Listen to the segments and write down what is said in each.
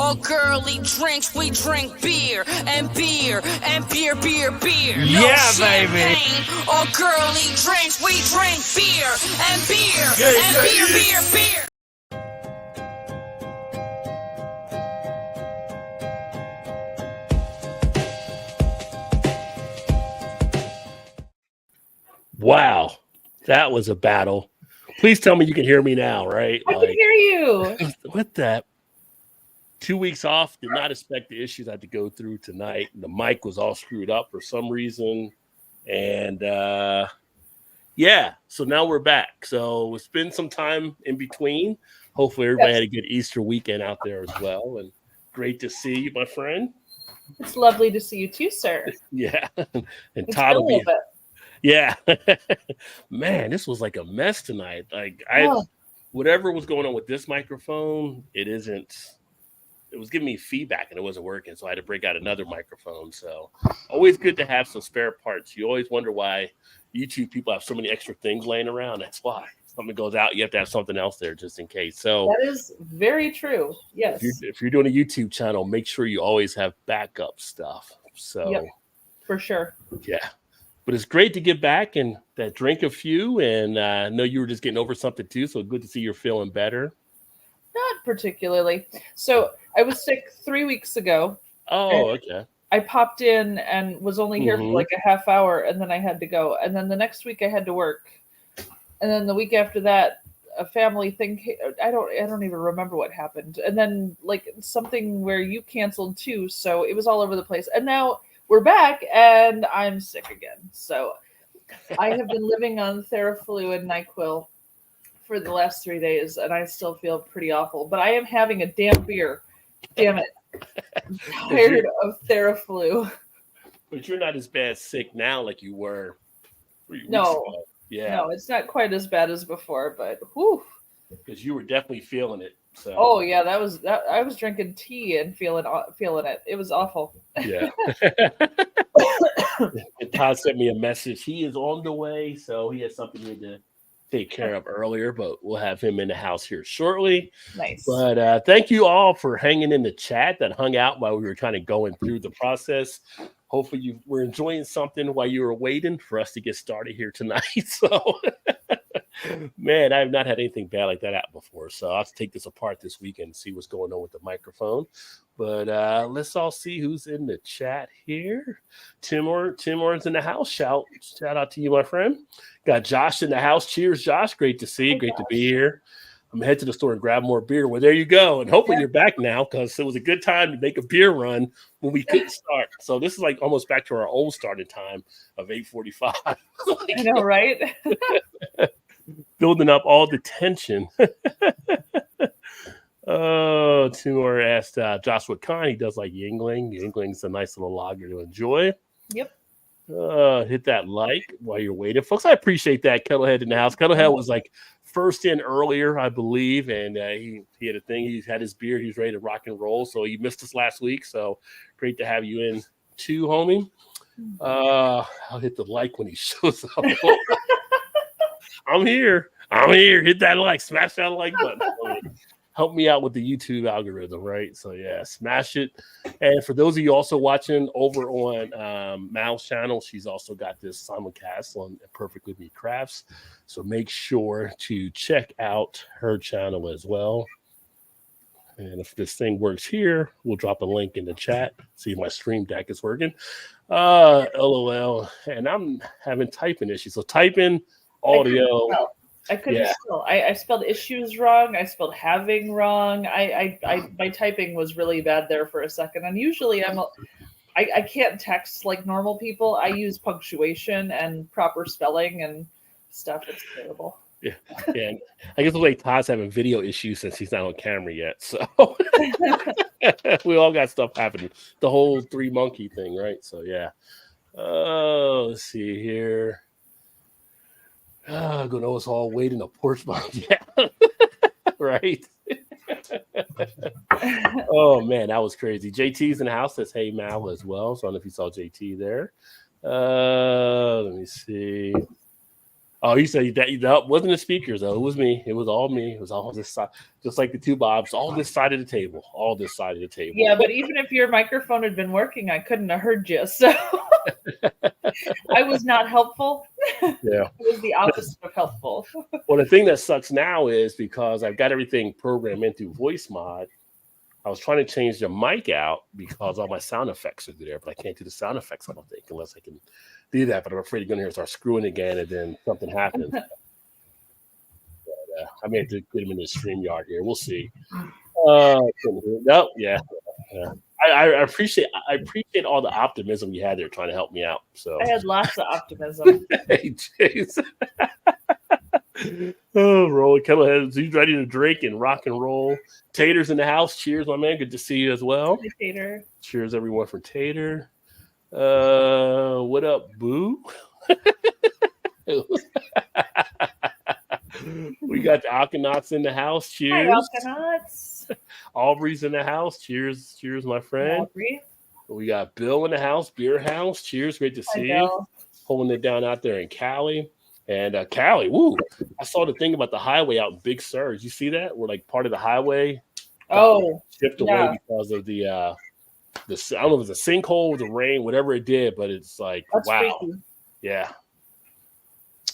All girly drinks, we drink beer and beer and beer. Yeah, baby. Champagne. All girly drinks, we drink beer and beer and beer. Wow, that was a battle. Please tell me you can hear me now, right? I can hear you. What the? 2 weeks off. Did not expect the issues I had to go through tonight. The mic was all screwed up for some reason. And yeah, so now we're back. So it's been some time in between. Hopefully everybody had a good Easter weekend out there as well. And great to see you, my friend. It's lovely to see you too, sir. Yeah. And It's Todd will been a be. little bit. Yeah. Man, this was like a mess tonight. Like whatever was going on with this microphone, it was giving me feedback and it wasn't working. So I had to break out another microphone. So always good to have some spare parts. You always wonder why YouTube people have so many extra things laying around. That's why. If something goes out, you have to have something else there just in case. So that is very true. Yes. if you're doing a YouTube channel, make sure you always have backup stuff. So Yep, for sure. yeah. But it's great to get back and that drink a few. And I know you were just getting over something too. So good to see you're feeling better. Not particularly. So I was sick 3 weeks ago. Oh, okay. I popped in and was only here for like a half hour, and then I had to go. And then the next week I had to work. And then the week after that, a family thing. I don't even remember what happened. And then like something where you canceled too. So it was all over the place. And now we're back, and I'm sick again. So I have been living on Theraflu and NyQuil for the last 3 days, and I still feel pretty awful. But I am having a damn beer. Damn it. I'm tired of Theraflu. But you're not as bad sick now like you were 3 weeks No. ago. Yeah. No, it's not quite as bad as before, but whew. Because you were definitely feeling it. So Oh yeah, that I was drinking tea and feeling it. It was awful. yeah. And Todd sent me a message. He is on the way, so he has something he had to take care of earlier, but we'll have him in the house here shortly. Nice. But thank you all for hanging in the chat that hung out while we were kind of going through the process. Hopefully you were enjoying something while you were waiting for us to get started here tonight. So man, I have not had anything bad like that out before. So I'll have to take this apart this weekend and see what's going on with the microphone. But let's all see who's in the chat here. Timor's in the house. Shout out to you, my friend. Got Josh in the house. Cheers, Josh. Great to see you. Great to be here. I'm head to the store and grab more beer. Well, there you go. And hopefully you're back now, because it was a good time to make a beer run when we couldn't start. So this is like almost back to our old starting time of 8:45. I know, right? Building up all the tension. Oh, Timor asked Joshua Khan. He does like Yingling. Yingling's a nice little lager to enjoy. Yep. Hit that like while you're waiting, folks. I appreciate that. Kettlehead in the house. Kettlehead was like first in earlier, I believe, and he had a thing. He had his beer. He's ready to rock and roll. So he missed us last week. So great to have you in too, homie. I'll hit the like when he shows up. I'm here. Hit that like. Smash that like button. Help me out with the YouTube algorithm, right? So yeah, smash it. And for those of you also watching over on Mal's channel, she's also got this simulcast on Perfect With Me Crafts. So make sure to check out her channel as well. And if this thing works here, we'll drop a link in the chat. See if my stream deck is working. LOL. And I'm having typing issues. So type in audio. I couldn't spell. I spelled issues wrong. I spelled having wrong. My typing was really bad there for a second. And usually I can't text like normal people. I use punctuation and proper spelling and stuff. It's terrible. Yeah. And I guess the way Todd's having video issues since he's not on camera yet. So we all got stuff happening. The whole 3 monkey thing, right? So yeah. Let's see here. Gonna know us all waiting a porch bomb. Yeah. Right. Oh man, that was crazy. JT's in the house. Says hey Mal as well. So I don't know if you saw JT there. Let me see. Oh, you said that wasn't the speakers though. It was me. It was all me. It was all this side, just like the two Bobs. All this side of the table. All this side of the table. Yeah, but even if your microphone had been working, I couldn't have heard you. So I was not helpful. Yeah. It was the opposite of helpful. Well, the thing that sucks now is because I've got everything programmed into Voice Mod. I was trying to change the mic out because all my sound effects are there, but I can't do the sound effects, I don't think, unless I can do that. But I'm afraid you're going to hear start screwing again and then something happens. But, I may have to put him in the StreamYard here. We'll see. No, yeah. I appreciate all the optimism you had there trying to help me out. So I had lots of optimism. Hey, Jace. Oh, Roll Kettlehead. He's ready to drink and rock and roll. Tater's in the house. Cheers, my man. Good to see you as well. Hey, Tater. Cheers, everyone, for Tater. What up, Boo? We got the Alkanauts in the house. Cheers. Hi, Alkanauts. Aubrey's in the house. Cheers, my friend. Aubrey. We got Bill in the house. Beer House. Cheers. Great to see you. Holding it down out there in Cali. And Cali, woo! I saw the thing about the highway out in Big Sur. Did you see that? We're like part of the highway. Shipped away because of the I don't know if it's a sinkhole, the rain, whatever it did, but it's like That's wow, freaky. Yeah.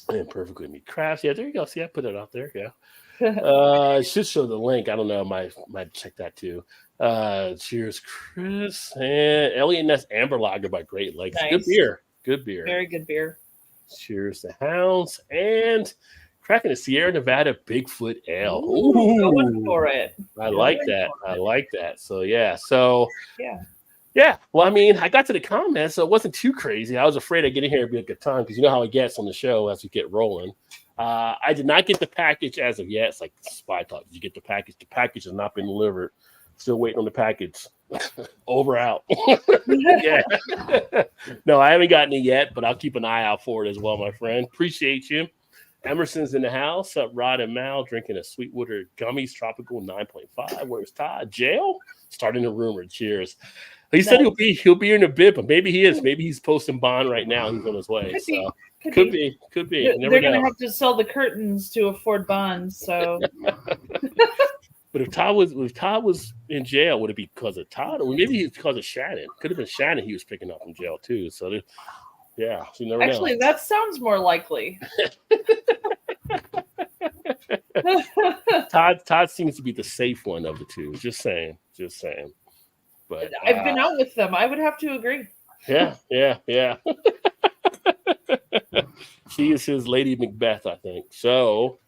And perfectly me crafts. Yeah, there you go. See, I put it out there. Yeah. It should show the link. I don't know. Might check that too. Cheers, Chris and Elliot Ness Amber Lager by Great Lakes. Nice. Good beer. Good beer. Very good beer. Cheers to Hounds and cracking a Sierra Nevada Bigfoot Ale. Ooh, going for it. I like that. I like that. So yeah. Yeah. Yeah. Well, I mean, I got to the comments, so it wasn't too crazy. I was afraid I'd get in here and be a good time because you know how it gets on the show as we get rolling. I did not get the package as of yet. It's like Spy Talk. Did you get the package? The package has not been delivered. Still waiting on the package. Over out. Yeah. No, I haven't gotten it yet, but I'll keep an eye out for it as well, my friend. Appreciate you. Emerson's in the house. Up, Rod and Mal drinking a Sweetwater Gummies Tropical 9.5. Where's Todd? Jail? Starting a rumor. Cheers. He said he'll be in a bit, but maybe he is. Maybe he's posting bond right now. He's on his way. Could be. They're going to have to sell the curtains to afford bonds. So. But if Todd was in jail, would it be because of Todd, or maybe it's because of Shannon? Could have been Shannon he was picking up from jail too. So, yeah, you never know. Actually, that sounds more likely. Todd seems to be the safe one of the two. Just saying. But I've been out with them. I would have to agree. Yeah. She is his Lady Macbeth, I think. So.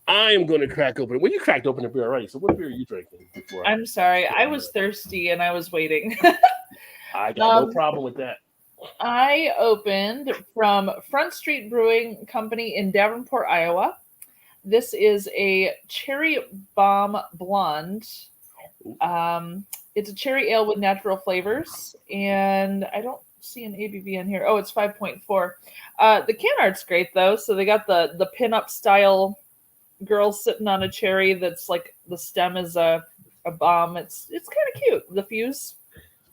I am going to crack open. Well, you cracked open a beer already. So what beer are you drinking? I'm sorry. I was thirsty and I was waiting. I got no problem with that. I opened from Front Street Brewing Company in Davenport, Iowa. This is a Cherry Bomb Blonde. It's a cherry ale with natural flavors. And I don't see an ABV in here. Oh, it's 5.4. The can art's great, though. So they got the pinup style girl sitting on a cherry that's like the stem is a bomb. It's kind of cute, the fuse.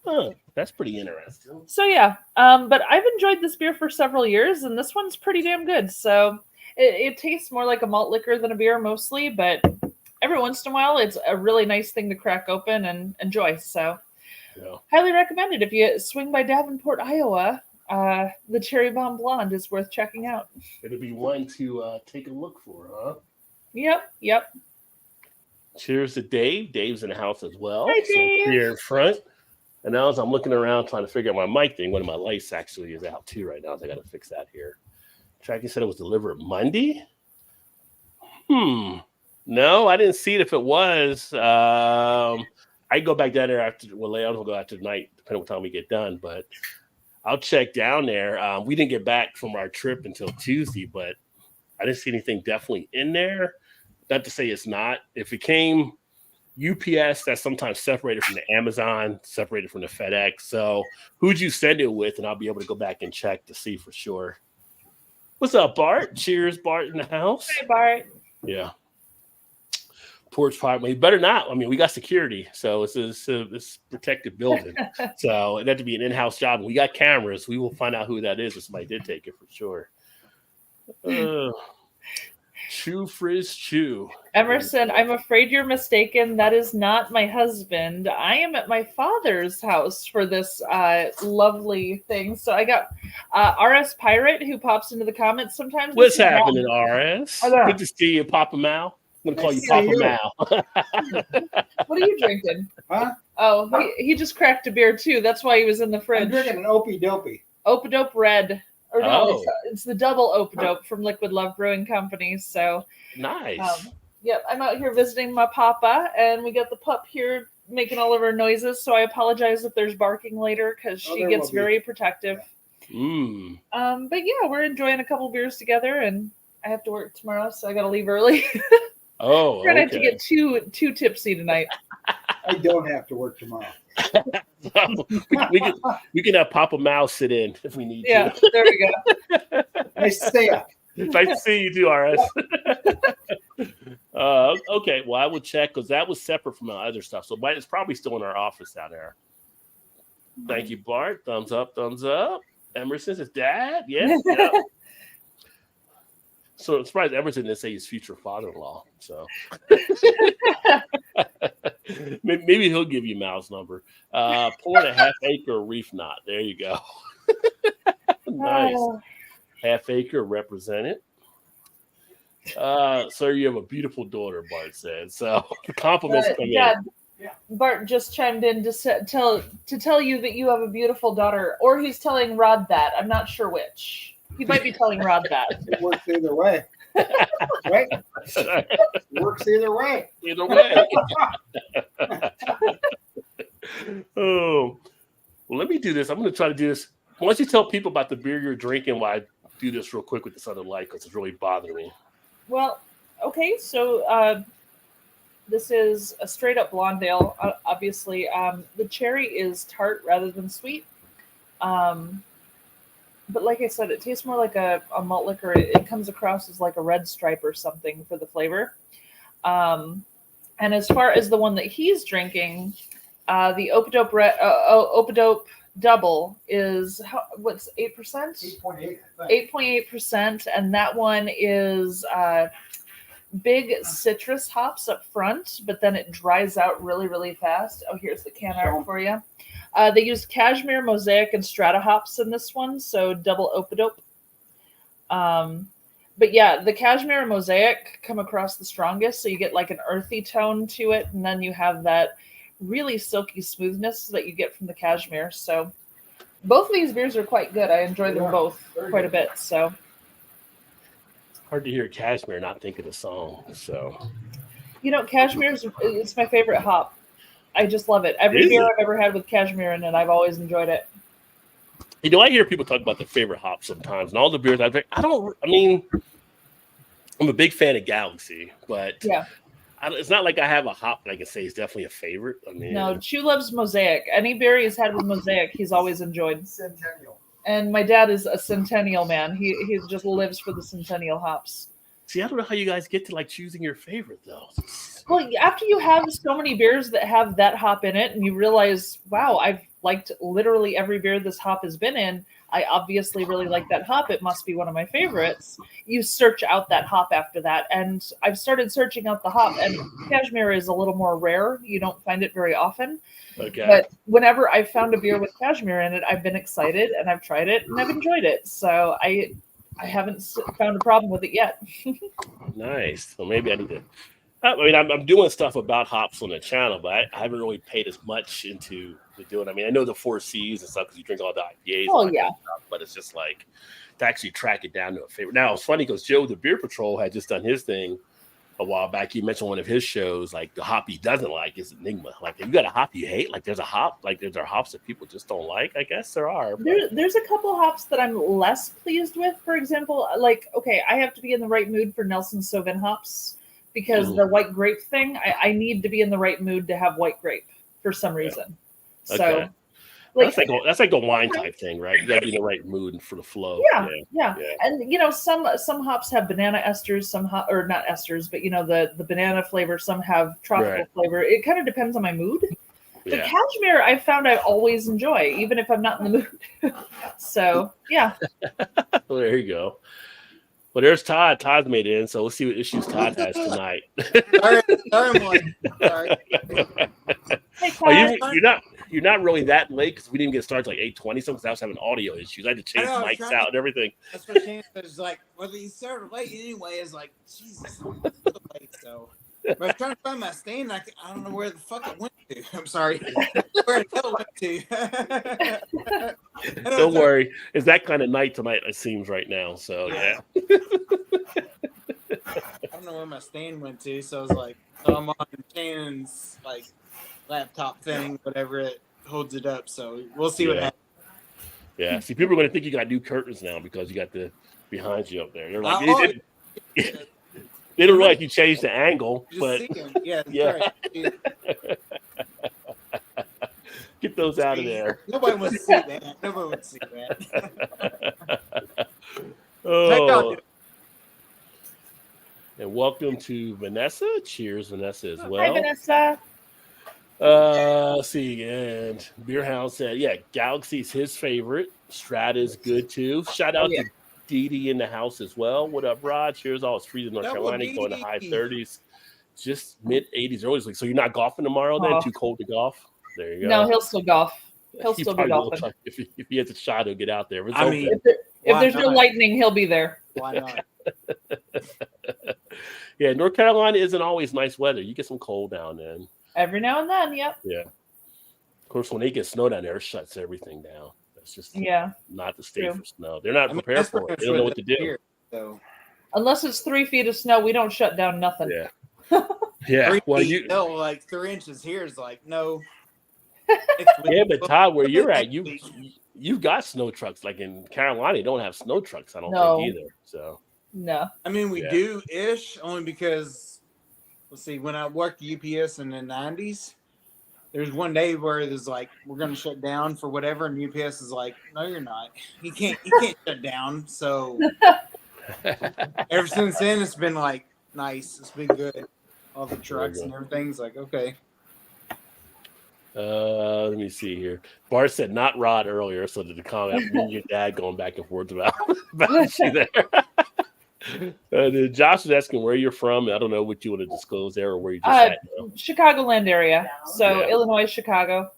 Oh, that's pretty interesting. So yeah, but I've enjoyed this beer for several years, and this one's pretty damn good. So it tastes more like a malt liquor than a beer mostly, but every once in a while, it's a really nice thing to crack open and enjoy. So highly recommended if you swing by Davenport, Iowa. The Cherry Bomb Blonde is worth checking out. It'll be one to take a look for, huh? Yep. Cheers to Dave. Dave's in the house as well. Hi, Dave. So here in front. And now as I'm looking around trying to figure out my mic thing, one of my lights actually is out too right now. So I got to fix that here. Tracking said it was delivered Monday. No, I didn't see it if it was. I go back down there after, Leon will go after tonight, depending on what time we get done. But I'll check down there. We didn't get back from our trip until Tuesday, but I didn't see anything definitely in there. Not to say it's not. If it came UPS, that's sometimes separated from the Amazon, separated from the FedEx. So who'd you send it with? And I'll be able to go back and check to see for sure. What's up, Bart? Cheers, Bart in the house. Hey, Bart. Yeah. Porch pipe. Well, you better not. I mean, we got security, so it's a protected building. So it had to be an in-house job. We got cameras. We will find out who that is if somebody did take it for sure. Chew Frizz Chew. Emerson, I'm afraid you're mistaken. That is not my husband. I am at my father's house for this lovely thing. So I got RS Pirate who pops into the comments sometimes. What's happening, RS? Hello. Good to see you, Papa Mal. I'm gonna call you Nice Papa to see you. Mal. What are you drinking? Huh? Oh, he just cracked a beer too. That's why he was in the I'm fridge. drinking an Opie Dopey. Opadope Red. Or no, Oh. it's the double Opadope from Liquid Love Brewing Company. So Nice. yep, I'm out here visiting my papa, and we got the pup here making all of her noises. So I apologize if there's barking later because she there gets will be. very protective. Mm. But yeah, we're enjoying a couple beers together, and I have to work tomorrow, so I got to leave early. Oh, Try not to okay. get too tipsy tonight. I don't have to work tomorrow. we can have Papa Mal sit in if we need Yeah, to. there we go. Nice to see ya. Nice to see you too, RS. Okay, well, I will check because that was separate from our other stuff. So it's probably still in our office down there. Thank you, Bart. Thumbs up, thumbs up. Emerson says, Dad? Yeah. Yeah. So I'm surprised Emerson didn't say his future father-in-law. So maybe he'll give you Mal's number. Pour a half-acre reef knot. There you go. Nice. Oh, Half-acre represented. Sir, you have a beautiful daughter, Bart said. So the compliments come Dad, Yeah. Bart just chimed in to tell you that you have a beautiful daughter, or he's telling Rod that. I'm not sure which. He might be telling Rod that. It works either way. Right? in. Works either way. Either way. Oh, well, let me do this. I'm going to try to do this. Why don't you tell people about the beer you're drinking while I do this real quick with this other light because it's really bothering me. Well, okay, so this is a straight up blonde ale. Obviously, the cherry is tart rather than sweet. But like I said, it tastes more like a malt liquor. It comes across as like a red stripe or something for the flavor. And as far as the one that he's drinking, the Opadope Opadope Double is what's 8%? 8.8. I think. 8.8%, and that one is big citrus hops up front, but then it dries out really, really fast. Oh, here's the can art for you. They used cashmere, mosaic, and strata hops in this one, so double Opadope. But yeah, the cashmere and mosaic come across the strongest, so you get like an earthy tone to it, and then you have that really silky smoothness that you get from the cashmere. So both of these beers are quite good. I enjoy them both quite a bit. So Hard to hear Cashmere not think of the song. So you know, cashmere it's my favorite hop. I just love it. Every Is beer it? I've ever had with cashmere in it, I've always enjoyed it. you know, I hear people talk about their favorite hops sometimes, and all the beers I drink. I mean, I'm a big fan of Galaxy, but Yeah. it's not like I have a hop that I can say is definitely a favorite. I mean, No, Chew loves mosaic. Any beer he's had with mosaic, he's always enjoyed. Centennial. And my dad is a Centennial man. He just lives for the Centennial hops. see, I don't know how you guys get to like choosing your favorite though. Well, after you have so many beers that have that hop in it, and you realize, wow, I've liked literally every beer this hop has been in. I obviously really like that hop. It must be one of my favorites. You search out that hop after that. And I've started searching out the hop, and cashmere is a little more rare. You don't find it very often. Okay. But whenever I've found a beer with cashmere in it, I've been excited and I've tried it and I've enjoyed it. So I haven't found a problem with it yet. Nice. So maybe I need to. I mean, I'm doing stuff about hops on the channel, but I haven't really paid as much into doing. I mean, I know the 4 C's and stuff because you drink all the IPAs. Oh, and all that yeah. stuff, but it's just like to actually track it down to a favorite. Now it's funny because Joe, the Beer Patrol, had just done his thing a while back. He mentioned one of his shows, like the hop he doesn't like is Enigma. Like, if you got a hop you hate, like there's a hop, like there are hops that people just don't like. I guess there are. But... There's a couple hops that I'm less pleased with. For example, like, okay, I have to be in the right mood for Nelson Sauvin hops because the white grape thing, I need to be in the right mood to have white grape for some reason. So, Okay. like, that's like a wine type thing, right? You got to be in the right mood for the flow. Yeah. And you know, some hops have banana esters, some or not esters, but you know, the banana flavor. Some have tropical flavor. It kind of depends on my mood. The cashmere, I found I always enjoy, even if I'm not in the mood. So yeah. Well, there you go. Well, there's Todd. Todd made it in, so we'll see what issues Todd has tonight. Sorry, I'm like, sorry. Hey, Oh, you're not really that late because we didn't get started like 8:20 something because I was having audio issues. I had to change I know, the I was mics trying out to- and everything. That's what Shane says. Like, well, he started late anyway. It's like, Jesus, I'm so late. So, but I was trying to find my stand. I don't know where the fuck it went to. I'm sorry. Where the hell it went to? Don't worry, it's that kind of night tonight. It seems right now. So yeah. I don't know where my stand went to. So I was like, so I'm on Shannon's like laptop thing, whatever it holds it up. So we'll see what Yeah. happens. Yeah. See, people are going to think you got new curtains now because you got the behind you up there. They're like, Oh, they don't realize you changed the angle, just but see him. Yeah, that's Yeah. right. get those out of there. Nobody wants to see that. Nobody wants to see that. Oh. And welcome to Vanessa. Cheers, Vanessa, as Hi, well. Vanessa. Let's see. And Beerhound said, yeah, Galaxy's his favorite. Strata's good too. Shout out Yeah. to Dee Dee in the house as well. What up, Rod? Cheers. All it's freezing North Double Carolina, going to Dee high Dee. 30s, just mid 80s early. So you're not golfing tomorrow then? Oh. Too cold to golf? There you go. No, he'll still golf. He'll He still be probably will golfing. try- If he has a shot, he'll get out there. If it's I open. mean, If Why there's no not? lightning, he'll be there. Why not? Yeah, North Carolina isn't always nice weather. You get some cold down then. Every now and then, yep. Yeah. Of course, when they get snow down there, it shuts everything down. That's just Yeah. not the state True. for snow. They're not I mean, prepared that's for pretty it. much They don't know what it to is do. here, so Unless it's 3 feet of snow, we don't shut down nothing. Yeah. Yeah. 3 Well, feet, you. no, like 3 inches here is like no. Yeah, but Todd, where you're at, you've got snow trucks. Like in Carolina, they don't have snow trucks. I don't No. think either. So No. I mean, we Yeah. do ish only because let's see. When I worked UPS in the '90s, there's one day where there's like we're going to shut down for whatever, and UPS is like, "No, you're not. You can't shut down." So ever since then, it's been like nice. It's been good. All the trucks and everything's like okay. let me see here. Bart said not Rod earlier, so did the comment me and your dad going back and forth about you there. Then Josh was asking where you're from. I don't know what you want to disclose there or where you just at now. Chicagoland area. So Yeah. Illinois, Chicago.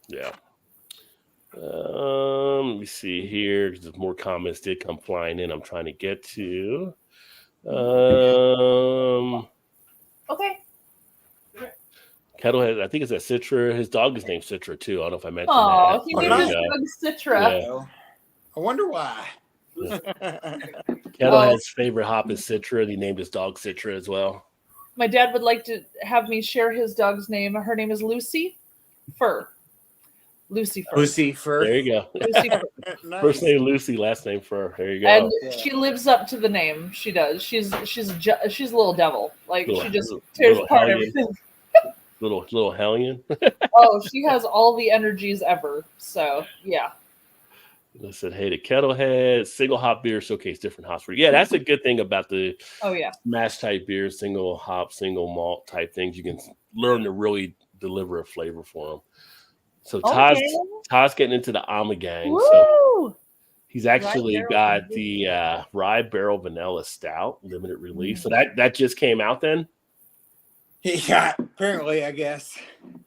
Yeah. Let me see here. There's more comments did come flying in. I'm trying to get to. Okay. Kettlehead, I think it's a Citra. His dog is named Citra too. I don't know if I mentioned Oh, that. he Oh, named there his you go. dog Citra. Yeah. So, I wonder why. Kettlehead's favorite hop is Citra. And he named his dog Citra as well. My dad would like to have me share his dog's name. Her name is Lucy Fur. Lucy Fur. Lucifer. There you go. Lucy Fur. Nice. First name Lucy, last name Fur. There you go. And Yeah. she lives up to the name. She does. She's a little devil. Like Little- she just little- tears little apart hellion. everything. Little hellion. Oh, she has all the energies ever. So yeah. Listen, hey, the Kettlehead single hop beer showcase different hops. Yeah, that's a good thing about the Oh yeah. mash type beers, single hop, single malt type things. You can learn to really deliver a flavor for them. So Todd's getting into the Alma gang. So Woo! he's actually Rye Barrel got Vanilla. the Rye Barrel Vanilla Stout limited release. So that just came out then. Yeah, apparently, I guess.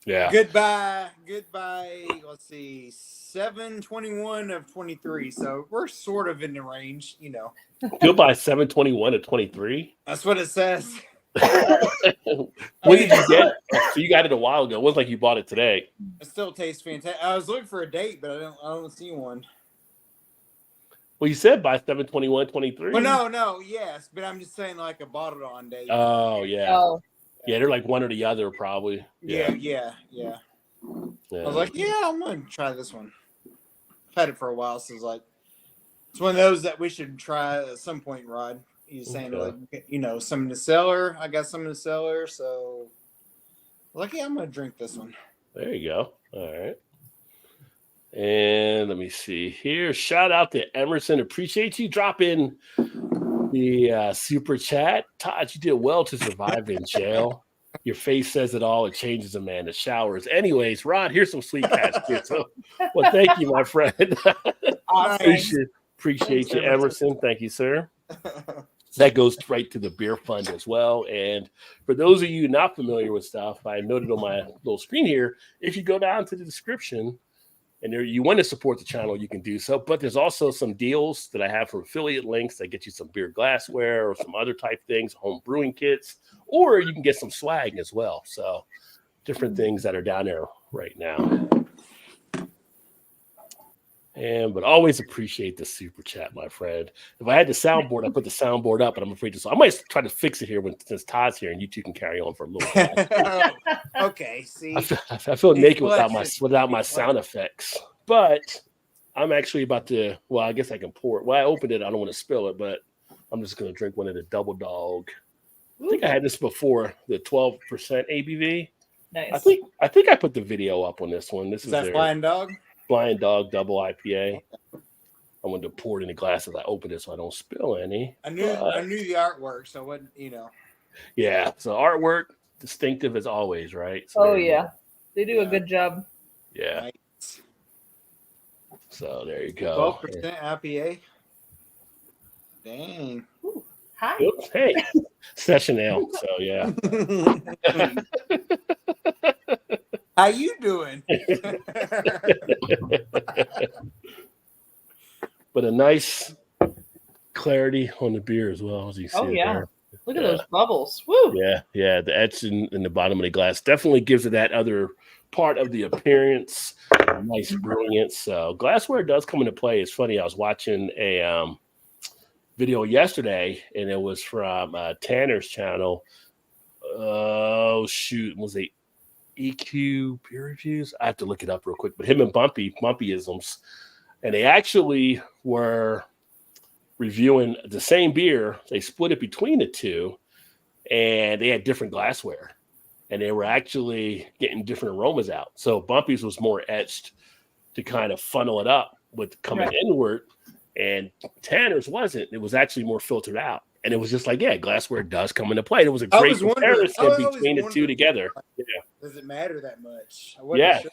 Yeah. Goodbye. Let's see, 7/21 of 23. So we're sort of in the range, you know. Goodbye 7/21 to 23. That's what it says. When did you get it? So you got it a while ago. It wasn't like you bought it today. It still tastes fantastic. I was looking for a date, but I don't see one. Well, you said by 7/21/23. Well, no, yes, but I'm just saying like a bottled on date. Oh yeah. Oh, Yeah, they're like one or the other probably. yeah. Yeah. I was like, yeah, I'm gonna try this one. I've had it for a while, so it's like it's one of those that we should try at some point, Rod. You're saying Okay. like, you know, some in the cellar. I got some in the cellar, so like, yeah, I'm gonna drink this one. There you go. All right. And let me see here. Shout out to Emerson. Appreciate you dropping the super chat. Todd, you did well to survive in jail. Your face says it all. It changes a man. The showers. Anyways, Rod, here's some sweet cats. So, well, thank you, my friend. awesome. Appreciate you, Emerson. Thank you, sir. That goes right to the beer fund as well. And for those of you not familiar with stuff, I noted on my little screen here, if you go down to the description and there, you want to support the channel, you can do so. But there's also some deals that I have for affiliate links that get you some beer glassware or some other type things, home brewing kits, or you can get some swag as well. So different things that are down there right now. But always appreciate the super chat, my friend. If I had the soundboard, I put the soundboard up, but I'm afraid to. So I might try to fix it here since Todd's here, and you two can carry on for a little while. Okay, see, I feel naked without my sound effects. But I'm actually about to. Well, I guess I can pour it. Well, I opened it. I don't want to spill it, but I'm just going to drink one of the Double Dog. I think I had this before. The 12% ABV. Nice. I think I put the video up on this one. This is that their Flying Dog? Blind Dog Double IPA. I wanted to pour it in the glass as I opened it so I don't spill any. I knew the artwork, so what Yeah, so artwork distinctive as always, right? So Oh yeah, they do a good job. Yeah. Nice. So there you go. 12% IPA. Dang. Ooh, hi. Oops, hey, session ale. So yeah. How you doing? But a nice clarity on the beer as well, as you see. Oh yeah, there. look at those bubbles. Woo. Yeah. The etch in the bottom of the glass definitely gives it that other part of the appearance. Nice brilliance. So glassware does come into play. It's funny. I was watching a video yesterday, and it was from Tanner's channel. Oh shoot, was it EQ peer reviews? I have to look it up real quick. But him and Bumpyisms, and they actually were reviewing the same beer. They split it between the two, and they had different glassware, and they were actually getting different aromas out. So Bumpy's was more etched to kind of funnel it up with coming inward, and Tanner's wasn't. It was actually more filtered out. And it was just like, yeah, glassware does come into play. It was a great comparison between the two together. Yeah. Does it matter that much? Yeah. Sure.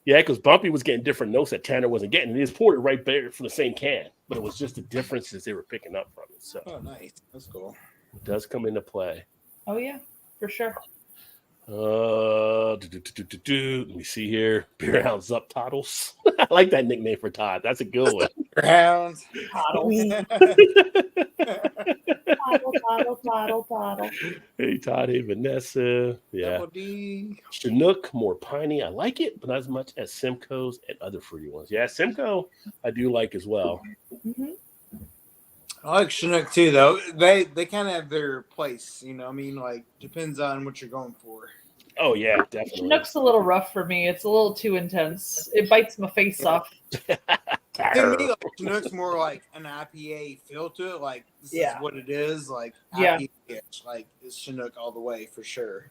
Yeah, because Bumpy was getting different notes that Tanner wasn't getting. And he just poured it right there from the same can. But it was just the differences they were picking up from it. So nice. That's cool. It does come into play. Oh yeah, for sure. Let me see here. Beer Hounds Up Toddles. I like that nickname for Todd. That's a good one. Beer Hounds. Toddle. Toddle. Hey, Todd. Hey, Vanessa. Yeah. Double D. Chinook, more piney. I like it, but not as much as Simcoe's and other fruity ones. Yeah, Simcoe, I do like as well. Mm-hmm. I like Chinook too, though. They kind of have their place, you know. I mean, like depends on what you're going for. Oh yeah, definitely. Chinook's a little rough for me. It's a little too intense. It bites my face off. To me, like, Chinook's more like an IPA feel to it. Like this is what it is. Like IPA, like it's Chinook all the way for sure.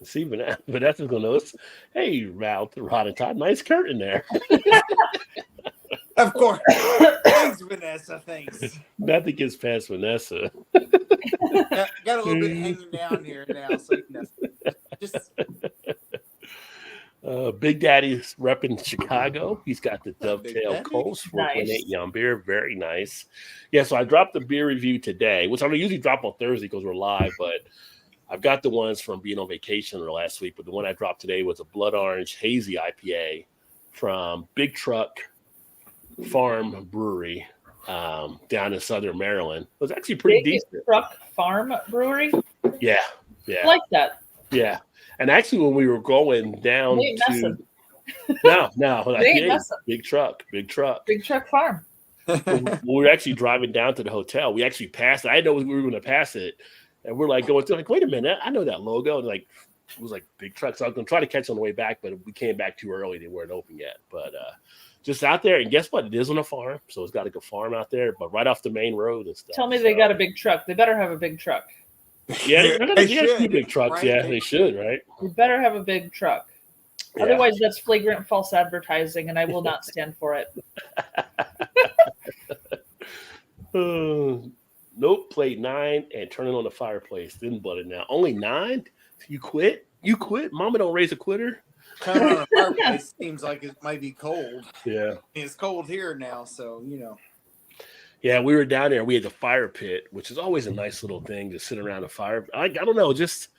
See, Vanessa's gonna notice. Hey, Rod and Todd, nice curtain there. Of course. Thanks, Vanessa. Thanks. Nothing gets past Vanessa. Got a little bit hanging down here now, so you know, just. Big Daddy's repping Chicago. He's got the Dovetail Coast 4.8 Yum beer. Very nice. Yeah, so I dropped the beer review today, which I don't usually drop on Thursday because we're live, but I've got the ones from being on vacation or last week. But the one I dropped today was a Blood Orange Hazy IPA from Big Truck Farm Brewery down in Southern Maryland. It was actually pretty decent. Big Truck Farm Brewery? Yeah. I like that. Yeah. And actually, when we were going down to Big Truck Farm. We were actually driving down to the hotel. We actually passed it. I didn't know we were going to pass it, and we're like going to wait a minute. I know that logo. And like it was like Big Truck. So I was going to try to catch on the way back, but we came back too early. They weren't open yet. But just out there, and guess what? It is on a farm, so it's got like a farm out there, but right off the main road and stuff. Tell me they got a big truck. They better have a big truck. Yeah, they should. Two big trucks. Right? Yeah, they should, right? You better have a big truck. Yeah. Otherwise, that's flagrant false advertising, and I will not stand for it. Nope, played 9 and turning on the fireplace. Didn't butt it now. Only 9? You quit? You quit? Mama don't raise a quitter? Turning on the fireplace seems like it might be cold. Yeah. It's cold here now, so, you know. Yeah, we were down there. We had the fire pit, which is always a nice little thing to sit around a fire. I don't know, just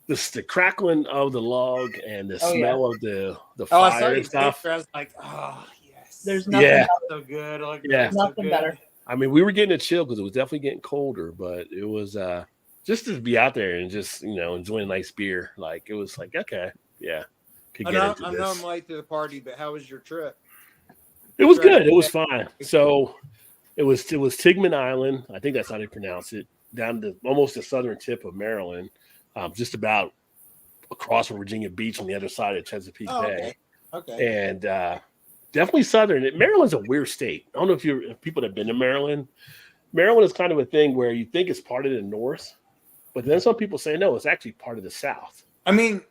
the crackling of the log and the smell of the I saw fire your and stuff. picture. I was like, oh yes, There's nothing, Yeah. so good. Like, Yeah. so nothing good. better. I mean, we were getting a chill because it was definitely getting colder, but it was just to be out there and just enjoying a nice beer. Like it was like, okay, yeah, could I get know, into I this. know I'm late to the party, but how was your trip? It was good. It was fine. So it was Tigman Island. I think that's how they pronounce it. Down to almost the southern tip of Maryland, just about across from Virginia Beach on the other side of Chesapeake Bay. Okay. And definitely southern. Maryland's a weird state. I don't know if people that have been to Maryland. Maryland is kind of a thing where you think it's part of the North, but then some people say no, it's actually part of the South. I mean,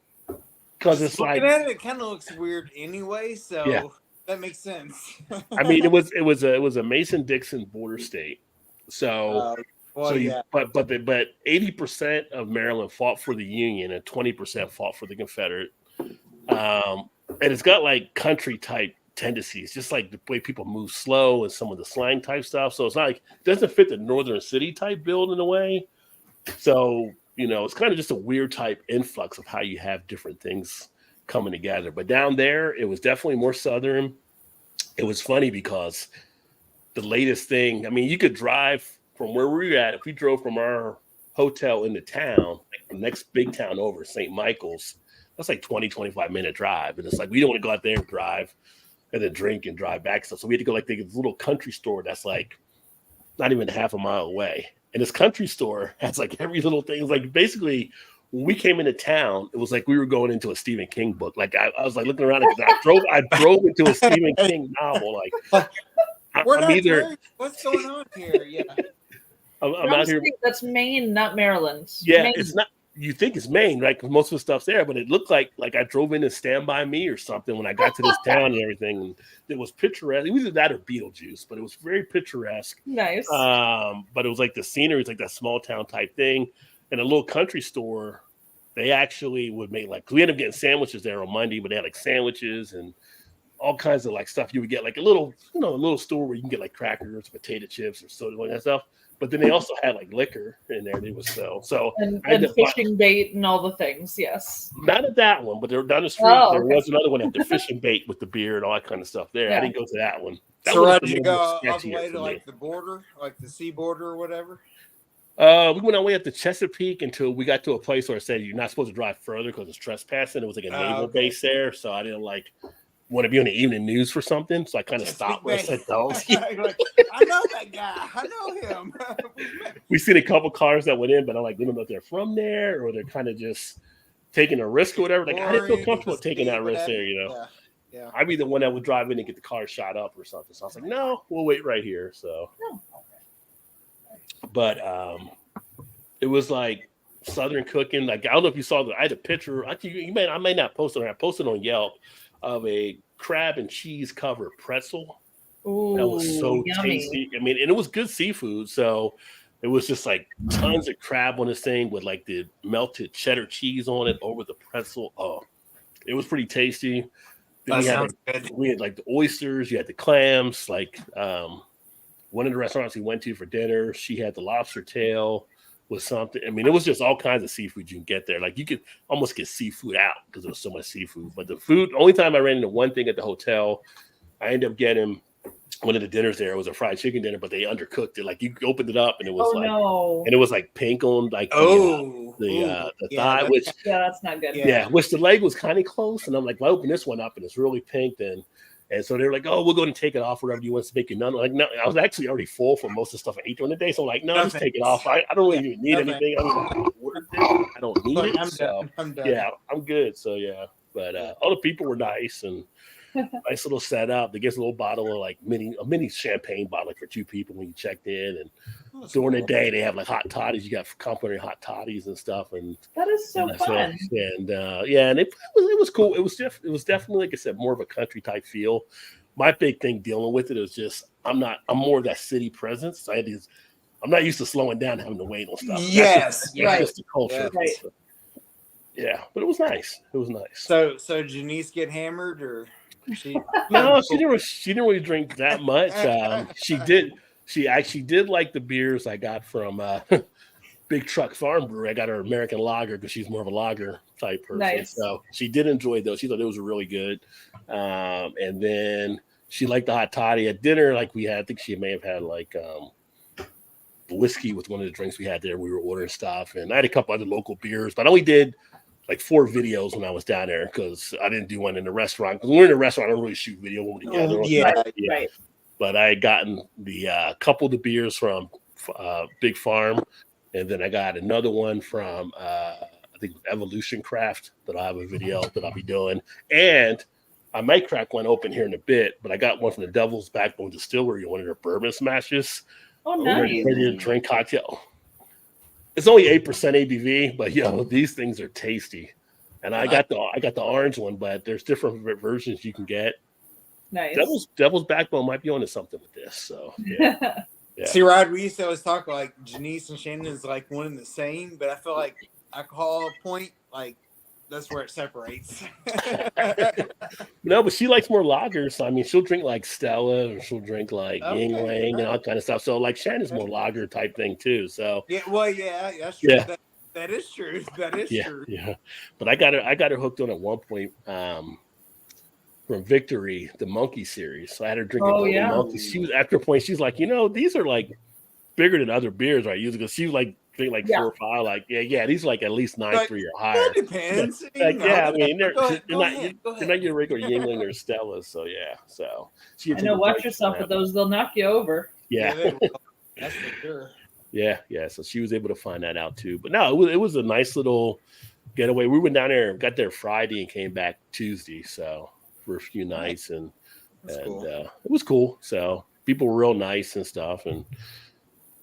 Because it's looking like at it kind of looks weird anyway, so Yeah. that makes sense. I mean, it was a Mason-Dixon border state. So well, yeah. but 80% of Maryland fought for the Union and 20% fought for the Confederate. And it's got like country type tendencies, just like the way people move slow and some of the slang type stuff. So it's not like it doesn't fit the northern city type build in a way. So, it's kind of just a weird type influx of how you have different things coming together. But down there, it was definitely more southern. It was funny because the latest thing, I mean, you could drive from where we were at. If we drove from our hotel into town, like the next big town over, St. Michael's, that's like 25-minute drive. And it's like, we don't want to go out there and drive and then drink and drive back stuff. So we had to go like this little country store that's like not even half a mile away. And this country store has like every little thing. It's like basically when we came into town, it was like we were going into a Stephen King book. Like I was like looking around, I drove into a Stephen King novel. Like I'm either what's going on here? Yeah. I'm out here. That's Maine, not Maryland. Yeah, Maine. it's not. You think it's Maine, right? Because most of the stuff's there, but it looked like I drove in and Stand By Me or something when I got to this town and everything. And it was picturesque. It was either that or Beetlejuice, but it was very picturesque. Nice. But it was like the scenery, it's like that small town type thing. And a little country store, they actually would make like, we ended up getting sandwiches there on Monday, but they had like sandwiches and all kinds of like stuff you would get, like a little store where you can get like crackers, potato chips, or soda, like that stuff. But then they also had like liquor in there they would sell. So and fishing bait and all the things, yes. Not at that one, but they were down the street. There was another one at the fishing bait with the beer and all that kind of stuff there. Yeah. I didn't go to that one. That So was did a you little go more all the sketchier way for to me. like the border, like the sea border or whatever? We went our way up to Chesapeake until we got to a place where it said you're not supposed to drive further because it's trespassing. It was like a naval base there, so I didn't want to be on the evening news for something. So I kind of stopped where I said don't. I know that guy. I know him. We seen a couple cars that went in, but I'm like, we don't know if they're from there or they're kind of just taking a risk or whatever. Like I didn't feel comfortable taking that risk there, Yeah. I'd be the one that would drive in and get the car shot up or something. So I was like, no, we'll wait right here. So, but it was like Southern cooking. Like I don't know if you saw I had a picture. I may not post it. I posted on Yelp of a crab and cheese covered pretzel. Ooh, that was so yummy. tasty. I mean, and it was good seafood. So it was just like tons of crab on this thing with like the melted cheddar cheese on it over the pretzel. Oh, it was pretty tasty. Then we had like the oysters, you had the clams, like one of the restaurants we went to for dinner, she had the lobster tail with something. I mean, it was just all kinds of seafood you can get there. Like you could almost get seafood out because there was so much seafood. But the food, only time I ran into one thing at the hotel, I ended up getting one of the dinners there. It was a fried chicken dinner, but they undercooked it. Like you opened it up and it was and it was like pink on like the thigh, which that's not good. Yeah, which the leg was kind of close, and I'm like, well, I open this one up and it's really pink then. And so they're like, oh, we'll go and take it off wherever you want to make it. None. Like, no, I was actually already full for most of the stuff I ate during the day. So I'm like, no, just take it off. I don't really even need anything. I don't need it. I'm done. Yeah, I'm good. So yeah, but all the people were nice and nice little setup. They get a little bottle of like a mini champagne bottle for 2 people when you checked in. And during the day, they have like hot toddies. You got complimentary hot toddies and stuff. And that is so fun. And and it was cool. It was definitely, like I said, more of a country type feel. My big thing dealing with it is just I'm more of that city presence. So I'm not used to slowing down, having to wait on stuff. Yes, that's just the culture. Yeah. Right. So, yeah, but it was nice. It was nice. So Janice get hammered or? No, she didn't really drink that much. She she actually did like the beers I got from Big Truck Farm Brewery. I got her American lager because she's more of a lager type person. Nice. So she did enjoy those. She thought it was really good. And then she liked the hot toddy at dinner. Like we had, I think she may have had like whiskey with one of the drinks we had there. We were ordering stuff, and I had a couple other local beers, but I only did like 4 videos when I was down there because I didn't do one in the restaurant. Because when we're in the restaurant, I don't really shoot video when we're together. Right. But I had gotten the couple of the beers from Big Farm, and then I got another one from I think Evolution Craft that I have a video that I'll be doing, and I might crack one open here in a bit. But I got one from the Devil's Backbone Distillery, one of their bourbon smashes. Oh, nice. Ready to drink cocktail. It's only 8% ABV, but these things are tasty. And I got the orange one, but there's different versions you can get. Nice. Devil's Backbone might be onto something with this. So yeah. Yeah. See, Rod, we used to always talk like Janice and Shannon is like one and the same, but I feel like alcohol point, like that's where it separates. No, but she likes more lagers. I mean, she'll drink like Stella, or she'll drink like Yingling and all kind of stuff. So like Shannon's more lager type thing too. So yeah, that's true. Yeah. That is true. That is true. Yeah. But I got her hooked on at one point from Victory, the Monkey series. So I had her drinking Monkey. She was after a point, she's like, these are like bigger than other beers I use, because she was like drink like 4 or 5. Like, these are like at least 9.3 or higher. That depends. Like, I mean, they're not your regular Yingling or Stella. So yeah. So I know, watch yourself with those, they'll knock you over. Yeah. That's for sure. Yeah. So she was able to find that out too. But no, it was a nice little getaway. We went down there, got there Friday, and came back Tuesday. So for a few nights, and cool. It was cool. So people were real nice and stuff, and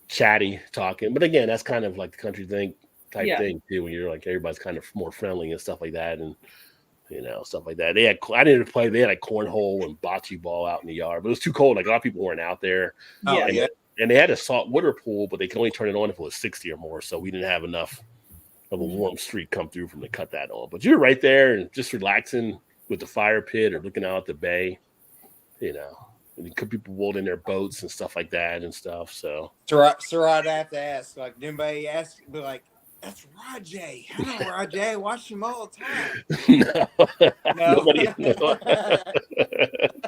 chatty, talking. But again, that's kind of like the country thing type thing too, when you're like everybody's kind of more friendly and stuff like that, and stuff like that. They had like cornhole and bocce ball out in the yard, but it was too cold. Like a lot of people weren't out there. And they had a salt water pool, but they could only turn it on if it was 60 or more. So we didn't have enough of a warm streak come through from to cut that on. But you're right there and just relaxing with the fire pit or looking out at the bay, and people rolled in their boats and stuff like that and stuff. So I'd have to ask, like, anybody ask, be like, that's Rajay. I know Rajay. I watch him all the time. No. Nobody.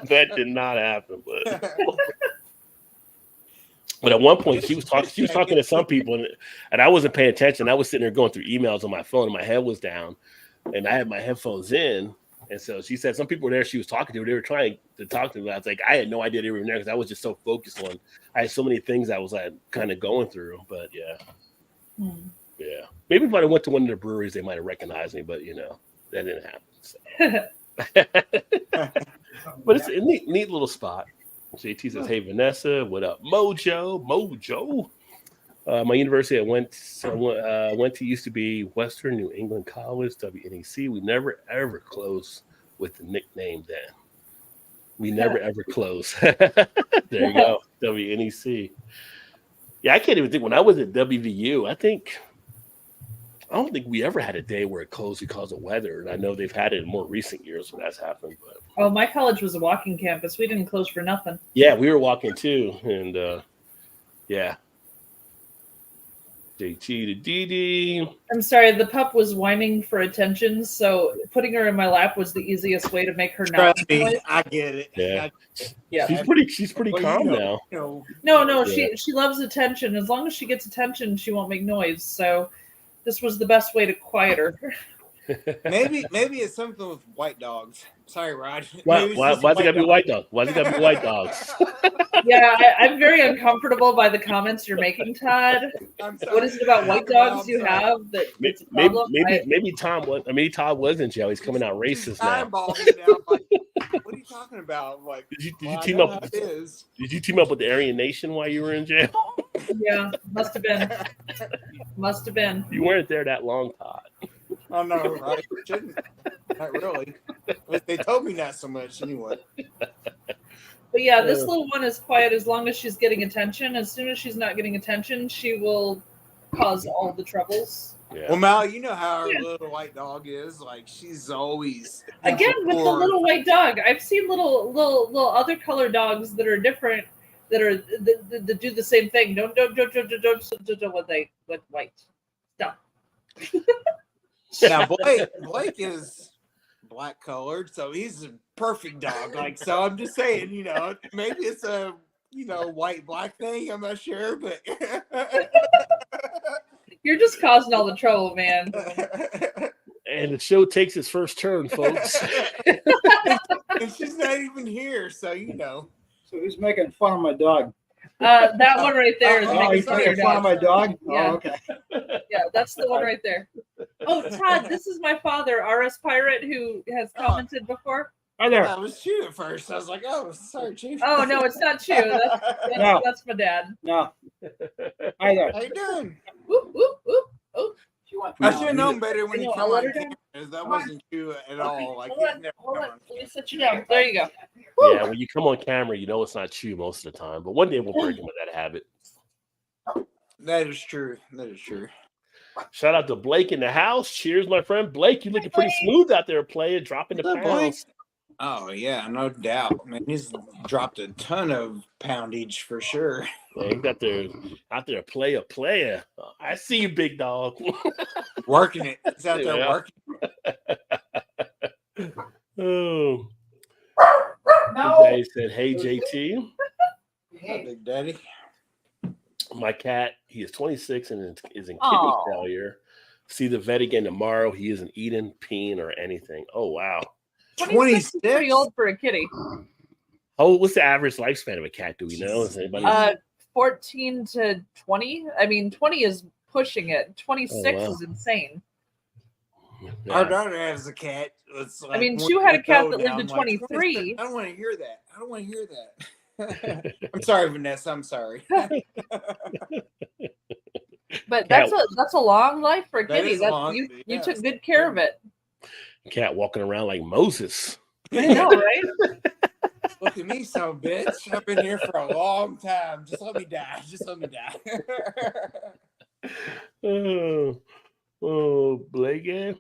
That did not happen, But at one point, she was talking to some people, and I wasn't paying attention. I was sitting there going through emails on my phone, and my head was down, and I had my headphones in. And so she said some people were there she was talking to. They were trying to talk to me. I was like, I had no idea they were there because I was just so focused on. I had so many things I was kind of going through. But yeah. Maybe if I went to one of the breweries, they might have recognized me. But that didn't happen. So. But it's a neat little spot. JT says, "Hey Vanessa, what up, Mojo? My university I went to used to be Western New England College, WNEC. We never ever closed with the nickname then. We never ever closed. There you go, WNEC. Yeah, I can't even think when I was at WVU. I don't think we ever had a day where it closed because of weather. And I know they've had it in more recent years when that's happened. But my college was a walking campus. We didn't close for nothing. Yeah, we were walking too, and yeah. JT to DD. I'm sorry, the pup was whining for attention, so putting her in my lap was the easiest way to make her not. Trust me, I get it. Yeah. She's pretty calm now. No, she loves attention. As long as she gets attention, she won't make noise. So this was the best way to quiet her. Maybe it's something with white dogs. Sorry, Rod. Why's it gotta be white dogs? Why's it gotta be white dogs? Yeah, I'm very uncomfortable by the comments you're making, Todd. What is it about white dogs you have that it's a problem? Maybe Todd was in jail. He's coming out racist now. What are you talking about? Like, did you team up? Did you team up with the Aryan Nation while you were in jail? Yeah, must have been. You weren't there that long, Todd. Oh no, right? Not really. They told me not so much anyway. But yeah, this little one is quiet as long as she's getting attention. As soon as she's not getting attention, she will cause all the troubles. Yeah. Well, Mal, you know how our little white dog is. Like, she's always again with the little white dog. I've seen little other color dogs that are different, that are that do the same thing. Don't with white. Stop. Now Blake is black colored, so he's a perfect dog. Like, so I'm just saying, maybe it's a white black thing. I'm not sure, but You're just causing all the trouble, man. And the show takes its first turn, folks. And she's not even here, so So who's making fun of my dog? That one right there is Oh, he's making fun of my dog? Yeah. Oh, okay. Yeah, that's the one right there. Oh, Todd, this is my father, RS Pirate, who has commented before. Hi there. I was Chew at first. I was like, oh, sorry, Chief. Oh no, it's not Chew. No. That's my dad. No. Hi there. How you doing? Whoop, whoop, whoop. Oh, I should have known better when you I'll come let on her down. camera. That wasn't Chew at all. Like, Hold he's on, never hold come on. on Let me camera. sit you down. There you go. Yeah, when you come on camera, you know it's not Chew most of the time. But one day we'll break him with that habit. That is true. That is true. Shout out to Blake in the house. Cheers, my friend. Blake, you looking pretty smooth out there playing, dropping the What's up, Blake? pounds. Oh yeah, no doubt. Man, he's dropped a ton of poundage for sure. Man, he's out there player. I see you, big dog. Working it. He's out there Yeah. working. Oh. No. They said, hey, JT. Hey, Big Daddy. My cat, he is 26 and is in kidney Aw. failure. See the vet again tomorrow. He isn't eating, peeing, or anything. Oh, wow. 26 is pretty old for a kitty. Oh, what's the average lifespan of a cat? Do we know? Is anybody? 14 to 20. I mean, 20 is pushing it. 26 wow. is insane. Yeah. Our daughter has a cat. It's like I mean, one Chew had a week cat old that now. lived to I'm like, 23. I don't want to hear that. I don't want to hear that. I'm sorry, Vanessa. I'm sorry. But that's a long life for a That kitty. is That's long, you yeah. took good care of it. Cat walking around like Moses. I know, right? Look at me, son of a bitch. I've been here for a long time. Just let me die. Just let me die. Blake.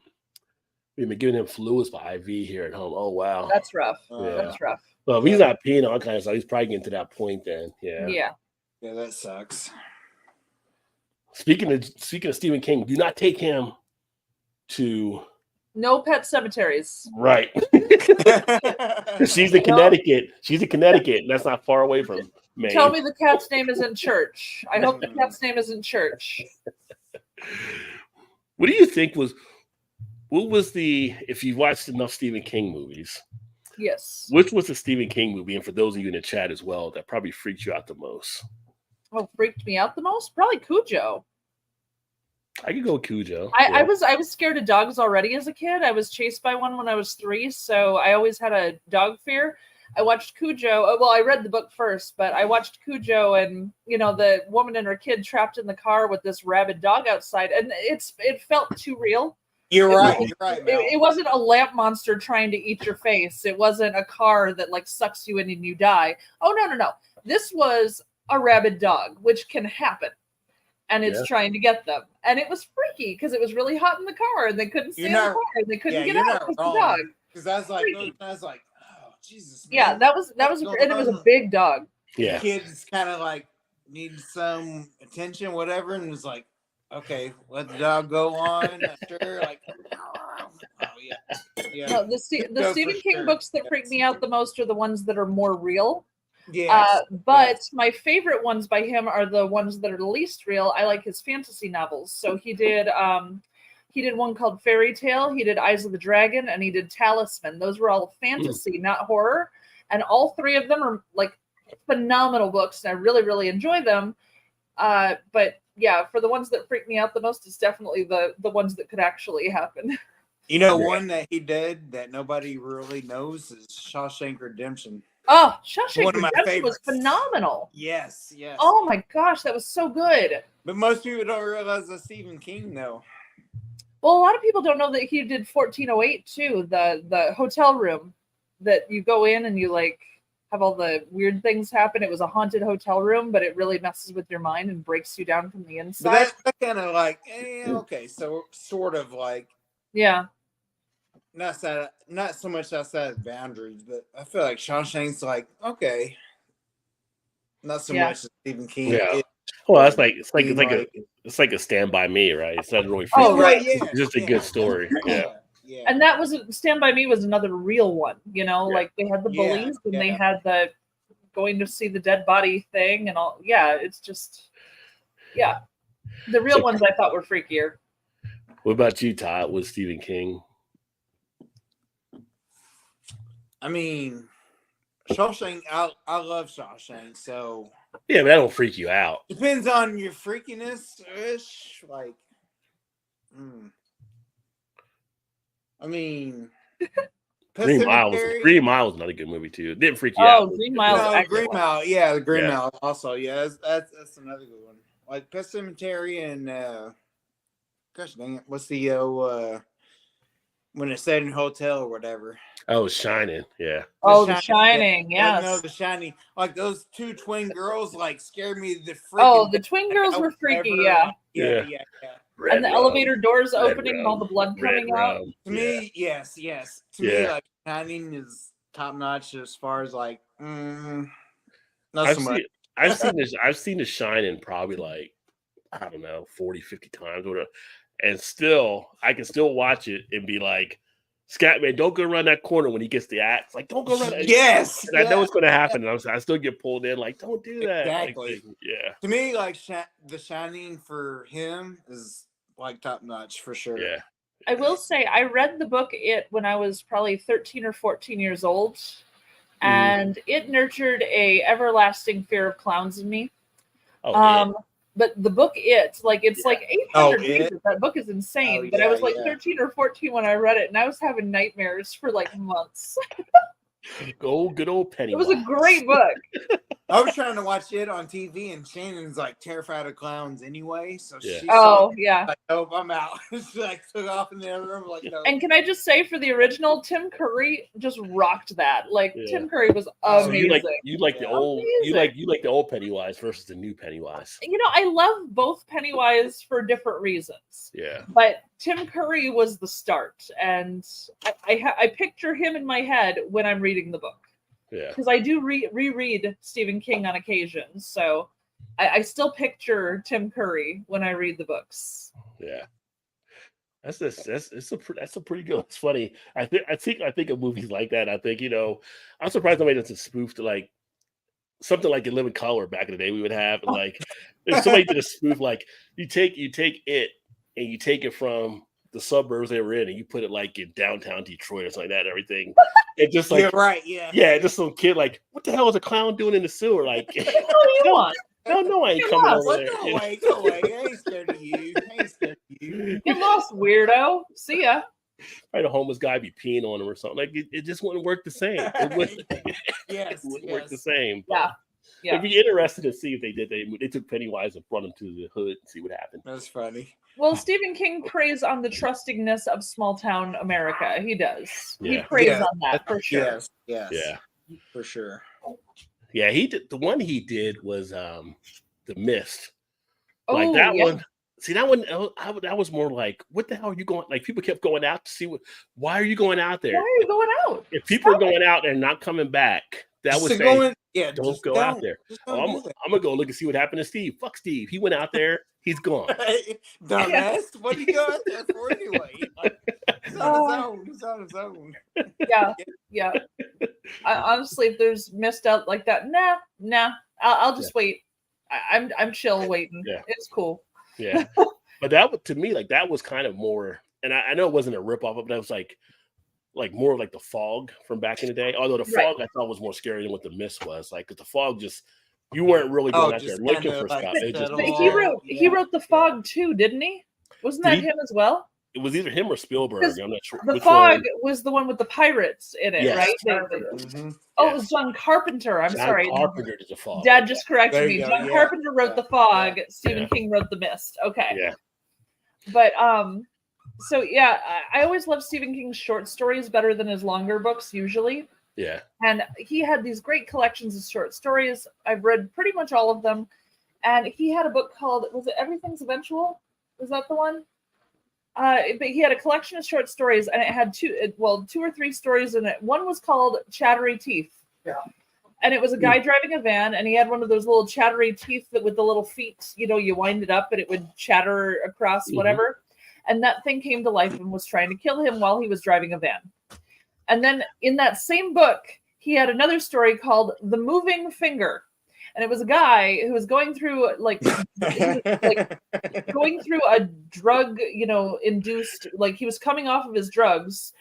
We've been giving him fluids by IV here at home. Oh, wow. That's rough. Yeah. That's rough. Well, if he's not peeing all kind of stuff, he's probably getting to that point then. Yeah. Yeah. Yeah, that sucks. Speaking of Stephen King, do not take him to No pet cemeteries. right. She's in Connecticut. She's in Connecticut. That's not far away from Maine. Tell me the cat's name isn't Church. I hope the cat's name isn't Church. What do you think what was if you watched enough Stephen King movies, Yes. which was the Stephen King movie? And for those of you in the chat as well, that probably freaked you out the most. Oh, freaked me out the most? Probably Cujo. I could go with Cujo. I was scared of dogs already as a kid. I was chased by one when I was 3, so I always had a dog fear. I watched Cujo. Well, I read the book first, but I watched Cujo, and the woman and her kid trapped in the car with this rabid dog outside, and it felt too real. You're right. You're right. Mel. It wasn't a lamp monster trying to eat your face. It wasn't a car that like sucks you in and you die. Oh no. This was a rabid dog, which can happen. And it's trying to get them. And it was freaky because it was really hot in the car and they couldn't stay in the car and they couldn't get out with the dog. Because I was like, oh Jesus. Man. Yeah, that was and it was a big dog. Yeah. The kids kind of like needed some attention, whatever, and was like, okay, let the dog go on. Sure, like, oh yeah. No, the Stephen King books that freak me out the most are the ones that are more real. Yes. But my favorite ones by him are the ones that are the least real. I like his fantasy novels. So he did one called Fairy Tale, he did Eyes of the Dragon, and he did Talisman. Those were all fantasy, not horror. And all 3 of them are like phenomenal books, and I really, really enjoy them. But yeah, for the ones that freak me out the most, it's definitely the ones that could actually happen. One that he did that nobody really knows is Shawshank Redemption. Oh, Shawshank One of my Redemption was favorites. phenomenal. Yes. Oh my gosh, that was so good. But most people don't realize that's Stephen King, though. Well, a lot of people don't know that he did 1408 too, the hotel room that you go in and you like have all the weird things happen. It was a haunted hotel room, but it really messes with your mind and breaks you down from the inside. But that's kind of like, okay, so sort of like, yeah. not so much outside of boundaries, but I feel like Shawshank's like, okay. not so Yeah. much as Stephen King. Yeah. Well, that's like it's Being like a Stand By Me, right? It's not really. Oh, freaky. right. Yeah, It's just a good story. Yeah. yeah. And that was Stand By Me was another real one, you know, Yeah. like they had the Yeah, bullies and they yeah. had the going to see the dead body thing and all. Yeah, it's just, yeah. The real So- ones I thought were freakier. What about you, Todd? With Stephen King? I mean, Shawshank. I love Shawshank. So Yeah, but that don't freak you out. depends on your freakiness ish. Like, I mean, Pet Green Mile was another good movie too. It didn't freak you out. Oh, Green Mile. No, Excellent. Green Mile. Yeah, the Green Yeah. Mile also. Yeah, that's another good one. Like Pet Cemetery and gosh dang it, what's the when it's set in a hotel or whatever? Oh, Shining. Yeah. Oh, The Shining. Yes. No, The Shining. Like those two twin girls, like scared me the freaking. Oh, the twin girls were freaky. Yeah. Yeah. Red And the Rum. elevator doors Red opening and Rum. all the blood Red coming out. Rum. To me, yes. To me, Yeah. like Shining is top notch as far as like, not I've so much. I've seen The Shining probably like, I don't know, 40, 50 times or whatever. And still, I can still watch it and be like, Scatman, don't go around that corner when he gets the axe. Like, don't go around that. Yes, And I know what's going to happen. And I still get pulled in. Like, don't do that. Exactly. Like, yeah. To me, like The Shining for him is like top notch for sure. Yeah. I will say I read the book It when I was probably 13 or 14 years old, and it nurtured a everlasting fear of clowns in me. Oh, yeah. But the book It, like it's like 800 Oh, pages. It? That book is insane. Oh, but I was yeah, like yeah. 13 or 14 when I read it, and I was having nightmares for like months. Good old Penny. It was a great book. I was trying to watch it on TV, and Shannon's like terrified of clowns anyway. So Yeah. she saw Oh yeah. like, nope, I'm out. She like took off in the other room, like, no. And can I just say, for the original, Tim Curry just rocked that. Like Yeah. Tim Curry was Oh, So amazing. you like the old Amazing. you like the old Pennywise versus the new Pennywise. You know, I love both Pennywise for different reasons. Yeah. But Tim Curry was the start, and I picture him in my head when I'm reading the book, Yeah. because I do reread Stephen King on occasion. So I still picture Tim Curry when I read the books. Yeah. That's a pretty good. It's funny. I think of movies like that. I think, I'm surprised nobody doesn't spoof to like something like In Living Color back in the day we would have. And like if somebody did a spoof, like you take it and you take it from the suburbs they were in and you put it like in downtown Detroit or something like that and everything. It just like You're right, yeah. yeah, just some kid like, what the hell is a clown doing in the sewer? Like What do you want? no, I ain't Get coming lost. over Well, there. go away. I ain't scared of you. I ain't scared of you. Get lost, weirdo. See ya. Right, a homeless guy be peeing on him or something. Like it just wouldn't work the same. It wouldn't, Yes, work the yes. same. Yeah. Yeah. It'd be interesting to see if they did. They took Pennywise and brought him to the hood and see what happened. That's funny. Well, Stephen King preys on the trustingness of small town America. He does. He Yeah. preys Yeah. on that for sure. Yes. Yeah, For sure. yeah. He did the one he did was the Mist. Oh, Like that yeah. one. See that one. That was more like, what the hell are you going? Like people kept going out to see what. Why are you going out there? Why are you going out? If people are Stop it. going out and not coming back, that Just was to saying, go in- yeah, don't just go out there. Just Oh, don't do I'm gonna go look and see what happened to Steve. Fuck Steve. He went out there. He's gone. that. Dumbass. What do you go out there for anyway? Like, he's on his own. He's on his own. Yeah. Honestly, if there's missed out like that, nah. I'll just wait. I'm chill waiting. Yeah. It's cool. Yeah, but to me, like that was kind of more. And I know it wasn't a ripoff, but that was like more like the Fog from back in the day. Although the Right. Fog I thought was more scary than what the Mist was. Like, 'cause the Fog just you weren't really going out there just looking kinda for like stuff. It just settle But on. he wrote The Fog too, didn't he? Wasn't Did that he? him as well? it was either him or Spielberg. Because I'm not sure. The which Fog one. was the one with the pirates in it, Yes. right? Mhm. Oh, it was John Carpenter. I'm John sorry. Carpenter did the Fog. Dad just corrected There me. you go, John yeah. Carpenter wrote The Fog. Stephen Yeah. King wrote The Mist. Okay. Yeah, But so yeah, I always love Stephen King's short stories better than his longer books usually. yeah. And he had these great collections of short stories. I've read pretty much all of them. And he had a book called, was it Everything's Eventual? Was that the one? But he had a collection of short stories, and it had two or three stories in it. One was called Chattery Teeth. Yeah. And it was a guy driving a van, and he had one of those little chattery teeth that with the little feet, you wind it up and it would chatter across whatever. And that thing came to life and was trying to kill him while he was driving a van. And then in that same book, he had another story called The Moving Finger. And it was a guy who was going through going through a drug, induced, like he was coming off of his drugs,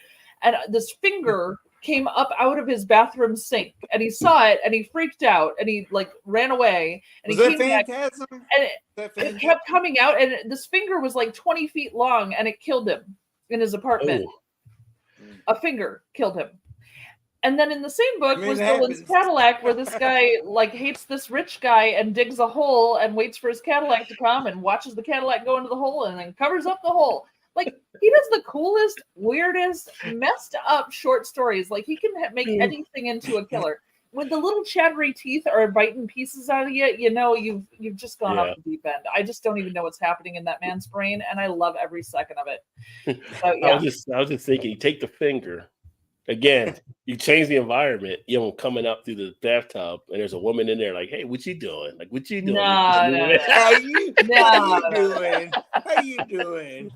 and this finger came up out of his bathroom sink, and he saw it and he freaked out and he ran away, and Was he came back, and it kept coming out, and this finger was like 20 feet long, and it killed him in his apartment. A finger killed him. And then in the same book was Nolan's Cadillac, where this guy hates this rich guy and digs a hole and waits for his Cadillac to come and watches the Cadillac go into the hole and then covers up the hole. He does the coolest, weirdest, messed up short stories. He can make anything into a killer. When the little chattery teeth are biting pieces out of you, you've just gone off the deep end. I just don't even know what's happening in that man's brain, and I love every second of it. So, yeah. I was just thinking, you take the finger. Again, you change the environment, coming up through the bathtub, and there's a woman in there hey, what you doing? What you doing? No. How you doing? How you doing?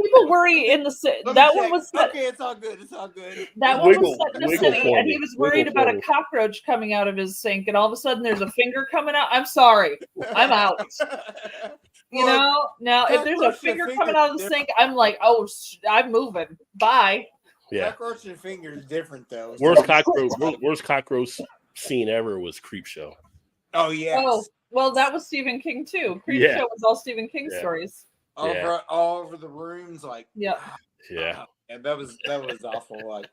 People worry in the that one was okay. It's all good. It's all good. That one was set in the city, and he was worried about a cockroach coming out of his sink, and all of a sudden there's a finger coming out. I'm sorry, I'm out. Now if there's a finger coming out of the sink, I'm like, oh, I'm moving. Bye. Yeah. Cockroach and finger is different though. Worst cockroach scene ever was Creepshow. Oh yeah. Oh well, that was Stephen King too. Creepshow was all Stephen King stories. All over the rooms, Yeah. And that was awful. I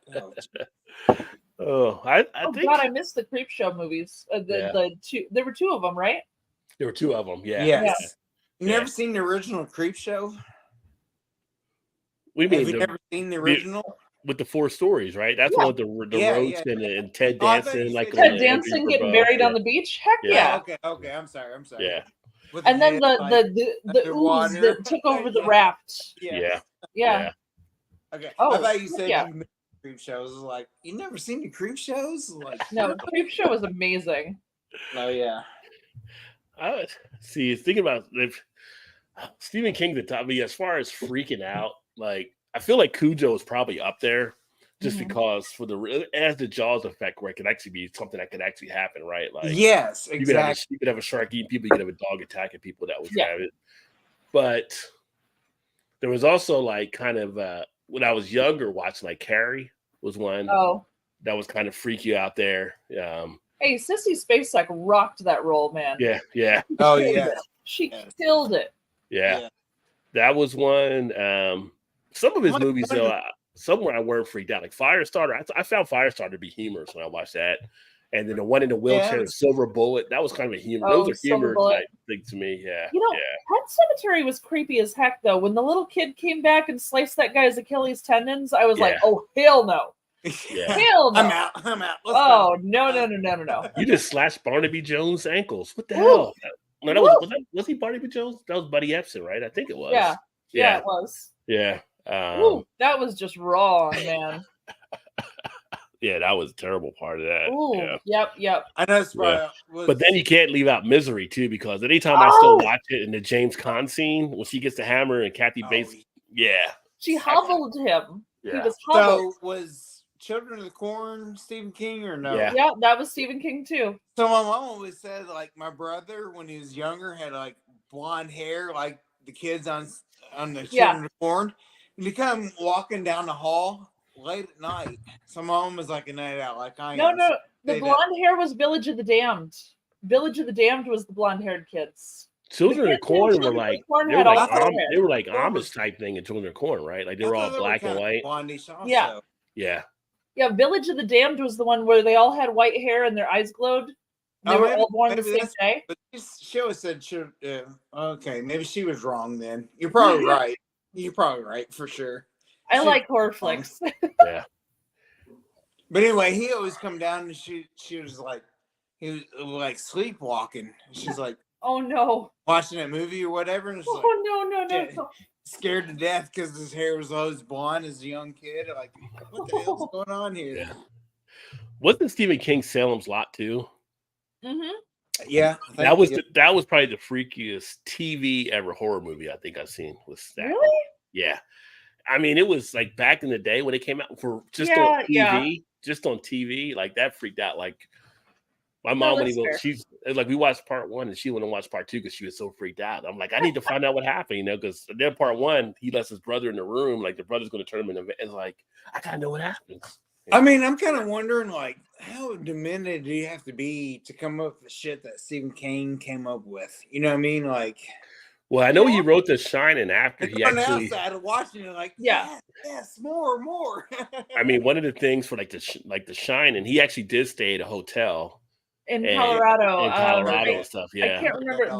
think. God, I missed the Creepshow movies. The two. There were two of them, right? There were two of them. Yeah. Yes. You never seen the original Creepshow? We mean Have you never seen the original? With the 4 stories, right? That's one with the roach and Ted Danson, Ted Danson getting buried on the beach. Heck yeah. Okay. I'm sorry. Yeah. And then the ooze that took over the raft. Yeah. Okay. Oh, I thought you said yeah. you missed Creep shows. You never seen the Creep shows? No, Creepshow was amazing. Oh yeah. I see. Thinking about Stephen King, as far as freaking out, I feel like Cujo is probably up there, just because as the Jaws effect, where it could actually be something that could actually happen, right? Yes, exactly. You could have a shark eating people. You could have a dog attacking people that was rabid. But there was also kind of when I was younger, watching Carrie was one. Oh, that was kind of freaky out there. Hey, Sissy Spacek rocked that role, man. Yeah. Oh yeah, she killed it. Yeah, that was one. Some of his movies, though, somewhere I weren't freaked out. Like Firestarter, I found Firestarter to be humorous when I watched that. And then the one in the wheelchair, Silver Bullet, that was kind of a humor. Those are humor type thing to me. Yeah. Pet Sematary was creepy as heck, though. When the little kid came back and sliced that guy's Achilles tendons, I was like, oh, hell no. Yeah. Hell no. I'm out. Let's go. go. No. You just slashed Barnaby Jones' ankles. What the hell? No, was he Barnaby Jones? That was Buddy Epson, right? I think it was. Yeah, it was. Yeah. That was just wrong, man. Yeah, that was a terrible part of that. Ooh, yeah. Yep. I know it's But then you can't leave out Misery too, because anytime I still watch it in the James Caan scene when she gets the hammer and Kathy Bates, she hobbled him. Yeah. He was hobbled. So was Children of the Corn Stephen King or no? Yeah, that was Stephen King too. So my mom always said my brother when he was younger had blonde hair like the kids on the Children of the Corn. And he come walking down the hall late at night. So my mom was like a night out like I am. No. The blonde hair was Village of the Damned. Village of the Damned was the blonde-haired kids. Children of the Corn were like Amish type thing in Children of the Corn, right? Like they were all black and white. Yeah. Village of the Damned was the one where they all had white hair and their eyes glowed. They were all born the same day. But she always said, okay, maybe she was wrong then. You're probably right. You're probably right for sure. I like horror flicks. Yeah. But anyway, he always come down and she was he was sleepwalking. She's like, Oh no. watching that movie or whatever, and it's like Oh no. shit, scared to death because his hair was always blonde as a young kid. Like, what the hell's going on here? Yeah. Wasn't Stephen King Salem's Lot too? Mm-hmm. Yeah, I think That was probably the freakiest TV ever horror movie I think I've seen. Was that? Really? Yeah. I mean, it was like back in the day when it came out for just Yeah, on TV, yeah. just on TV, like that freaked out. Like my No, mom when that's fair. she's like we watched part 1 and she wouldn't watch part 2 because she was so freaked out. I'm like, I need to find out what happened, you know, because then part 1 he lets his brother in the room, like the brother's going to turn him into, and like I gotta know what happens. I mean, I'm kind of wondering, like, how demented do you have to be to come up with the shit that Stephen King came up with? You know what I mean? Like, Well, I know he wrote The Shining after he on the actually. outside of watching it, like, Yeah. yes, more. I mean, one of the things for like The Shining, he actually did stay at a hotel In and- Colorado. in Colorado I and stuff. I Yeah, can't remember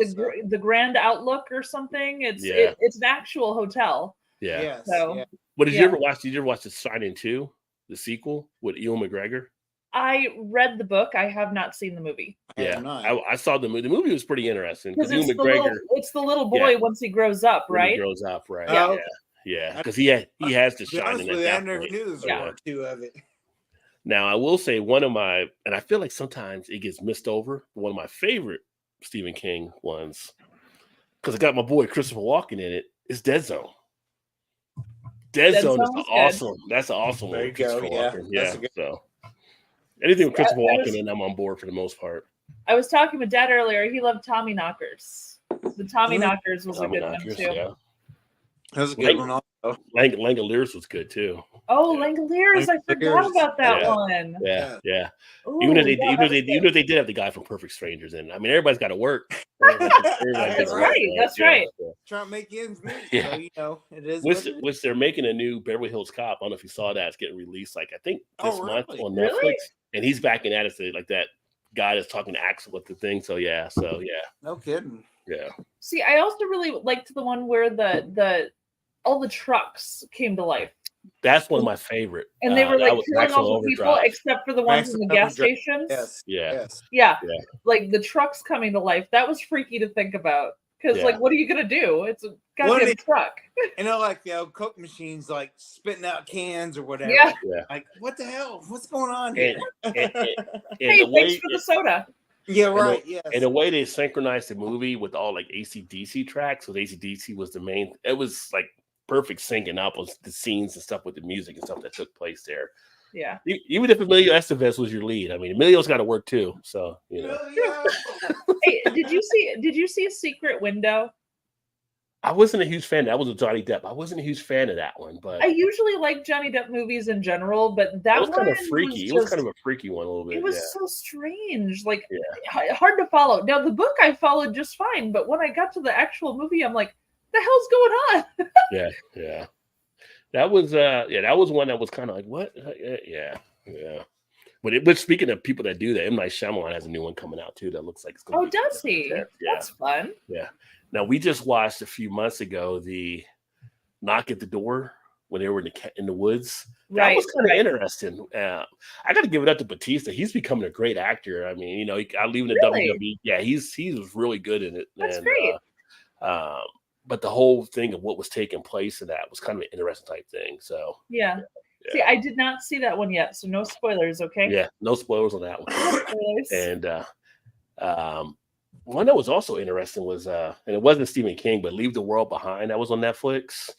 the Grand Outlook or something. It's Yeah. it's an actual hotel. yeah. Yes, So- yeah. What did you Yeah. ever watch? Did you ever watch The Shining 2, the sequel with Ewan McGregor? I read the book. I have not seen the movie. I have Yeah, not. I saw the movie. The movie was pretty interesting Because because it's Ewan McGregor the little boy once he grows up, when he right? grows up, right? Yeah. Yeah, because he has The To be honest Shining with at you, I that never point. knew there was Yeah. part 2 of it. Now, I will say one of my, and I feel like sometimes it gets missed over. One of my favorite Stephen King ones, because I got my boy Christopher Walken in it, is Dead Zone. Dead Dead Zone is Zone was awesome. That's an awesome There one. you go, Christopher yeah. Walken. That's Yeah. a good- So anything with Christopher I Walken was- in, I'm on board for the most part. I was talking with Dad earlier. He loved Tommy Knockers. The Tommy Mm. Knockers was Tommy a good Knockers, one too. yeah. That was a Like- good one. Also. Langoliers was good too. Oh, Langoliers! I forgot Langoliers, about that yeah. one. Yeah. Ooh, Even if yeah, that was even if they did have the guy from Perfect Strangers in. I mean, everybody's got to work. Everybody's That's gotta right, work, that's yeah, right. so. Trying to make ends meet. Yeah. So, you know, it is. what it is. Which they're making a new Beverly Hills Cop. I don't know if you saw that. It's getting released, like I think this Oh, month really? on Really? Netflix. And he's back in that as like that guy that's talking to Axel with the thing. So yeah, No kidding. yeah. See, I also really liked the one where the all the trucks came to life, That's one of my favorite. and they were that like was killing Maximum all the people Overdrive. except for the ones in the gas Maximum stations. Yes. Yeah. Yes. Yeah, Yeah. like the trucks coming to life. That was freaky to think about because, Yeah. like, what are you gonna do? It's a Well, goddamn they- truck. You know, like the old Coke machines, like spitting out cans or whatever. Yeah. Like, what the hell? What's going on here? And Hey, the way thanks for the soda. yeah, right. Yes. and the way they synchronized the movie with all like AC/DC tracks, so AC/DC was the main. It was like perfect syncing up with the scenes and stuff with the music and stuff that took place there. Yeah. Even if Emilio Estevez was your lead, I mean, Emilio's got to work too. So you know, Yeah. Hey, did you see a Secret Window? I wasn't a huge fan. That was a Johnny Depp. I wasn't a huge fan of that one, but I usually like Johnny Depp movies in general, but that that was one kind of freaky. It was just- kind of a freaky one a little bit. It was yeah. so strange, like Yeah. hard to follow. Now the book I followed just fine, but when I got to the actual movie, I'm like, the hell's going on? Yeah. That was that was one that was kind of like what? Yeah. But speaking of people that do that, M. Night Shyamalan has a new one coming out too that looks like it's going Oh, does he? Yeah. That's fun. Now we just watched a few months ago the Knock at the Door when they were in the woods. That Right. was kind of interesting. I got to give it up to Batista. He's becoming a great actor. I mean, you know, I leave in the Really? WWE. Yeah, he was really good in it. That's and, great. But the whole thing of what was taking place in that was kind of an interesting type thing. So Yeah. See, I did not see that one yet, so no spoilers, okay? yeah, no spoilers on that one. No spoilers. And one that was also interesting was and it wasn't Stephen King, but Leave the World Behind. That was on Netflix.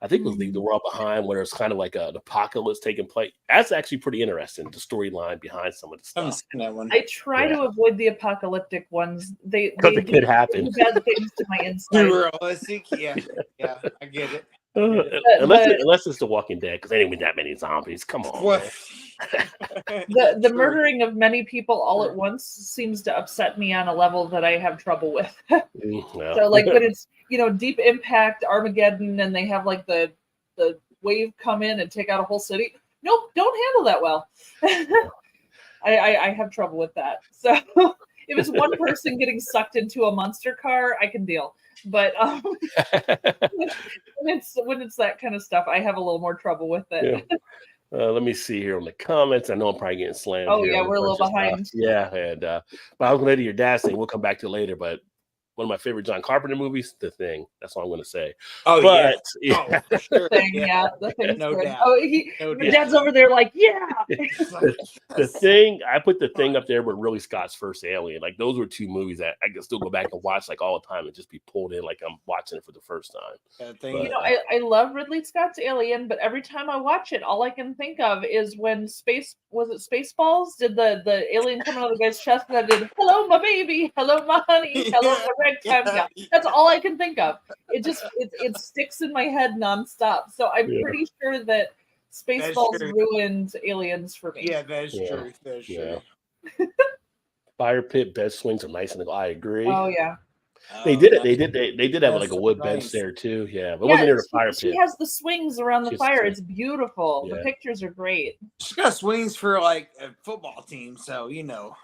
I think it was Leave the World Behind, where it's kind of like an apocalypse taking place. That's actually pretty interesting. The storyline behind some of the I haven't stuff seen that one. I try to avoid the apocalyptic ones. They because it could happen. do bad things to my Too inside. realistic. Yeah. Yeah. I get it. Unless it's The Walking Dead, because there ain't even that many zombies. Come on. What? The True. murdering of many people all at once seems to upset me on a level that I have trouble with. Well, So like when it's Deep Impact, Armageddon, and they have like the wave come in and take out a whole city. Nope, don't handle that well. I have trouble with that. So if it's one person getting sucked into a monster car, I can deal. But when it's that kind of stuff, I have a little more trouble with it. Yeah. Let me see here on the comments. I know I'm probably getting slammed. Oh, here yeah, on we're a little bunch of stuff. behind. Yeah, and but I was gonna let your dad say we'll come back to it later, but one of my favorite John Carpenter movies, The Thing. That's all I'm going to say. Oh, But yeah. Oh, for sure. Thing, Yeah. the thing's No good. doubt. Oh, No my doubt. dad's over there like, yeah. It's like, The yes. Thing, I put The Thing up there with Ridley Scott's First Alien. Like those were two movies that I can still go back and watch like all the time and just be pulled in like I'm watching it for the first time. That thing. But- You know, I love Ridley Scott's Alien, but every time I watch it, all I can think of is when Spaceballs did the alien coming out of the guy's chest and that did hello my baby, hello my honey, hello my ragtime gal. That's all I can think of. It sticks in my head nonstop. So I'm Yeah. pretty sure that Spaceballs true. ruined Aliens for me. Yeah, that is Yeah. true. That is true. Yeah. Fire pit bed swings are nice, and I agree. Oh yeah. They Oh, did it. nice. They did have That's like a so wood nice. bench there too. Yeah, but it wasn't near the fire she pit. has the swings around the Just fire. to- It's beautiful. The Yeah. pictures are great. She's got swings for like a football team, so you know.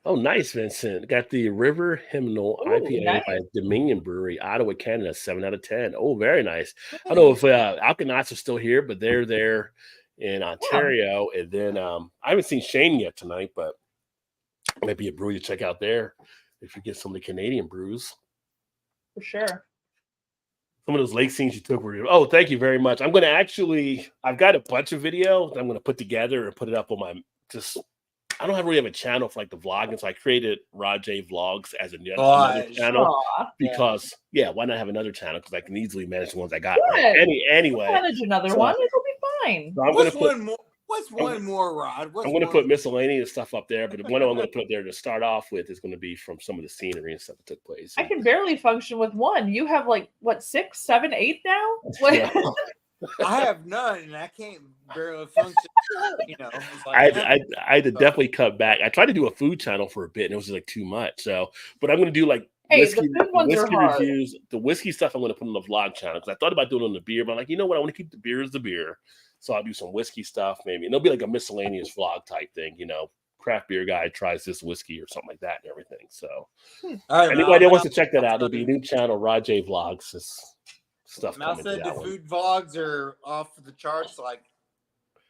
Oh, nice, Vincent. Got the River Hymnal Ooh, IPA nice. by Dominion Brewery, Ottawa, Canada, 7 out of 10. Oh, very nice. I don't know if Alkanauts are still here, but they're there in Ontario. And then I haven't seen Shane yet tonight, but maybe a brewery to check out there if you get some of the Canadian brews. For sure. Some of those lake scenes you took were, oh, thank you very much. I'm going to I've got a bunch of video that I'm going to put together and put it up on my, I don't really have a channel for like the vlogging, so I created Rajay Vlogs as another Gosh. channel Aw. because, why not have another channel? Because I can easily manage the ones I got. Good. Right? Anyway, Manage another So- one. It'll be fine. so I'm going to What's put one more? What's one more, Rod? What's I'm going to one- put miscellaneous stuff up there, but the one I'm going to put there to start off with is going to be from some of the scenery and stuff that took place. I can barely function with one. You have like what 6, 7, 8 now? What? Yeah. I have none, and I can't barely function. You know, it's like, I had to definitely cut back. I tried to do a food channel for a bit, and it was just like too much. So, but I'm going to do like Hey, the whiskey, food ones are whiskey hard. reviews. The whiskey stuff I'm going to put on the vlog channel because I thought about doing it on the beer, but I'm like, you know what? I want to keep the beer as the beer. So I'll do some whiskey stuff maybe. And it'll be like a miscellaneous vlog type thing, you know, craft beer guy tries this whiskey or something like that and everything. So I don't know. anybody that wants to check that out, there'll be a new channel, Rajay Vlogs. This stuff Mal coming to said the that one. food vlogs are off the charts. Like,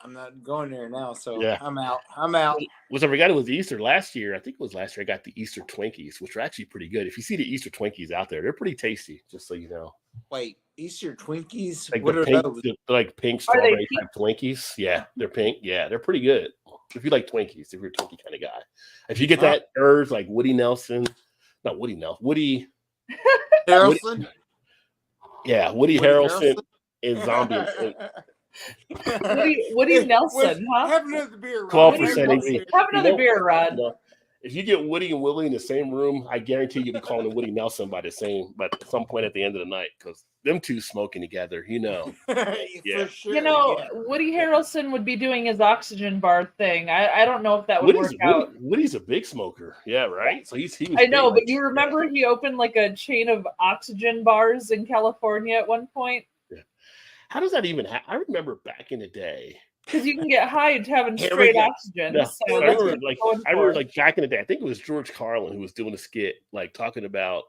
I'm not going there now, so Yeah. I'm out. I'm out. Was I forgot it was Easter last year. I think it was last year. I got the Easter Twinkies, which are actually pretty good. If you see the Easter Twinkies out there, they're pretty tasty, just so you know. Wait, Easter Twinkies? Like What the are pink, those? like pink Are they strawberry type Twinkies. Yeah, they're pink. Yeah, they're pretty good. If you like Twinkies, if you're a Twinkie kind of guy. If you get Wow. that urge like Woody Nelson, not Woody Nelson, Woody Harrelson? Yeah, Woody Woody Harrelson Harrelson? is zombie. Woody Nelson, huh? Have another beer. Rod. 12% Have another ABV. beer. Have another know- beer, Rod. You know, if you get Woody and Willie in the same room, I guarantee you'll be calling them Woody Nelson but at some point at the end of the night, because them two smoking together, you know. Yeah. For sure. You know, yeah. Woody Harrelson would be doing his oxygen bar thing. I don't know if that would work out. Woody's a big smoker. Yeah, right. So he was I know, big, but you remember he opened like a chain of oxygen bars in California at one point? How does that even happen? I remember back in the day. Because you can get high to having Here we straight go. oxygen. Yeah, So I that's remember what I'm going for. back in the day. I think it was George Carlin who was doing a skit like talking about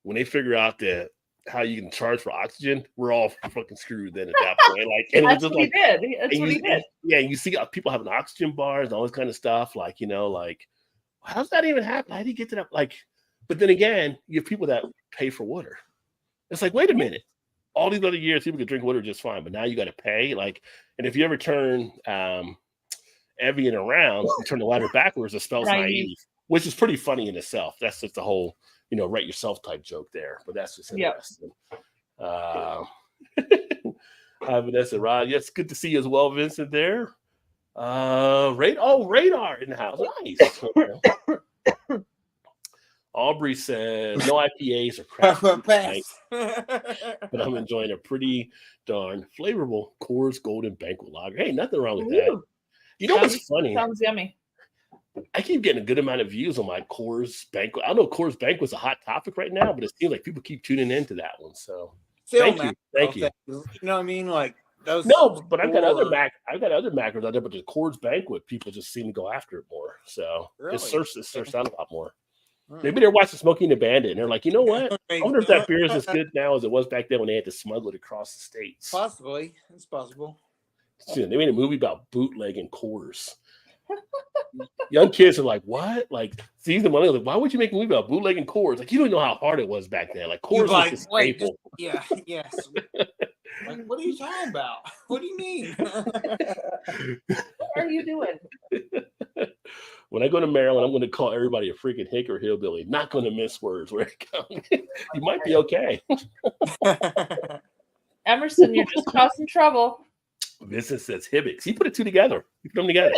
when they figure out that how you can charge for oxygen, we're all fucking screwed then at that point. Like, and it was That's just what he like, did. That's and what he did. yeah, you see people having oxygen bars and all this kind of stuff. Like, you know, like how does that even happen? How do you get to that? Like, but then again, you have people that pay for water. It's like, wait a minute. All these other years, people could drink water just fine, but now you got to pay. Like, and if you ever turn Evian around, you turn the ladder backwards, it spells naive, which is pretty funny in itself. That's just the whole, you know, write yourself type joke there. But that's just interesting. Hi, Vanessa, Rod. Yes, good to see you as well, Vincent. There. Radar in the house. Nice. Aubrey says no IPAs or crap, Pass. but I'm enjoying a pretty darn flavorful Coors Golden Banquet Lager. Hey, nothing wrong with that. Ooh, You know what's funny? sounds yummy. I keep getting a good amount of views on my Coors Banquet. I know Coors Banquet's a hot topic right now, but it seems like people keep tuning into that one. So thank you. You know what I mean? Like those. No, but I've got other Coors. I've got other macros out there, but the Coors Banquet people just seem to go after it more. So Really? it searched out a lot more. Hmm. Maybe they're watching Smoking the Bandit and they're like, you know what? Maybe. I wonder if that beer is as good now as it was back then when they had to smuggle it across the states. Possibly, it's possible. They made a movie about bootlegging Coors. Young kids are like, what? Like, season the money. Like, why would you make a movie about bootlegging Coors? Like, you don't know how hard it was back then. Like, Coors was like, the wait, staple. yes. Like, what are you talking about? What do you mean? What are you doing? When I go to Maryland, I'm going to call everybody a freaking hick or hillbilly. Not going to miss words where it comes. You might be okay. Emerson, you're just causing trouble. Vincent says Hibbicks. He put it two together. He put them together.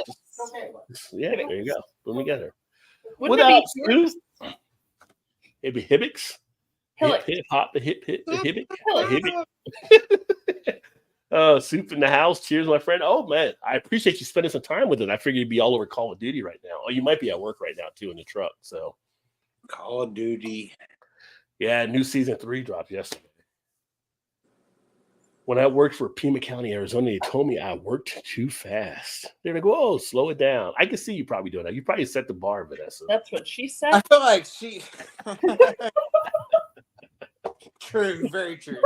Yeah, there you go. Put them together. Wouldn't What it up, be Stu? It'd be Hibbicks. Hillock? Hip hop, the hip, the Hibbick. Hillock. Hibbick. Soup in the house. Cheers, my friend. Oh man, I appreciate you spending some time with it. I figured you'd be all over Call of Duty right now. Oh, you might be at work right now too in the truck. So Call of Duty. Yeah, new season 3 dropped yesterday. When I worked for Pima County, Arizona, they told me I worked too fast. They're like, "Oh, slow it down." I can see you probably doing that. You probably set the bar, Vanessa. That's what she said. I feel like she. True, very true.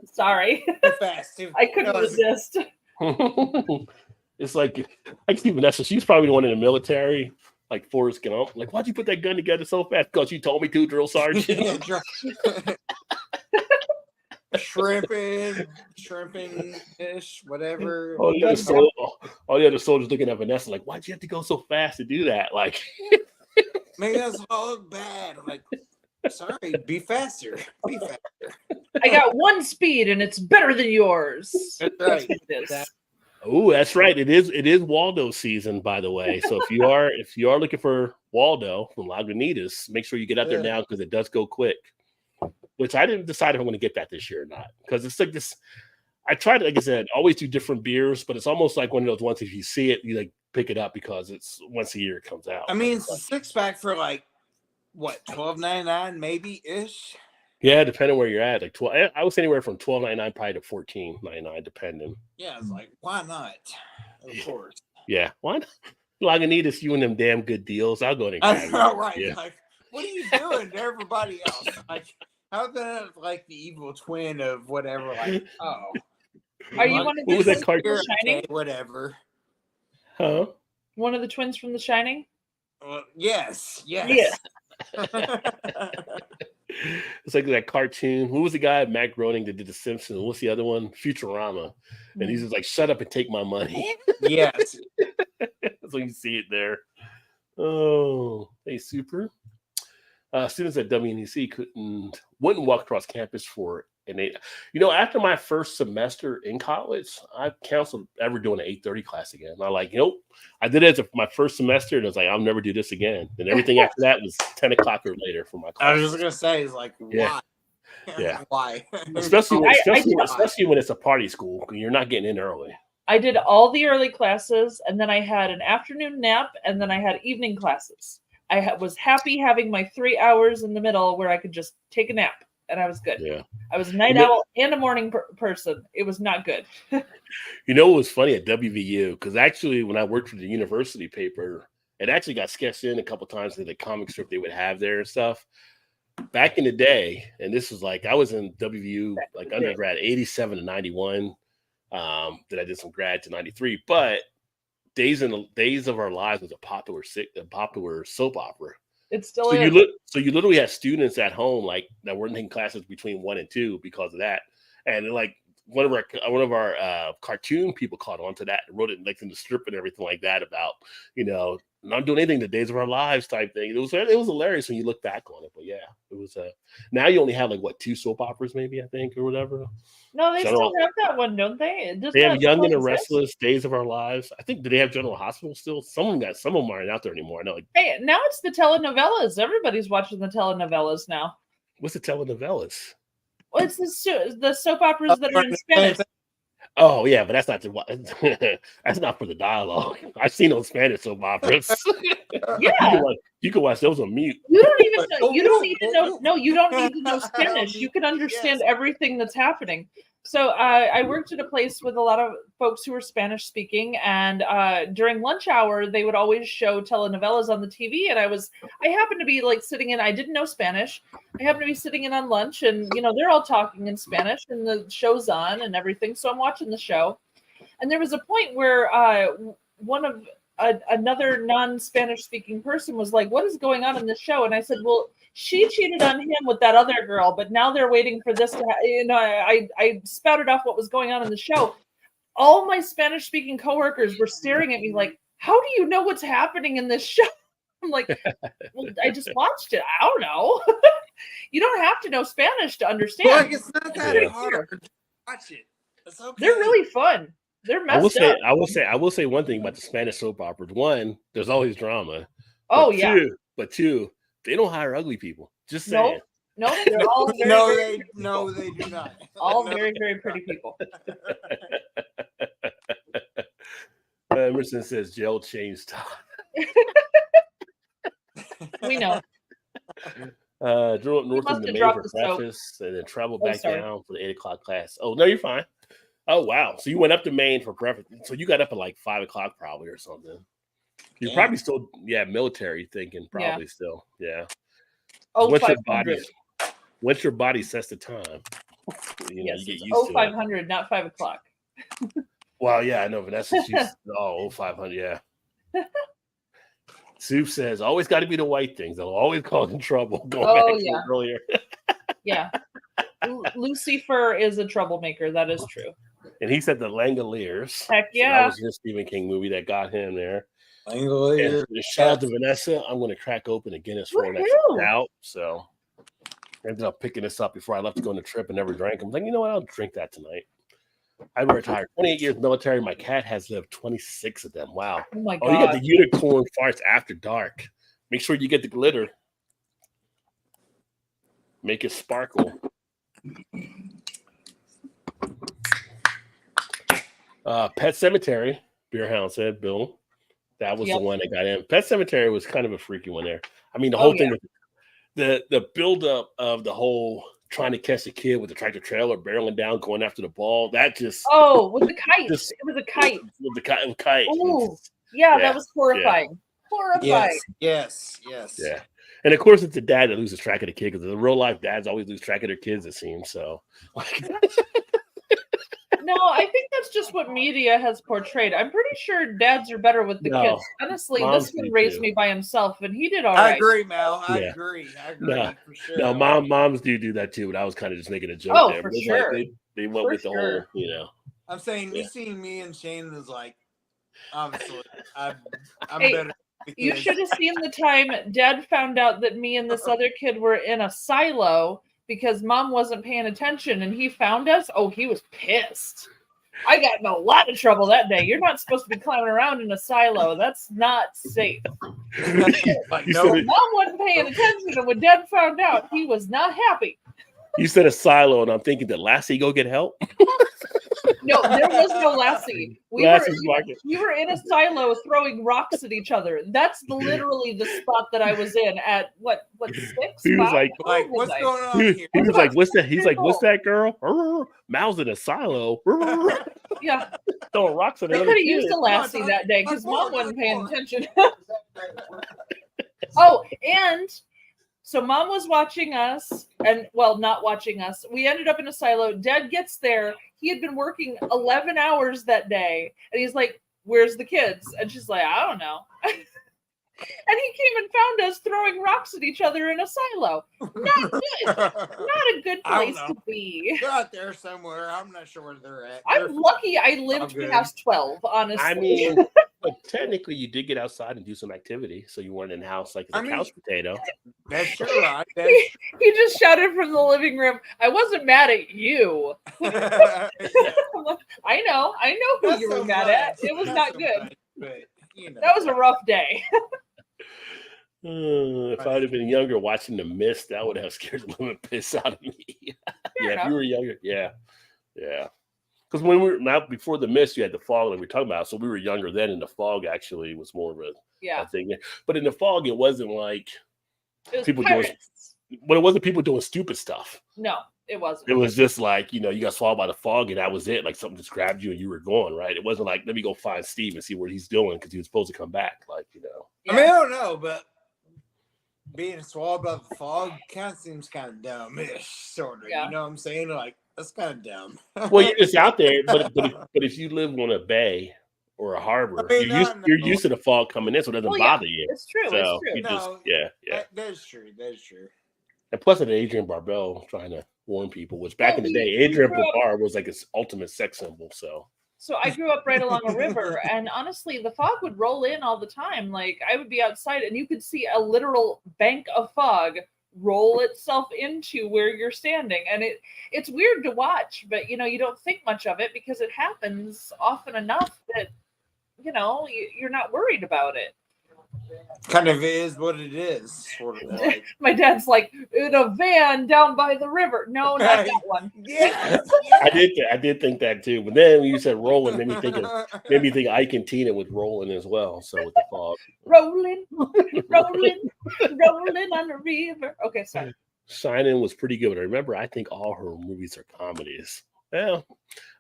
Sorry. Too fast. Too, I couldn't resist. It's like I see Vanessa. She's probably the one in the military, like Forrest Gump. Like, why'd you put that gun together so fast? Because you told me to, drill sergeant. Shrimping ish, whatever. All the other soldiers looking at Vanessa like, why'd you have to go so fast to do that? Like, make us all look bad. I'm like, sorry, be faster. Be faster. I got one speed and it's better than yours. That's right. Oh, that's right. It is Waldo season, by the way. So if you are looking for Waldo from Lagunitas, make sure you get out there now because it does go quick. Which I didn't decide if I'm going to get that this year or not. Because it's like this. I try to, like I said, always do different beers, but it's almost like one of those ones if you see it, you like pick it up because it's once a year it comes out. I mean, it's a 6-pack for like what, $12.99 maybe ish. Yeah, depending where you're at, like 12. I was anywhere from $12.99 probably to $14.99, depending. Yeah, it's like why not? Of course. Yeah, why not? Lagunitas, you and them damn good deals. I'll go in and I grab know, you. right? Yeah. Like, what are you doing to everybody else? Like, how that like the evil twin of whatever? Like, oh, Are you one of What was the that card? twins from The Shining? okay, whatever. Huh? One of the twins from The Shining? Well, yes. Yeah. It's like that cartoon. Who was the guy, Matt Groening, that did The Simpsons? What's the other one? Futurama. And he's just like, shut up and take my money. Yes. So you see it there. Oh, hey, super. Students at WNEC wouldn't walk across campus for an 8. After my first semester in college, I counseled ever doing an 8:30 class again. I like, I did it as my first semester, and I was like, I'll never do this again. And everything after that was 10 o'clock or later for my class. I was just gonna say, is like, why? Yeah. Why? Especially when it's a party school, you're not getting in early. I did all the early classes, and then I had an afternoon nap, and then I had evening classes. I was happy having my 3 hours in the middle where I could just take a nap, and I was good. Yeah. I was a night owl and a morning person. It was not good. It was funny at WVU, because actually when I worked for the university paper, it actually got sketched in a couple times in the comic strip they would have there and stuff. Back in the day, and this was like, I was in WVU, like undergrad, 87 to 91. Then I did some grad to 93, but Days of Our Lives was a popular soap opera. It still is. So you literally had students at home like that weren't taking classes between 1 and 2 because of that, and like one of our cartoon people caught on to that and wrote it like in the strip and everything like that about not doing anything, the Days of Our Lives type thing. It was hilarious when you look back on it, but yeah, it was. Now you only have like 2 soap operas maybe I think or whatever. No, they still have that one, don't they? They have Young and the Restless, Days of Our Lives. I think, do they have General Hospital still? Some of them aren't out there anymore. I know. Hey, now it's the telenovelas. Everybody's watching the telenovelas now. What's the telenovelas? Well, it's the soap operas that are in Spanish. Oh yeah, but that's not that's not for the dialogue. I've seen those Spanish soap operas. Yeah, you can watch those on mute. You don't even know. No, you don't need to know Spanish. You can understand everything that's happening. So I worked at a place with a lot of folks who were Spanish speaking, and during lunch hour, they would always show telenovelas on the TV. And I happened to be like sitting in, I didn't know Spanish. I happened to be sitting in on lunch, and they're all talking in Spanish, and the show's on and everything. So I'm watching the show, and there was a point where another non-Spanish speaking person was like, "What is going on in this show?" And I said, "Well, she cheated on him with that other girl, but now they're waiting for this to I spouted off what was going on in the show. All my Spanish speaking coworkers were staring at me like, "How do you know what's happening in this show?" I'm like, "Well, I just watched it. I don't know." You don't have to know Spanish to understand. Like, it's not that hard to watch it. It's okay. They're really fun. They're messed up. I will say one thing about the Spanish soap operas. One, there's always drama. Oh yeah. Two, they don't hire ugly people. Just saying. No, they're all they do not. All very, very pretty people. Emerson says jail changed time. We know. Drew up north in the Maine for breakfast and then travel back down for the 8 o'clock class. Oh, no, you're fine. Oh, wow. So you went up to Maine for breakfast. So you got up at like 5 o'clock probably or something. You're probably still, military thinking probably still. Yeah. Oh, once your body sets the time, you get used to 500, it. not 5 o'clock. Well, yeah, I know. Vanessa, she's 500, yeah. Soup says, always got to be the white things. They'll always cause trouble. Going back to earlier. Yeah. Lucifer is a troublemaker. That is true. And he said the Langoliers. Heck yeah. So that was his Stephen King movie that got him there. Langoliers. And shout out to Vanessa. I'm going to crack open a Guinness for her next out. So I ended up picking this up before I left to go on the trip and never drank. I'm like, you know what? I'll drink that tonight. I've been retired 28 years military. My cat has lived 26 of them. Wow. Oh my God. Oh, you got the unicorn farts after dark. Make sure you get the glitter. Make it sparkle. Pet Cemetery, Beerhound said, Bill. That was the one that got in. Pet Cemetery was kind of a freaky one there. I mean, the whole thing with the buildup of the whole trying to catch a kid with the tractor trailer, barreling down, going after the ball. That just with the kite. It was a kite. With the kite. Oh, yeah, that was horrifying. Yeah. Horrifying. Yes. Yeah. And of course, it's the dad that loses track of the kid because the real life dads always lose track of their kids, it seems. So, no, I think that's just what media has portrayed. I'm pretty sure dads are better with the kids. Honestly, this one raised me by himself, and he did all right. I agree, Mel. I agree for sure. No, moms do that too, but I was kind of just making a joke there. For sure. Like they went with the whole, I'm saying you see me and Shane is like, obviously, I'm better. You should have seen the time Dad found out that me and this other kid were in a silo because Mom wasn't paying attention, and he found us. Oh, he was pissed. I got in a lot of trouble that day. You're not supposed to be climbing around in a silo. That's not safe. Mom wasn't paying attention, and when Dad found out, he was not happy. You said a silo, and I'm thinking, did Lassie go get help? No, there was no Lassie. We were in a silo throwing rocks at each other. That's literally the spot that I was in at what 6? He was like, what's going on here? He was like, what's that? He's like, what's that, girl? Mal's in a silo. Yeah. Throwing rocks at her. They could have used a Lassie that day because Mom wasn't paying attention. And so Mom was watching us, and not watching us. We ended up in a silo. Dad gets there. He had been working 11 hours that day, and he's like, "Where's the kids?" And she's like, "I don't know." And he came and found us throwing rocks at each other in a silo. Not good. Not a good place to be. They're out there somewhere. I'm not sure where they're at. I'm lucky I lived past 12, honestly. I mean, but technically you did get outside and do some activity, so you weren't in the house like a couch potato. That's true. He just shouted from the living room, "I wasn't mad at you." I know who you were mad at. It was not good. But, that was a rough day. If I'd have been younger watching The Mist, that would have scared the living piss out of me. If you were younger, yeah. Because when before The Mist, you had The Fog, like we were talking about. So we were younger then, and The Fog actually was more of a thing. But in The Fog, it wasn't like people doing, but it wasn't people doing stupid stuff. No, it wasn't. It was just like, you got swallowed by the fog, and that was it. Like something just grabbed you, and you were going right. It wasn't like, let me go find Steve and see what he's doing because he was supposed to come back. Like, I mean, I don't know, but being swallowed by the fog kind of seems kind of dumb-ish, sort of. Yeah. You know what I'm saying? Like, that's kind of dumb. Well, you're just out there, but if you live on a bay or a harbor. I mean, You're used to the fog coming in, so it doesn't Well, yeah, bother you. it's true. So It's true. you just No, yeah. That's true. That's true. And plus, it's Adrian Barbell trying to warn people, which back in the day, we Adrian grew up- Barber was like his ultimate sex symbol. So So I grew up right along a river, and honestly, the fog would roll in all the time. Like I would be outside, and you could see a literal bank of fog roll itself into where you're standing, and it's weird to watch, but you don't think much of it because it happens often enough that you're not worried about it. Kind of is what it is, sort of like. My dad's like, in a van down by the river. No, not that one. Yeah. I did think that too. But then when you said rolling, made me think Ike and Tina with rolling as well. So with the fog, Rolling, rolling, rolling on the river. Okay, sorry. Shining was pretty good. But remember, I think all her movies are comedies. Well,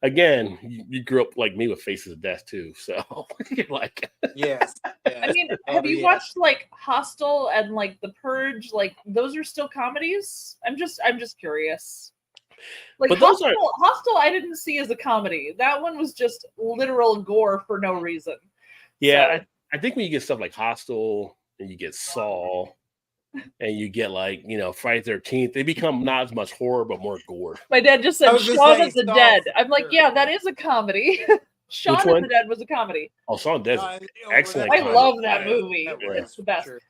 again, you grew up like me with Faces of Death too, so you're like, Yes. I mean, have you watched like Hostel and like The Purge? Like those are still comedies? I'm just curious. Like But those are- Hostel, I didn't see as a comedy. That one was just literal gore for no reason. yeah. So- I think when you get stuff like Hostel and you get Saw and you get like Friday 13th, they become not as much horror but more gore. My dad just said I was gonna Shaun say of the Saw Dead. for I'm like, sure. yeah, that is a comedy. Shaun Which of one? the Dead was a comedy. Oh, Shaun of the Dead. Excellent I comedy. love that movie. Yeah. It's the best. Sure.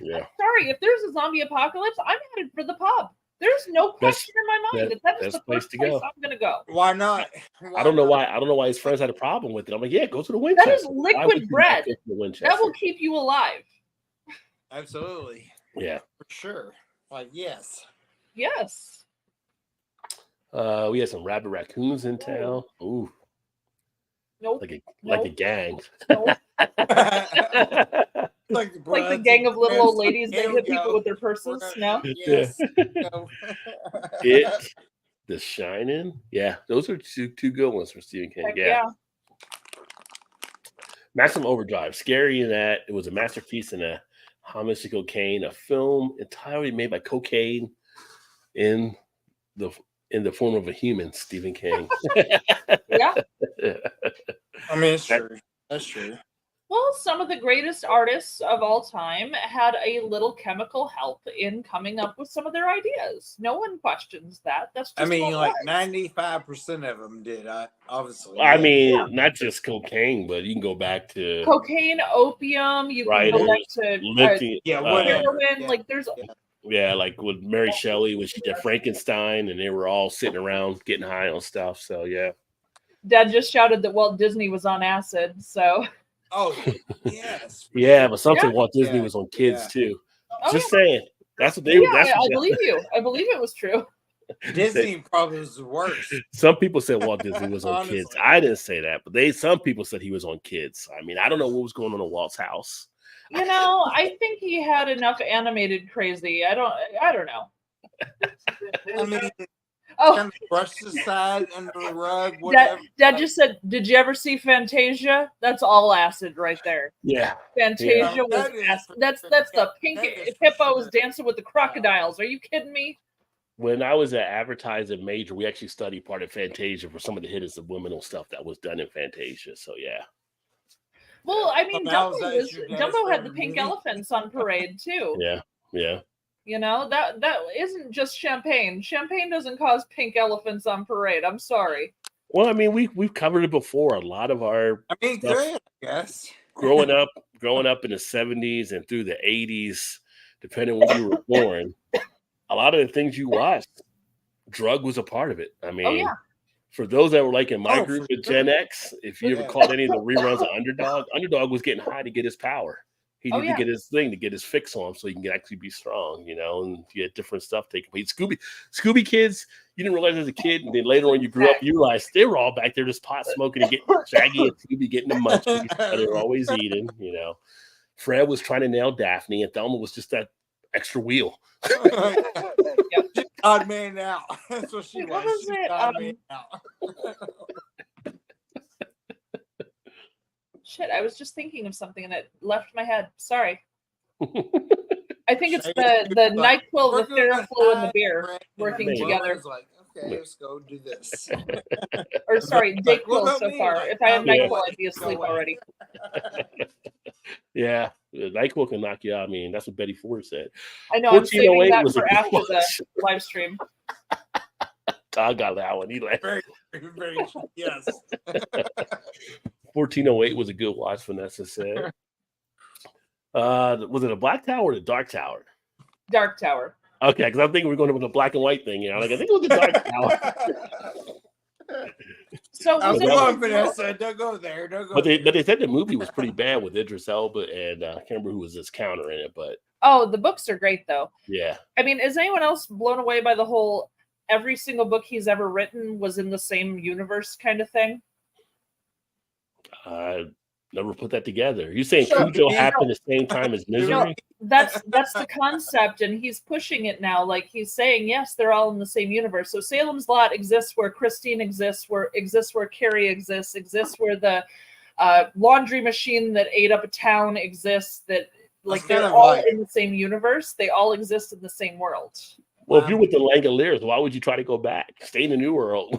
Yeah, Sorry, if there's a zombie apocalypse, I'm headed for the pub. There's no question in my mind that is that's the place first to place go. I'm gonna go. Why not? I don't know why his friends had a problem with it. I'm like, yeah, go to the That Winchester. is Why liquid would you not bread. go to the Winchester? That will keep you alive. Absolutely. Yeah. For sure. Like, yes. Yes. We had some rabid raccoons in town. Ooh, Nope. like a gang. Nope. Like the, Like the gang of little old ladies that There we hit people go. with their purses. No. Yes. No. It, The Shining. Yeah, those are two good ones for Stephen King. Heck Yeah. Maximum Overdrive. Scary in that it was a masterpiece in a homage to cocaine, a film entirely made by cocaine in the form of a human, Stephen King. Yeah. I mean, it's true. That's true. Well, some of the greatest artists of all time had a little chemical help in coming up with some of their ideas. No one questions that. That's just I mean, what it like was. 95% of them did. Obviously. I mean, not just cocaine, but you can go back to Cocaine, opium. You can go back to lithium. Yeah, whatever. heroin. Yeah. Like there's Yeah, like with Mary Shelley when she did Frankenstein, and they were all sitting around getting high on stuff. So yeah. Dad just shouted that Walt Disney was on acid. So Oh, yes. Yeah, but something Yeah. Walt Disney Yeah. was on kids Yeah. too. Oh, Just saying. That's what they yeah, that's I what believe you. I believe it was true. Disney probably was the worst. some people said Walt Disney was on kids. Honestly. I didn't say that, but some people said he was on kids. I mean, I don't know what was going on in Walt's house. I think he had enough animated crazy. I don't know. I mean, Oh, kind of brushed aside under the rug, whatever. Dad just said, "Did you ever see Fantasia?" That's all acid right there. Yeah. Fantasia Yeah. was That is acid. for- That's the pink that is for hippos sure. dancing with the crocodiles. Are you kidding me? When I was at advertising major, we actually studied part of Fantasia for some of the hidden subliminal stuff that was done in Fantasia. So yeah. Well, I mean, How is that Dumbo your dad's Dumbo had the favorite pink movie? elephants on parade too. Yeah. Yeah. That isn't just champagne. Champagne doesn't cause pink elephants on parade. I'm sorry. Well, I mean, we've covered it before. A lot of our I mean, Stuff. good, I guess. growing up in the 70s and through the 80s, depending when you were born, a lot of the things you watched, drug was a part of it. I mean, Oh yeah. for those that were like in my Oh, group for at Gen X, if you ever Yeah. caught any of the reruns of Underdog was getting high to get his power. He Oh, needed yeah. to get his thing to get his fix on so he can actually be strong, and you had different stuff taking place. Scooby kids, you didn't realize as a kid, and then later on you grew up, you realized they were all back there just pot smoking and getting Shaggy and Scooby getting the munchies. But they were always eating, Fred was trying to nail Daphne, and Thelma was just that extra wheel. Just odd man out. That's what she What was. was She's it? odd man out. Shit, I was just thinking of something and it left my head. Sorry. I think it's Shade the like, NyQuil, we're the gonna Theraflu, and the hide beer Brett, working Maybe. together. It's like, okay, let's go do this. Or sorry, Like, what Dayquil about so me? far. Like, If I had no, NyQuil, go I'd be away, asleep go away. already. Yeah, NyQuil can knock you out. I mean, that's what Betty Ford said. I know. I'm saving 1408 that was a for good after the watch. live stream. Todd got that one. He like Very, very, yes. 1408 was a good watch. Vanessa said. Was it a Black Tower or the Dark Tower? Dark Tower. Okay, because I'm thinking we're going with the black and white thing. You know, like I think it was the Dark Tower. So I'm was it? going, Vanessa. Don't go there. Don't go. But they said the movie was pretty bad with Idris Elba and I can't remember who was this counter in it, but Oh, the books are great though. yeah. I mean, is anyone else blown away by the whole every single book he's ever written was in the same universe kind of thing? I never put that together. You saying So- Cujo happened the same time as Misery? That's the concept, and he's pushing it now. Like he's saying, yes, they're all in the same universe. So Salem's Lot exists where Christine exists, where Carrie exists where the laundry machine that ate up a town exists. That like That's they're kind of all like- in the same universe. They all exist in the same world. Well, if you're with the Langoliers, why would you try to go back? Stay in the New World.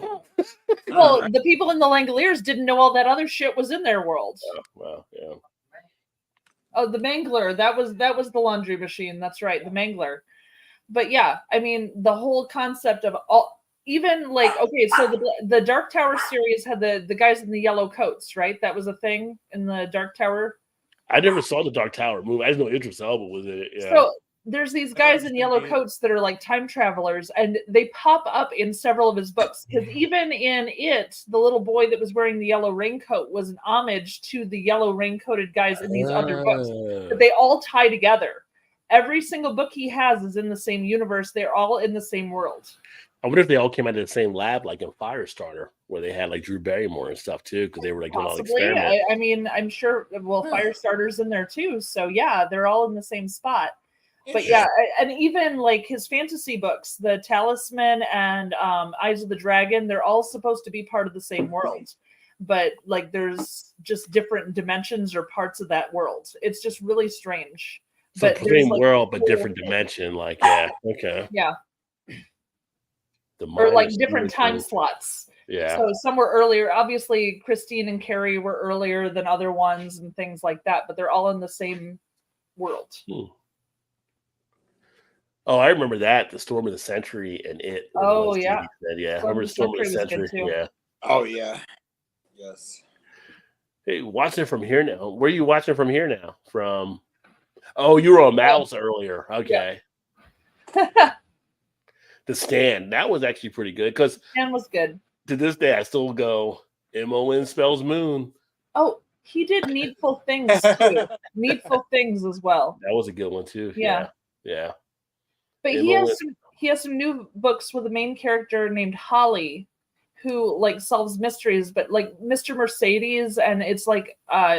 Well, the people in the Langoliers didn't know all that other shit was in their world. Well, yeah. Oh, the Mangler. That was the laundry machine. That's right, the Mangler. But yeah, I mean, the whole concept of all, even like, okay, so the Dark Tower series had the guys in the yellow coats, right? That was a thing in the Dark Tower. I never saw the Dark Tower movie. I just know Idris Elba was in it. Yeah. So there's these guys in yellow coats that are like time travelers, and they pop up in several of his books. Because even in it, the little boy that was wearing the yellow raincoat was an homage to the yellow raincoated guys in these other books. But they all tie together. Every single book he has is in the same universe. They're all in the same world. I wonder if they all came out of the same lab, like in Firestarter, where they had like Drew Barrymore and stuff too, because they were like doing all the Possibly. experiments. I mean, I'm sure. Well, Firestarter's in there too. So yeah, they're all in the same spot. But yeah, and even like his fantasy books, the Talisman and Eyes of the Dragon, they're all supposed to be part of the same world. But like there's just different dimensions or parts of that world. It's just really strange. So But the there's, same like, world, but whole- different dimension. Like, yeah, okay. Yeah. The Or like minus different time dimension. slots. Yeah. So some were earlier. Obviously, Christine and Carrie were earlier than other ones and things like that, but they're all in the same world. Oh, I remember that. The Storm of the Century and it. Oh, was yeah. Said, yeah. Storm Remember of the Storm of the Century was Century? good, too. Yeah. Oh yeah. Yes. Hey, watching from here now. Where are you watching from here now? From oh, you were on Mouse earlier. Okay. The Stand. That was actually pretty good because And was good. to this day I still go MON spells moon. Oh, he did Needful Things too. Needful Things as well. That was a good one too. Yeah. Yeah. But he has some new books with a main character named Holly, who like solves mysteries, but like Mr. Mercedes, and it's like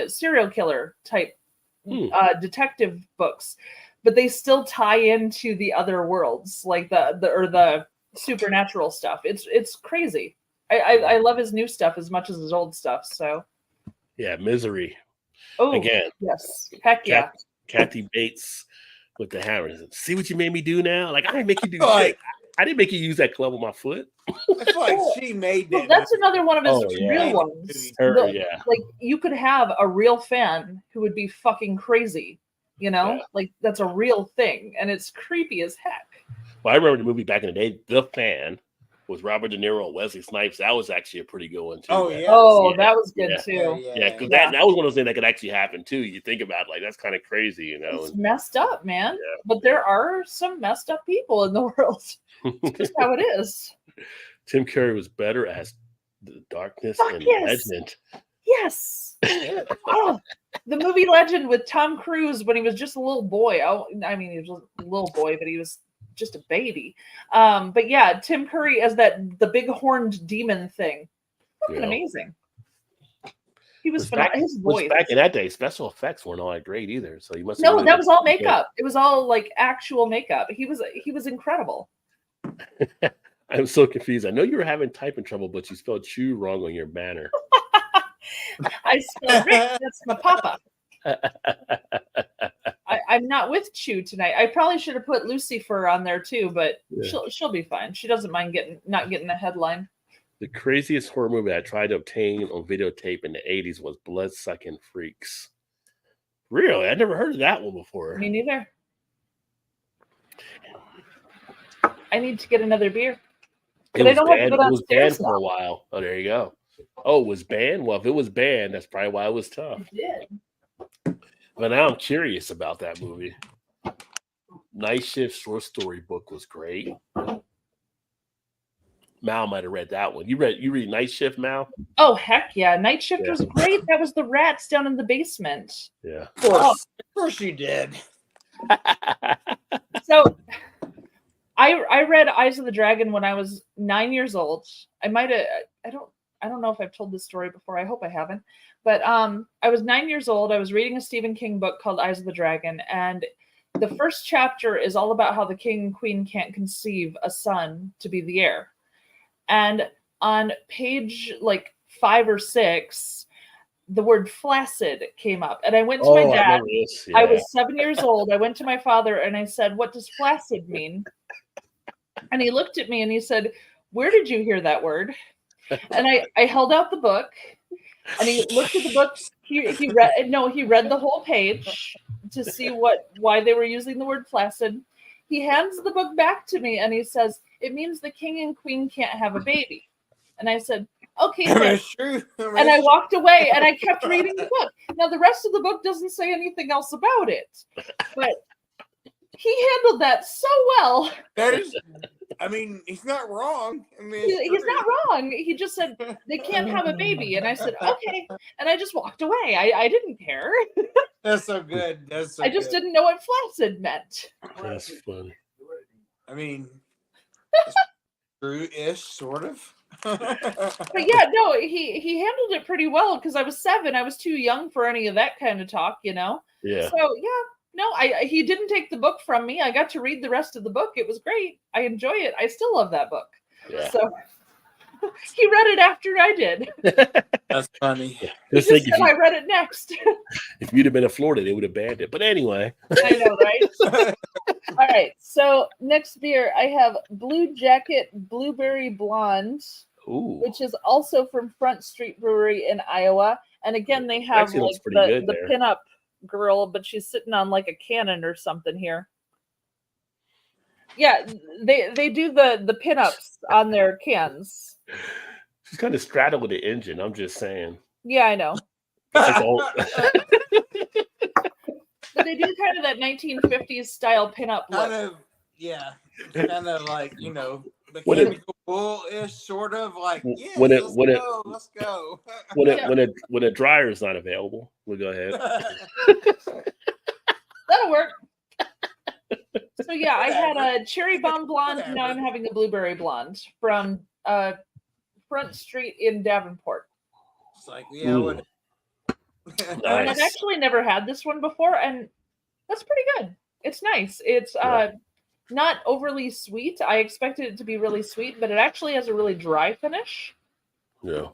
serial killer type detective books, but they still tie into the other worlds, like the supernatural stuff. It's crazy. I love his new stuff as much as his old stuff. So Yeah. Misery. oh Again. yes, heck yeah. Kathy Bates with the hammer. See what you made me do now? Like I didn't make you do Like- shit. I didn't make you use that club with my foot. I feel like she made Well, that. that's another one of his Oh, yeah. real ones. Her, The- yeah. Like you could have a real fan who would be fucking crazy, you know? Yeah. Like that's a real thing, and it's creepy as heck. Well, I remember the movie back in the day, The Fan, with Robert De Niro and Wesley Snipes. That was actually a pretty good one too. Oh, man. yeah. Oh, Yeah. that was good Yeah. too. Yeah, because that was one of those things that could actually happen too. You think about it, like that's kind of crazy, you know. It's messed up, man. Yeah. But there are some messed up people in the world. It's just how it is. Tim Curry was better as the Darkness Fuck and yes. Legend. Yes. Oh, the movie Legend with Tom Cruise when he was just a little boy. Oh, I mean, he was a little boy, but he was just a baby. But yeah, Tim Curry as the big horned demon thing. Fucking Yeah. amazing. He was Was back, phenomenal. His was voice. back in that day, special effects weren't all that great either. So you must have No, really that was all been- makeup. It was all like actual makeup. He was incredible. I'm so confused. I know you were having typing trouble, but you spelled chew wrong on your banner. I spelled Rick. That's my papa. I I'm not with Chew tonight. I probably should have put Lucifer on there too, but Yeah. she'll be fine. She doesn't mind not getting a headline. The craziest horror movie I tried to obtain on videotape in the 80s was Bloodsucking Freaks. Really? I never heard of that one before. Me neither. I need to get another beer. It But I was don't have to banned. go It was downstairs banned for a while. Oh, there you go. Oh, it was banned? Well, if it was banned, that's probably why it was tough. It did. But now I'm curious about that movie. Night Shift short story book was great. Mal might have read that one. You read Night Shift, Mal? Oh heck yeah! Night Shift Yeah. was great. That was the rats down in the basement. Yeah. Of course you did. So I read Eyes of the Dragon when I was 9 years old. I might have I don't know if I've told this story before. I hope I haven't. But I was 9 years old. I was reading a Stephen King book called Eyes of the Dragon, and the first chapter is all about how the king and queen can't conceive a son to be the heir. And on page like 5 or 6, the word flaccid came up. And I went to my I dad. remember this. I Yeah. was 7 years old. I went to my father and I said, "What does flaccid mean?" And he looked at me and he said, "Where did you hear that word?" And I held out the book and he looked at the book. He read the whole page to see why they were using the word flaccid. He hands the book back to me and he says, "It means the king and queen can't have a baby." And I said, "Okay." I mean, Dad." it's true. And I walked away and I kept reading the book. Now the rest of the book doesn't say anything else about it, but he handled that so well. That is, I mean, he's not wrong. I mean, He's not wrong. He just said they can't have a baby, and I said okay, and I just walked away. I didn't care. That's so good. That's so I just good. didn't know what flaccid meant. That's funny. I mean, true-ish, sort of. But yeah, no, he handled it pretty well because I was 7. I was too young for any of that kind of talk, you know. Yeah. So yeah, no, he didn't take the book from me. I got to read the rest of the book. It was great. I enjoy it. I still love that book. Yeah. So he read it after I did. That's funny. Just He just think said I read it next. if you'd have been in Florida, they would have banned it. But anyway. I know, right? All right. So next beer, I have Blue Jacket Blueberry Blonde, Ooh. which is also from Front Street Brewery in Iowa. And again, they have Actually looks like pretty good the there. pinup girl, but she's sitting on like a cannon or something here. Yeah, they do the pinups on their cans. She's kind of straddling the engine. I'm just saying. Yeah, I know. It's old. But they do kind of that 1950s style pinup Kind look. of, yeah. Kind of like, you know, When it- mechanical bull-ish, sort of like, yeah, when it- let's go. when a dryer is not available, we'll go ahead. That'll work. So yeah, I had a cherry bomb blonde. Now I'm having a blueberry blonde from Front Street in Davenport. It's like, yeah, Ooh. what? And Nice. I've actually never had this one before, and that's pretty good. It's nice. It's Yeah. not overly sweet. I expected it to be really sweet, but it actually has a really dry finish. Yeah.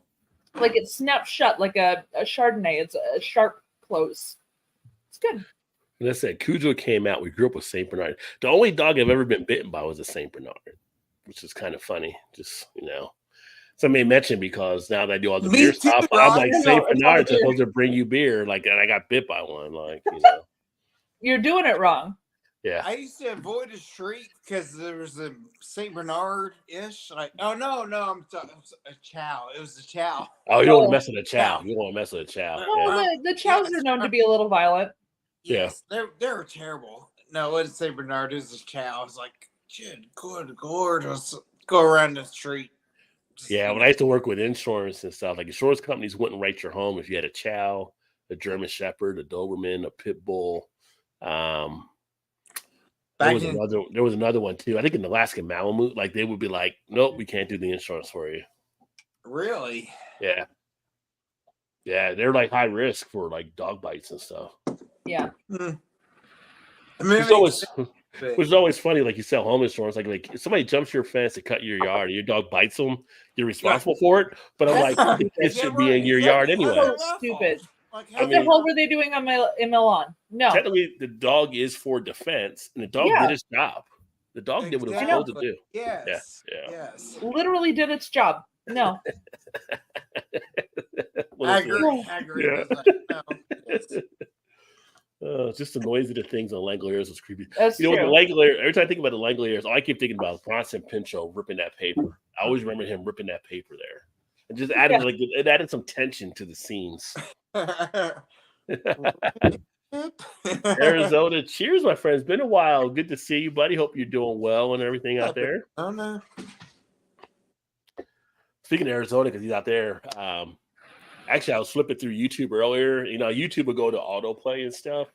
Like it snaps shut like a Chardonnay. It's a sharp close. It's good. And I said, Cujo came out. We grew up with Saint Bernard. The only dog I've ever been bitten by was a Saint Bernard, which is kind of funny. Just somebody mentioned because now that I do all the Me beer too, stuff, Ron. I'm like No, Saint it's all Bernard's beer. supposed to bring you beer, and I got bit by one. You're doing it wrong. Yeah. I used to avoid a street because there was a Saint Bernard-ish. Like, oh no, I'm sorry, a chow. It was a chow. Oh, you don't want Oh. to mess with a chow. You don't want to mess with a chow. Well, Yeah. the chows are known to be a little violent. Yes, they're terrible. No, it wasn't Saint Bernard. It was a chow. I was like, good lord, let's go around the street. Yeah, when I used to work with insurance and stuff, like insurance companies wouldn't write your home if you had a chow, a German Shepherd, a Doberman, a Pit Bull. There was another one too. I think an Alaskan Malamute. Like they would be like, "Nope, we can't do the insurance for you." Really? Yeah, they're like high risk for like dog bites and stuff. Yeah. I mean, Which is always funny. Like you sell home insurance, like if somebody jumps your fence to cut your yard, and your dog bites them, you're responsible for it. But I'm like, it should be in your yard anyway. So stupid. Like, I What mean- the hell were they doing on in my lawn? No. Technically, the dog is for defense, and the dog Yeah. did its job. The dog did what it was supposed to do. Yes. Yeah. Yes. Literally did its job. No. Well, I agree. Yeah. with that. No, yes. Just the noise of the things on Langoliers was creepy. That's You know, true. the Langolier, every time I think about the Langoliers, all I keep thinking about is Bronson Pinchot ripping that paper. I always remember him ripping that paper there. And just added it added some tension to the scenes. Arizona, cheers, my friends. Been a while. Good to see you, buddy. Hope you're doing well and everything out there. Oh no. Speaking of Arizona, because he's out there. Actually, I was flipping through YouTube earlier. You know, YouTube would go to autoplay and stuff,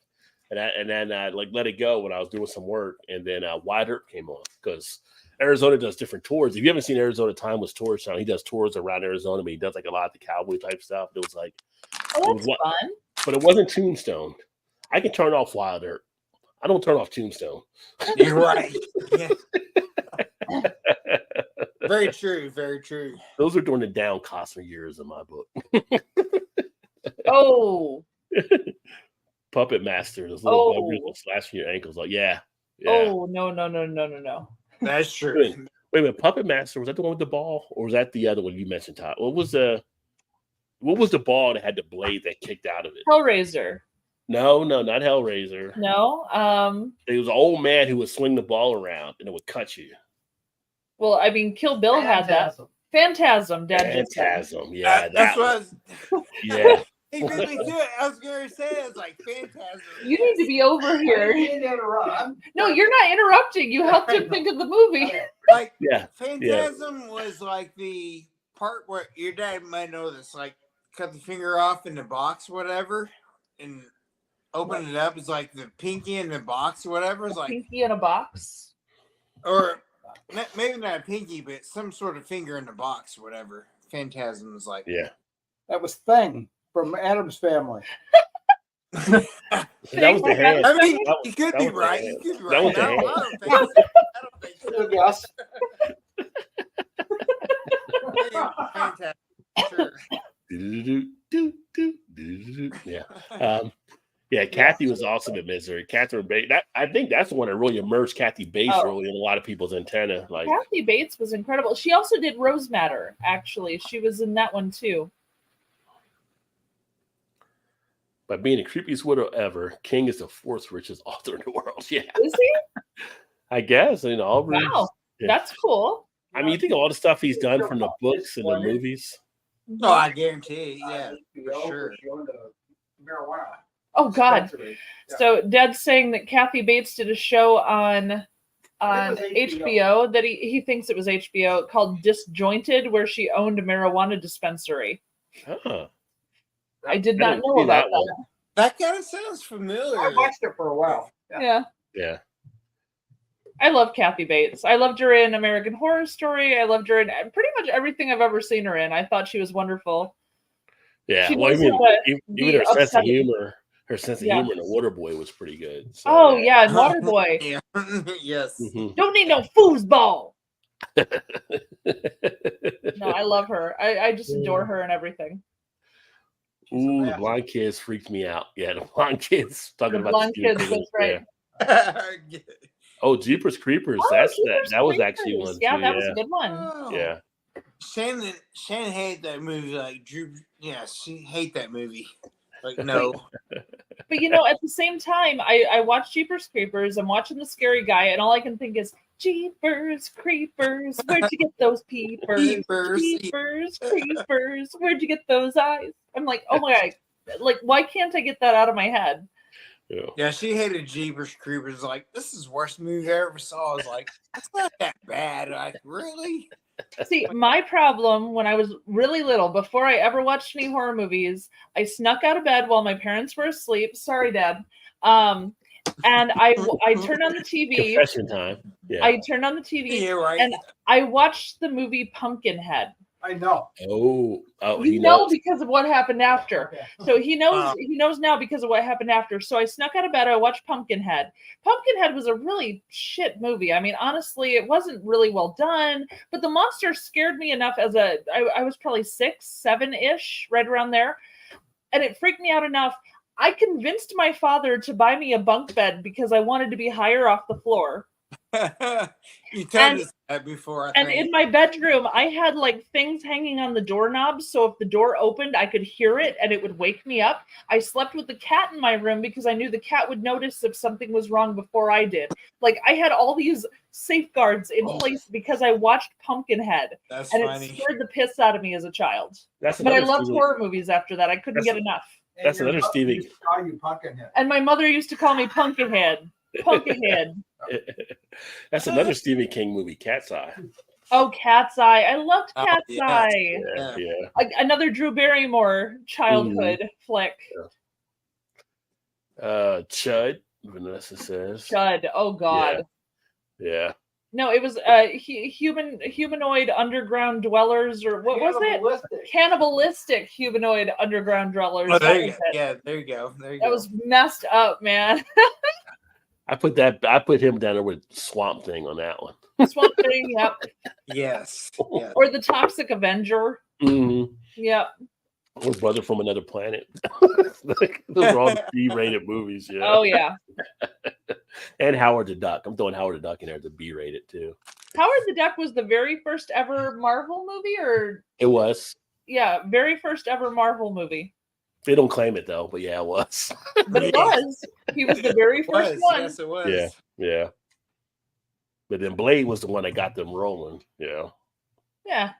and then like let it go when I was doing some work, and then Wide Earp came on because Arizona does different tours. If you haven't seen Arizona Timeless Tours channel, he does tours around Arizona, but he does like a lot of the cowboy type stuff. It was like, Oh, that's fun. but it wasn't Tombstone. I can turn off Wild Earp. I don't turn off Tombstone. You're right. Yeah. Very true. Very true. Those are during the down Costner years in my book. Oh. Puppet Master, those little Oh. buggers will slash your ankles. Like, yeah. Oh, no. That's true. Wait a minute, Puppet Master, was that the one with the ball, or was that the other one you mentioned, Todd? What was the ball that had the blade that kicked out of it? Hellraiser. No, not Hellraiser. No. It was an old man who would swing the ball around and it would cut you. Well, I mean, Kill Bill had that. Phantasm, Dad. just said. Phantasm, yeah, That's that what I was, was. yeah. He beat me to it. I was going to say it's like Phantasm. You need to be over here. No, you're not interrupting. You helped him think of the movie. Like Yeah. Phantasm was like the part where your dad might know this, like cut the finger off in the box, whatever, and open it up. It's like the pinky in the box, or whatever. It's like, Pinky in a box. or maybe not a pinky, but some sort of finger in the box, or whatever. Phantasm is like, Yeah. That was Thing from Adam's Family. That was the hand. I mean, That- you could that be was the right. hand. You could be That right. was the I hand. don't think so. I don't think so. Yes. Fantastic. Sure. Yeah. Yeah, Kathy was awesome at Misery. Catherine Bates. I think that's the one that really immersed Kathy Bates Oh. really in a lot of people's antenna. Like, Kathy Bates was incredible. She also did Rose Matter, actually. She was in that one too. by being the creepiest widow ever, King is the fourth richest author in the world. Yeah, Is he? I guess. You know, Aubrey. Wow. Yeah. That's cool. I mean, you think of all the stuff he's done from the books and the movies. No, I guarantee. Yeah, for sure. Marijuana. Oh God. Dispensary. Yeah. So Dad's saying that Kathy Bates did a show on was HBO that he thinks it was HBO called Disjointed, where she owned a marijuana dispensary. Huh. I did I not didn't know see about that one. that. That kind of sounds familiar. I watched it for a while. Yeah. Yeah. I love Kathy Bates. I loved her in American Horror Story. I loved her in pretty much everything I've ever seen her in. I thought she was wonderful. Yeah. She Well, knows even, how to even be her sense of upsetting. humor, Yeah. in The Waterboy was pretty good. So, Oh yeah, and Waterboy. Yeah. Yes. Mhm. Don't need no foosball. No, I love her. I just adore her and everything. Ooh, the blonde kids freaked me out. Yeah, the blonde kids talking The about blonde the kids, kids. that's right. Yeah. Oh, Jeepers Creepers. Oh, That's Jeepers that was actually Creepers. one. Yeah, too, that was a good one. Oh. Yeah. Shannon hated that movie. Like Drew, yeah, she hate that movie. Like no, But you know, at the same time, I watch Jeepers Creepers. I'm watching The Scary Guy, and all I can think is Jeepers Creepers. Where'd you get those peepers? Peepers. Jeepers Creepers. Where'd you get those eyes? I'm like, oh my God. Like, why can't I get that out of my head? Yeah. yeah, she hated Jeepers Creepers. Like this is the worst movie I ever saw. I was like, it's not that bad. Like really? See, my problem when I was really little, before I ever watched any horror movies, I snuck out of bed while my parents were asleep. Sorry, Dad. And I turned on the TV. Confession time. Yeah. I turned on the TV Yeah, right. and I watched the movie Pumpkinhead. I know. oh, You know because of what happened after. Okay. So he knows Wow. he knows now because of what happened after. So I snuck out of bed. I watched Pumpkinhead. Pumpkinhead was a really shit movie. I mean, honestly, it wasn't really well done, but the monster scared me enough as I was probably 6, 7-ish, right around there. And it freaked me out enough. I convinced my father to buy me a bunk bed because I wanted to be higher off the floor. You told us that before, I And think. in my bedroom, I had like things hanging on the doorknobs. So if the door opened, I could hear it and it would wake me up. I slept with the cat in my room because I knew the cat would notice if something was wrong before I did. Like I had all these safeguards in place because I watched Pumpkinhead. That's And funny. it scared the piss out of me as a child. That's But I another loved Stevie. horror movies after that. I couldn't get enough. And That's your another mother Stevie. used to call you Pumpkinhead. And my mother used to call me Pumpkinhead. Pumpkinhead. That's another Stephen King movie, Cat's Eye. Oh, Cat's Eye. I loved Oh, Cat's yes. Eye. Yeah, Yeah. yeah. Another Drew Barrymore childhood flick. Chud, Vanessa says. Chud. Oh God. Yeah. No, it was humanoid underground dwellers, or what was it? Cannibalistic. Cannibalistic humanoid underground dwellers. Oh, there That you was go. it. Yeah, there you go. There you That go. was messed up, man. I put him down there with Swamp Thing on that one. Swamp Thing, yep. Yes. Yes. Or the Toxic Avenger. Mm-hmm. Yep. Or Brother from Another Planet. Those are all B-rated movies, yeah. Oh yeah. And Howard the Duck. I'm throwing Howard the Duck in there to B-rated too. Howard the Duck was the very first ever Marvel movie, or It was. yeah, very first ever Marvel movie. They don't claim it though, but yeah, it was. But it was. He was the very It first was. one. Yes, it was. Yeah, yeah. But then Blade was the one that got them rolling. Yeah. Yeah.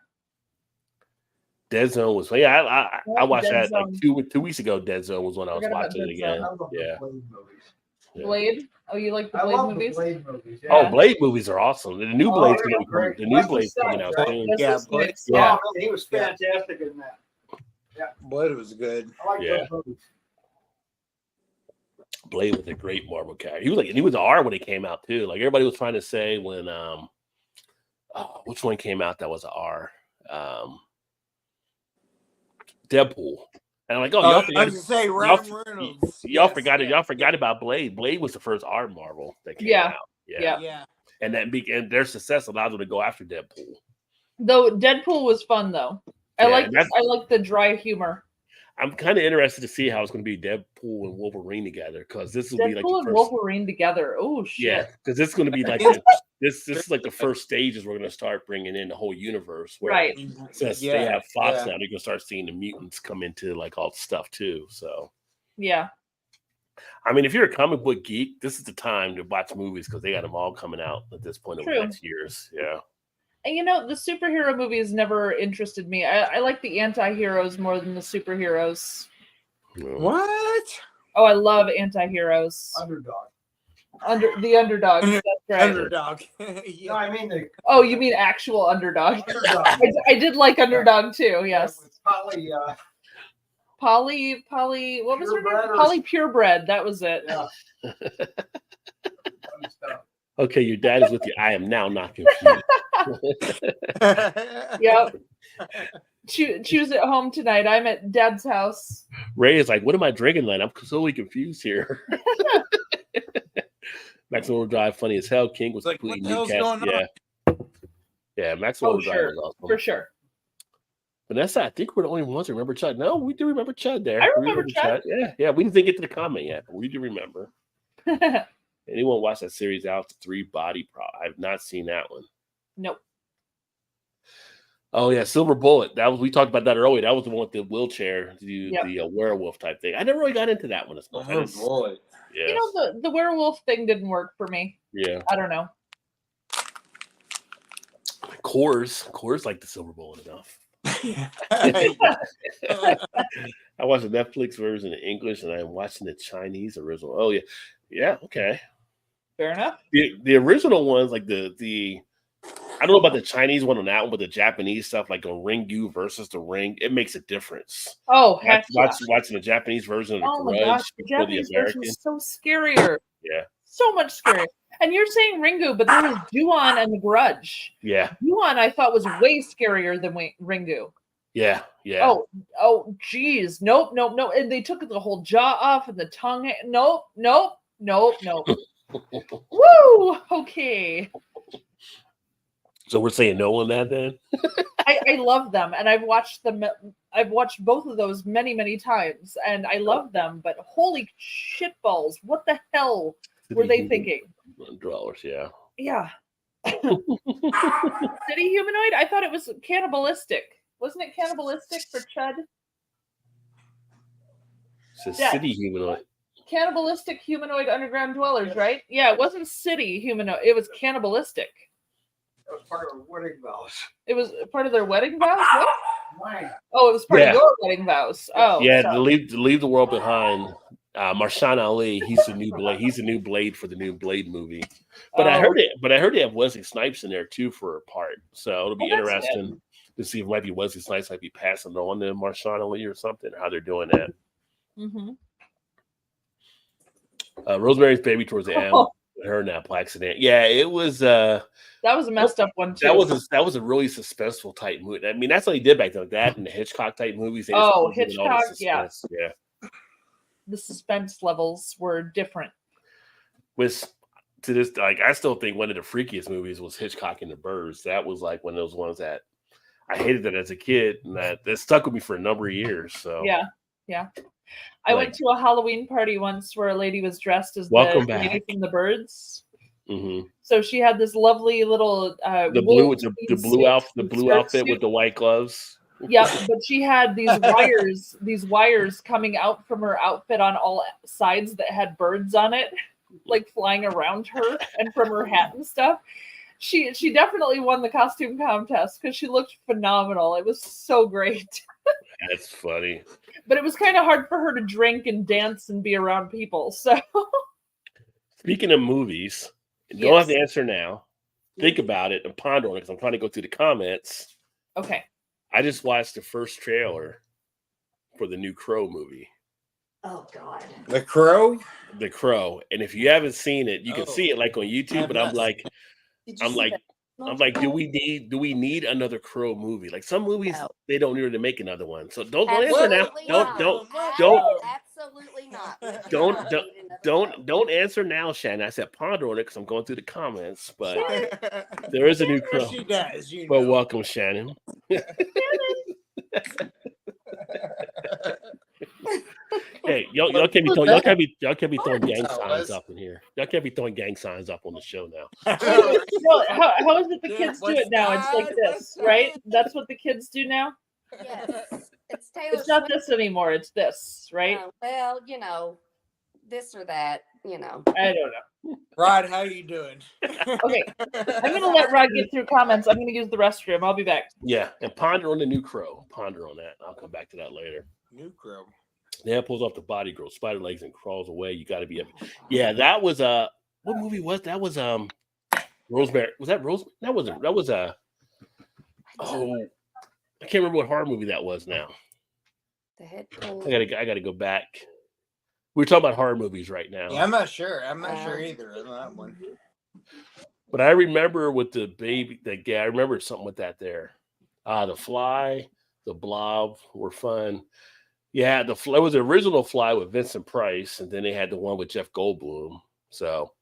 Dead Zone was. Yeah, I Oh, watched Dead that like Zone. 2 weeks ago. Dead Zone was when I was Forgot about watching it Dead again. Zone. I love Yeah. the Blade movies. Yeah. Blade. Oh, you like the I Blade love movies? the Blade movies. Yeah. Oh, Blade movies are awesome. The new Oh, Blade's they're gonna great. the new Wesley Blade's coming Snipes, out right? soon. Yeah, Wesley Blade. Snipes, Yeah. Oh, he was fantastic in that. Blood was good. I like Yeah. those movies. Blade was a great Marvel character. He was an R when it came out too. Like everybody was trying to say when which one came out that was an R? Deadpool. And I'm like, oh, I y'all was forgot, going to say y'all, Ryan Reynolds. y'all Yes, forgot yeah. y'all forgot about Blade. Blade was the first R Marvel that came Yeah. out. Yeah. Yeah. And and their success allowed them to go after Deadpool. Though Deadpool was fun though. I Yeah, like that's- I like the dry humor. I'm kind of interested to see how it's going to be Deadpool and Wolverine together because this will be like Deadpool the and first. Wolverine together. Oh shit. Yeah, because it's going to be like this is like the first stages we're going to start bringing in the whole universe. Where Right. Since they Yeah, have Fox yeah. now, they're going to start seeing the mutants come into like all the stuff too. So, Yeah. I mean, if you're a comic book geek, this is the time to watch movies because they got them all coming out at this point over True. the next years. Yeah. And you know, the superhero movies never interested me. I like the anti-heroes more than the superheroes. What? Oh, I love anti-heroes. Underdog. The underdogs. That's right. Underdog. No, Yeah. I mean the Oh, you mean actual underdog? underdog. I did like underdog too. Yes. With Polly, Polly. What was her name? Purebred or- Polly Purebred. That was it. yeah. Funny stuff. Okay, your dad is with you. I am now not confused. Yep. Choose at home tonight. I'm at Dad's house. Ray is like, what am I drinking tonight? I'm totally confused here. Maximum Overdrive, funny as hell. King was It's like, completely what the hell's new cast. going Yeah. Yeah, Maximum Oh, Overdrive sure. was awesome. For sure. Vanessa, I think we're the only ones who remember Chud. No, we do remember Chud there. I We remember Chud. Yeah, yeah. We didn't get to the comment yet, but we do remember. Anyone watch that series out to 3 Body Prop? I've not seen that one. Nope. Oh yeah, Silver Bullet. That was we talked about that earlier. That was the one with the wheelchair, Yep. the werewolf type thing. I never really got into that one as much. I just- boy. yeah, You know, the werewolf thing didn't work for me. yeah. I don't know. Coors like the Silver Bullet enough. Yeah. I watched the Netflix version in English, and I'm watching the Chinese original. Oh yeah, yeah. Okay. Fair enough. The original ones, like the I don't know about the Chinese one on that one, but the Japanese stuff, like on Ringu versus the Ring, it makes a difference. Oh, heck yeah. Watching the Japanese version of the Oh my Grudge gosh, the before the Japanese version American. is so scarier. Yeah, So much scarier. And you're saying Ringu, but there was Ju-on and the Grudge. yeah, Ju-on I thought was way scarier than Ringu. yeah, yeah. Oh, geez. Nope. And they took the whole jaw off and the tongue. Nope. Woo! Okay. So we're saying no on that then? I love them, and I've watched them. I've watched both of those many, many times, and I love them. But holy shitballs, what the hell were they thinking? Dwellers, yeah. Yeah. City humanoid? I thought it was cannibalistic. Wasn't it cannibalistic for Chud? It's a Yeah. city humanoid. Cannibalistic humanoid underground dwellers, right? Yeah, it wasn't city humanoid. It was cannibalistic. That was part of our wedding vows. It was part of their wedding vows? What? Mine. Oh, it was part Yeah. of your wedding vows. Oh, Yeah, sorry. to leave the world behind. Marshawn Ali, he's the new Blade. He's the new Blade for the new Blade movie. But I heard it. But I heard they have Wesley Snipes in there too for a part. So it'll be Oh, that's interesting to see if maybe Wesley Snipes might be passing on to Marshawn Ali or something. How they're doing that. Mm-hmm. Rosemary's Baby towards the end. Her in that accident. Yeah, it was. That was a messed up one too. That was a really suspenseful type movie. I mean, that's what he did back then. Like that and the Hitchcock type movies. They just Oh, put in all the Hitchcock, yeah. suspense. Yeah. The suspense levels were different. With to this, like I still think one of the freakiest movies was Hitchcock and the Birds. That was like one of those ones that I hated that as a kid, and that stuck with me for a number of years. So Yeah. I went to a Halloween party once where a lady was dressed as the Welcome lady back. from the Birds. Mhm. So she had this lovely little the blue outfit with the white gloves. Yep, but she had these wires coming out from her outfit on all sides that had birds on it, like flying around her and from her hat and stuff. She definitely won the costume contest because she looked phenomenal. It was so great. That's funny. But it was kind of hard for her to drink and dance and be around people. So Speaking of movies, you don't have to answer now. Think about it and ponder on it because I'm trying to go through the comments. okay. I just watched the first trailer for the new Crow movie. Oh God. The Crow. The Crow. And if you haven't seen it, you can see it like on YouTube, but I'm like, Did you I'm see like, that? I'm like, do we need another Crow movie? Like some movies, No. they don't need to make another one. So don't answer now. Absolutely not. Don't Absolutely not. We do not need another Crow. don't answer now, Shannon. I said ponder on it because I'm going through the comments, but there is a new Crow. She does. You Well, know. welcome, Shannon. Hey, y'all can't be throwing gang signs up in here. Y'all can't be throwing gang signs up on the show now. Well, how is it the Yeah, kids do what's it now? It's like that? this, right? That's what the kids do now? Yes. It's Taylor It's not Swift. this anymore. It's this, right? Well, you know, this or that, you know. I don't know. Rod, how you doing? Okay. I'm going to let Rod get through comments. I'm going to use the restroom. I'll be back. Yeah, and ponder on the new Crow. Ponder on that. I'll come back to that later. New Crow. The head pulls off the body, grows spider legs, and crawls away. You got to be. Yeah, that was what movie was that? Was Rosemary? Was that Rose? That was oh, I can't remember what horror movie that was now. The head pull. I gotta go back. We're talking about horror movies right now. Yeah, I'm not sure. I'm not sure either on that one. But I remember with the baby, I remember something with that there. The Fly, the Blob were fun. Yeah, it was the original Fly with Vincent Price, and then they had the one with Jeff Goldblum. So,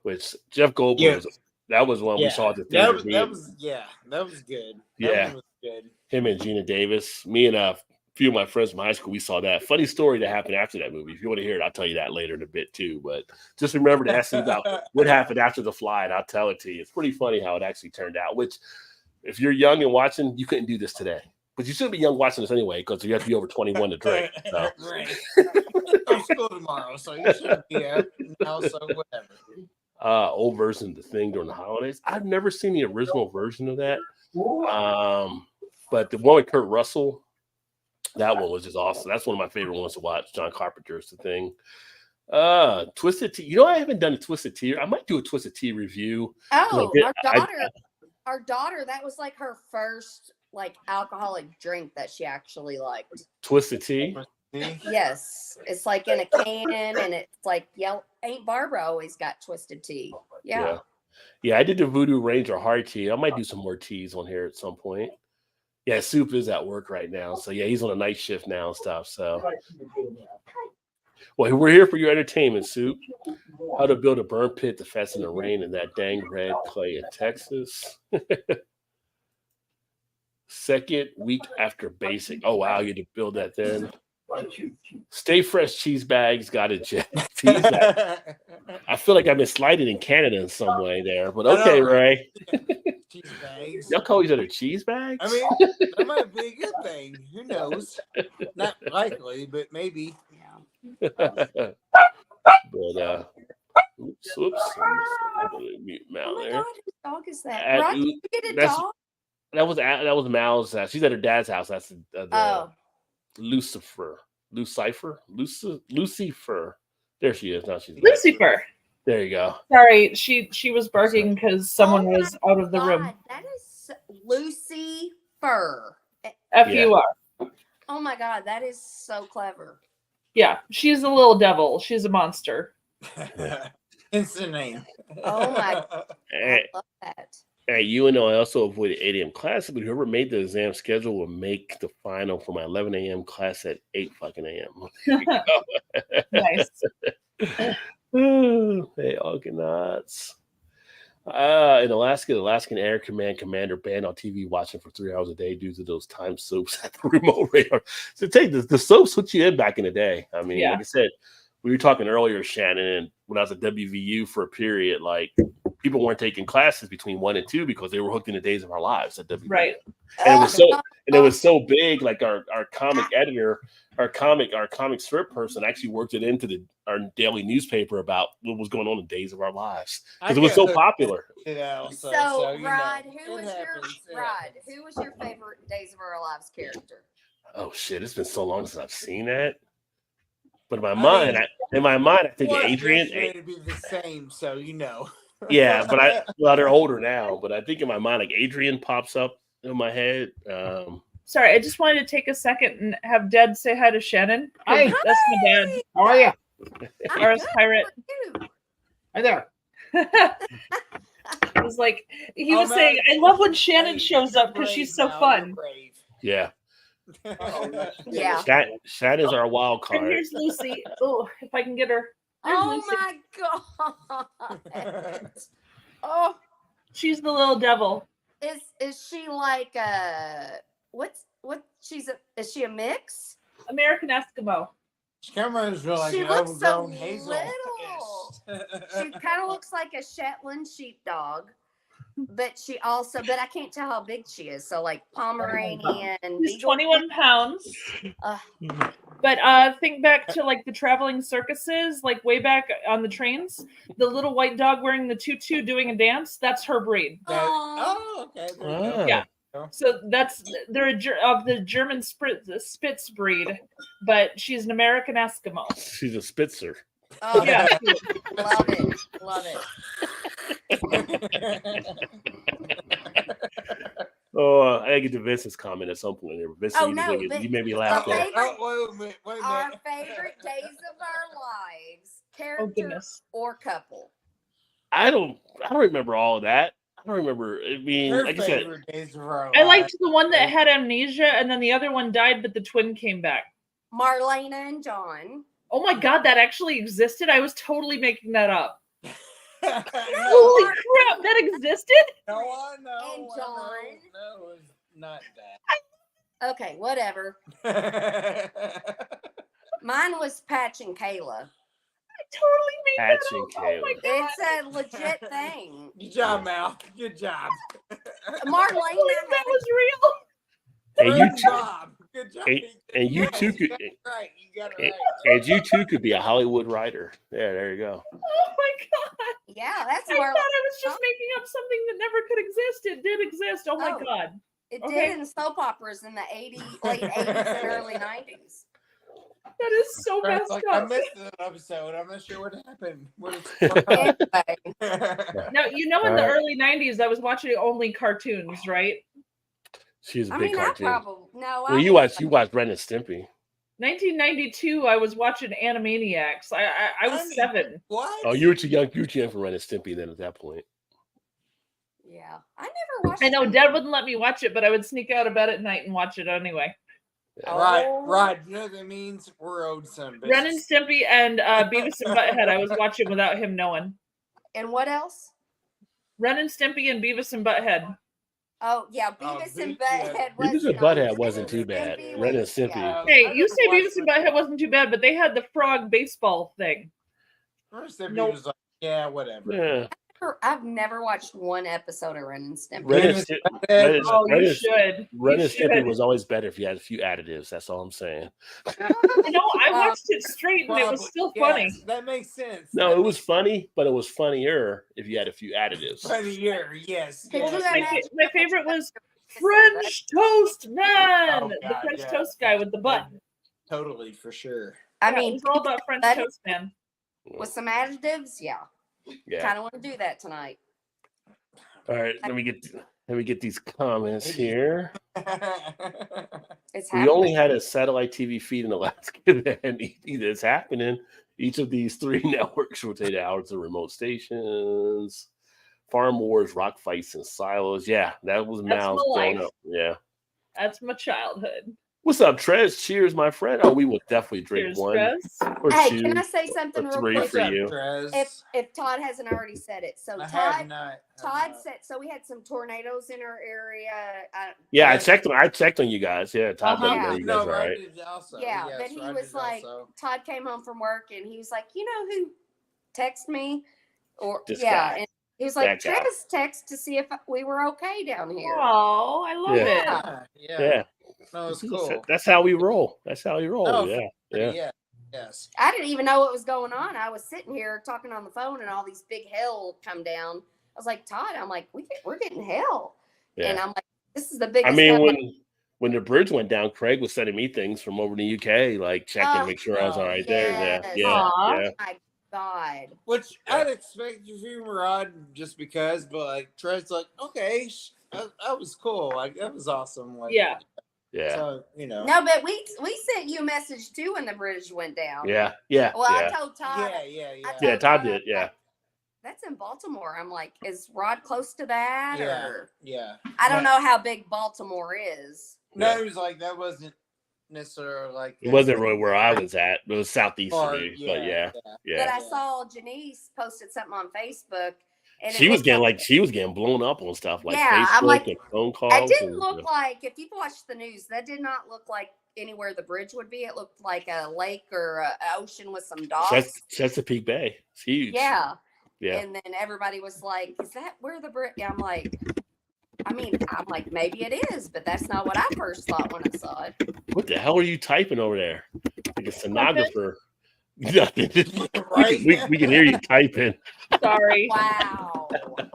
which Jeff Goldblum that was one we saw at the theater. That was good. Yeah. One was good. Him and Gina Davis. Me and a few of my friends from high school, we saw that. Funny story that happened after that movie. If you want to hear it, I'll tell you that later in a bit too. But just remember to ask me about what happened after the Fly, and I'll tell it to you. It's pretty funny how it actually turned out. Which, if you're young and watching, you couldn't do this today. But you should be young watching this anyway, because you have to be over 21 to drink. So. Right. I'm school tomorrow, so you should be out now. So whatever. Old version of The Thing during the holidays. I've never seen the original version of that. But the one with Kurt Russell, that one was just awesome. That's one of my favorite ones to watch. John Carpenter's The Thing. Twisted Tea. You know, I haven't done a Twisted Tea. I might do a Twisted Tea review. Oh, our daughter, that was like her first like alcoholic drink that she actually liked. Twisted Tea. Yes, it's like in a can, and it's like Aunt Barbara always got Twisted Tea. Yeah. I did the Voodoo Ranger hard tea. I might do some more teas on here at some point. Yeah, Soup is at work right now, so yeah, he's on a night shift now and stuff. So, well, we're here for your entertainment, Soup. How to build a burn pit to fasten the rain in that dang red clay in Texas. second week after basic. Oh wow, you had to build that then. Why don't you- Stay fresh cheese bags got it. Cheese bag. I feel like I've been slighted in Canada in some way there, but okay, Ray. Cheese bags. Y'all call each other cheese bags? I mean, that might be a good thing. Who knows? Not likely, but maybe. Yeah. but oops, mute Oh Mal my there. God, whose dog is that? At Rod, did Lu- you get a that's- dog? That was Mal's house. She's at her dad's house. That's the Oh, Lucifer. Lucifer. There she is. Now she's back. Lucifer. There you go. Sorry, she was barking because someone Oh was out of the room. God, that is Lucy Fur. F-U-R. Oh my God, that is so clever. Yeah, she's a little devil. She's a monster. It's the name. Oh my- At, I love that. at UNO, I also avoided 8 a.m. classes, but whoever made the exam schedule will make the final for my 11 a.m. class at 8 fucking a.m. Nice. Hey, Argonauts. In Alaska, the Alaskan Air Command commander banned on TV watching for 3 hours a day due to those time soaps at the remote radar. So take the soaps hooked you in back in the day. I mean, Yeah. like I said, we were talking earlier, Shannon, and when I was at WVU for a period, like people weren't taking classes between 1 and 2 because they were hooked in the Days of Our Lives at WVU. Right. And it was so big, like our comic editor, our comic strip person actually worked it into our daily newspaper about what was going on in Days of Our Lives because it was so popular. So, you Rod, know, who it was happens, your Rod? Who was your favorite Days of Our Lives character? Oh shit! It's been so long since I've seen that. But in my mean, mind, I think Well, Adrian. yesterday to be the same, so you know. Yeah, but they're older now. But I think in my mind, like Adrian pops up in my head. Sorry, I just wanted to take a second and have Dad say hi to Shannon. Hi. That's my dad. How are you? I'm Ours good. pirate. How are you? Hi there. It was like he Oh, was man, saying, I love when Shannon brave. shows up You're because she's brave so now, fun. you're brave. Yeah, Yeah. Shannon's our wild And card. here's Lucy. Oh, if I can get her. There's Oh Lucy. my God. Oh, She's the little devil. is she like is she a mix? American Eskimo. She kind of reminds me of like She an looks so overgrown hazel. She kind of looks like a Shetland sheepdog, but I can't tell how big she is. So like Pomeranian, She's Beagle. 21 pounds. Uh, But think back to like the traveling circuses, like way back on the trains. The little white dog wearing the tutu doing a dance. That's her breed. Oh, okay. There you go. Yeah. So they're of the German Spitz breed, but she's an American Eskimo. She's a Spitzer. oh, Yeah. love it, love it. Oh, I get to Vincent's comment at some point there. Vincent, Oh, no, but you made me our laugh. there. favorite- Wait a Our minute. favorite Days of Our Lives Oh character goodness. or couple. I don't remember all of that. I don't remember. I mean, Her like I said, favorite Days of Our I liked Lives. the one that had amnesia, and then the other one died, but the twin came back. Marlena and John. Oh my god, that actually existed. I was totally making that up. No, Holy crap, that existed? I know. And I know. John. No, it's not Okay, whatever. that. Mine was Patch and Kayla. I totally made Patch that and up. Oh my Kayla. god. It's a legit thing. Good job, Mal. Good job. Marlena That had was real. And you Good too, job. Good job. and you Yes, too you could, got it right. You got and, it right. and you too could be a Hollywood writer. Yeah, there you go. Oh my god. Yeah, that's I thought I Marlena. was just making up something that never could exist. It did exist. Oh my Oh. god. It Okay. did in soap operas in the late 80s and early 90s. That is so Right, messed like, I up. missed an episode. I'm not sure what happened. Anyway, Now, you know, in All the right. early 90s, I was watching only cartoons, right? She's a I big mean, I cartoon. probably no. Well, you watch Ren and Stimpy. 1992, I was watching Animaniacs. I was 7. What? Oh, you were too young. You were too young for Ren and Stimpy then at that point. Yeah, I never watched. I know Dad wouldn't let me watch it, but I would sneak out of bed at night and watch it anyway. Oh. Right. You know what that means? We're owed some. Ren and Stimpy and Beavis and Butthead, I was watching without him knowing. And what else? Ren and Stimpy and Beavis and Butthead. Oh yeah, Oh, Beavis and yeah. Butthead. Beavis and Butthead wasn't too bad. Ren and Stimpy. Yeah. Hey, I you just say watched Beavis and the- Butthead wasn't too bad, but they had the frog baseball thing. First, that Nope. was like, yeah, whatever. Yeah. I've never watched one episode of Ren and Stimpy. Ren and Beavis Sti- and Butthead. Ren and- Oh, Ren you and- should. Ren You and Stimpy should. was always better if you had a few additives. That's all I'm saying. No, I watched it straight and it was still funny. Yes, that makes sense. No, That it was makes funny, but it was funnier if you had a few additives. funnier. Yes. Could yes. you My, imagine my favorite was French Toast Man, Oh, the God, French yeah. Toast guy with the butt. Totally, for sure. I Yeah, mean, it was all about French that- Toast Man. with some additives, yeah. Yeah. Kind of want to do that tonight. All right. Let me get these comments here. It's We happening. only had a satellite TV feed in Alaska, and it's happening. Each of these 3 networks rotate hours of remote stations, farm wars, rock fights, and silos. Yeah, that was That's Mal's my growing life. up. Yeah. That's my childhood. What's up, Trez? Cheers, my friend. Oh, we will definitely drink Cheers, one Trez. or Hey, two can I say something or real 3 quick? for you. Trez? If Todd hasn't already said it, so I have Todd not. said so. We had some tornadoes in our area. Yeah, I checked on you guys. Yeah, Todd Uh-huh. doesn't know you guys are right. Yeah, but he was like, Todd came home from work and he was like, you know who texted me? Or This yeah, guy. and he was like, That guy. Trez text to see if we were okay down here. Oh, I love Yeah. it. Yeah. No, it's cool. That's how we roll. That's how we roll. Oh, yeah. Yeah. Yes. I didn't even know what was going on. I was sitting here talking on the phone, and all these big hail come down. I was like, Todd, I'm like, we're getting hail, and Yeah. I'm like, this is the biggest. I mean, hail when the bridge went down, Craig was sending me things from over in the UK, like checking, Oh, make sure I was all right there. Yeah. yes. Yeah. Aw. Yeah. my God. Which Yeah. I'd expect you from Rod just because, but like Trez's like, okay, that was cool. Like that was awesome. Like, Yeah. Yeah. So, you know. No, but we sent you a message too when the bridge went down. Yeah. Yeah. Well, I Yeah. told Todd. Yeah. Yeah. Todd did. Yeah. That's in Baltimore. I'm like, is Rod close to that? Yeah. Or Yeah. I don't know how big Baltimore is. No, it was like that wasn't necessarily like It wasn't really where I was at. It was southeast far, of me. But yeah. But Yeah. I saw Janice posted something on Facebook. And She it was looked getting she was getting blown up on stuff like Yeah, I'm Facebook like, and phone calls. it didn't and, look like, if you've watched the news, that did not look like anywhere the bridge would be. It looked like a lake or an ocean with some docks. Chesapeake Bay. It's huge. Yeah. Yeah. And then everybody was like, is that where the bridge? I'm like, maybe it is, but that's not what I first thought when I saw it. What the hell are you typing over there? Like a stenographer. Nothing. Right. we can hear you typing. Sorry. Wow.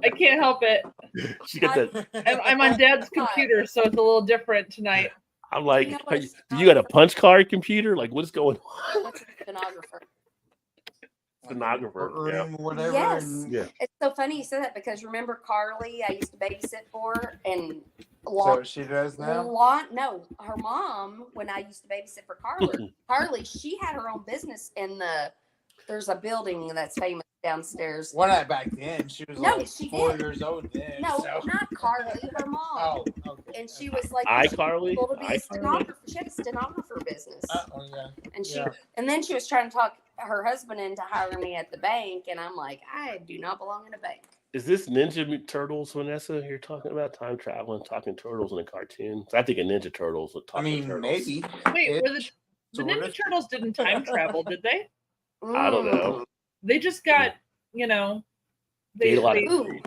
I can't help it. She got that. I'm on Dad's computer, so it's a little different tonight. I'm like, You know what a do you got a punch card computer? Like, what's going on? What's a stenographer? Stenographer. Yeah. Room, whatever. Yes. and- Yeah. It's so funny you said that because remember Carly, I used to babysit for, and So she does now. no, her mom, when I used to babysit for Carly, she had her own business in there's a building that's famous downstairs. Well, not back then. She was No, like she 4 did. years old then. No, so. not Carly, her mom. Oh, okay. And she was like, iCarly? able to be a iCarly? stenographer. She had a stenographer business. Oh, yeah. And she Yeah. and then she was trying to talk her husband into hiring me at the bank, and I'm like, I do not belong in a bank. Is this Ninja Turtles, Vanessa? You're talking about time traveling, talking turtles in a cartoon? I think of Ninja Turtles with I talking mean, turtles. maybe. Wait, were the Sort Ninja of. Turtles didn't time travel, did they? I don't know. They just got, they, Ate a lot they of Ooh.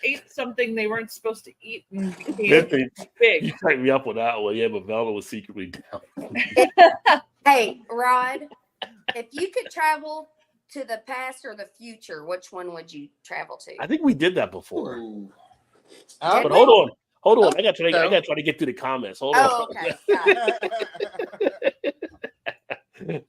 ate something they weren't supposed to eat and That became thing- You big. typed me up with that one. Yeah, but Velma was secretly down. Hey, Rod, if you could travel to the past or the future, which one would you travel to? I think we did that before. Ooh. But Did hold on. Hold on. Oh, I got to try to get through the comments. Hold Oh, on. okay. Got it.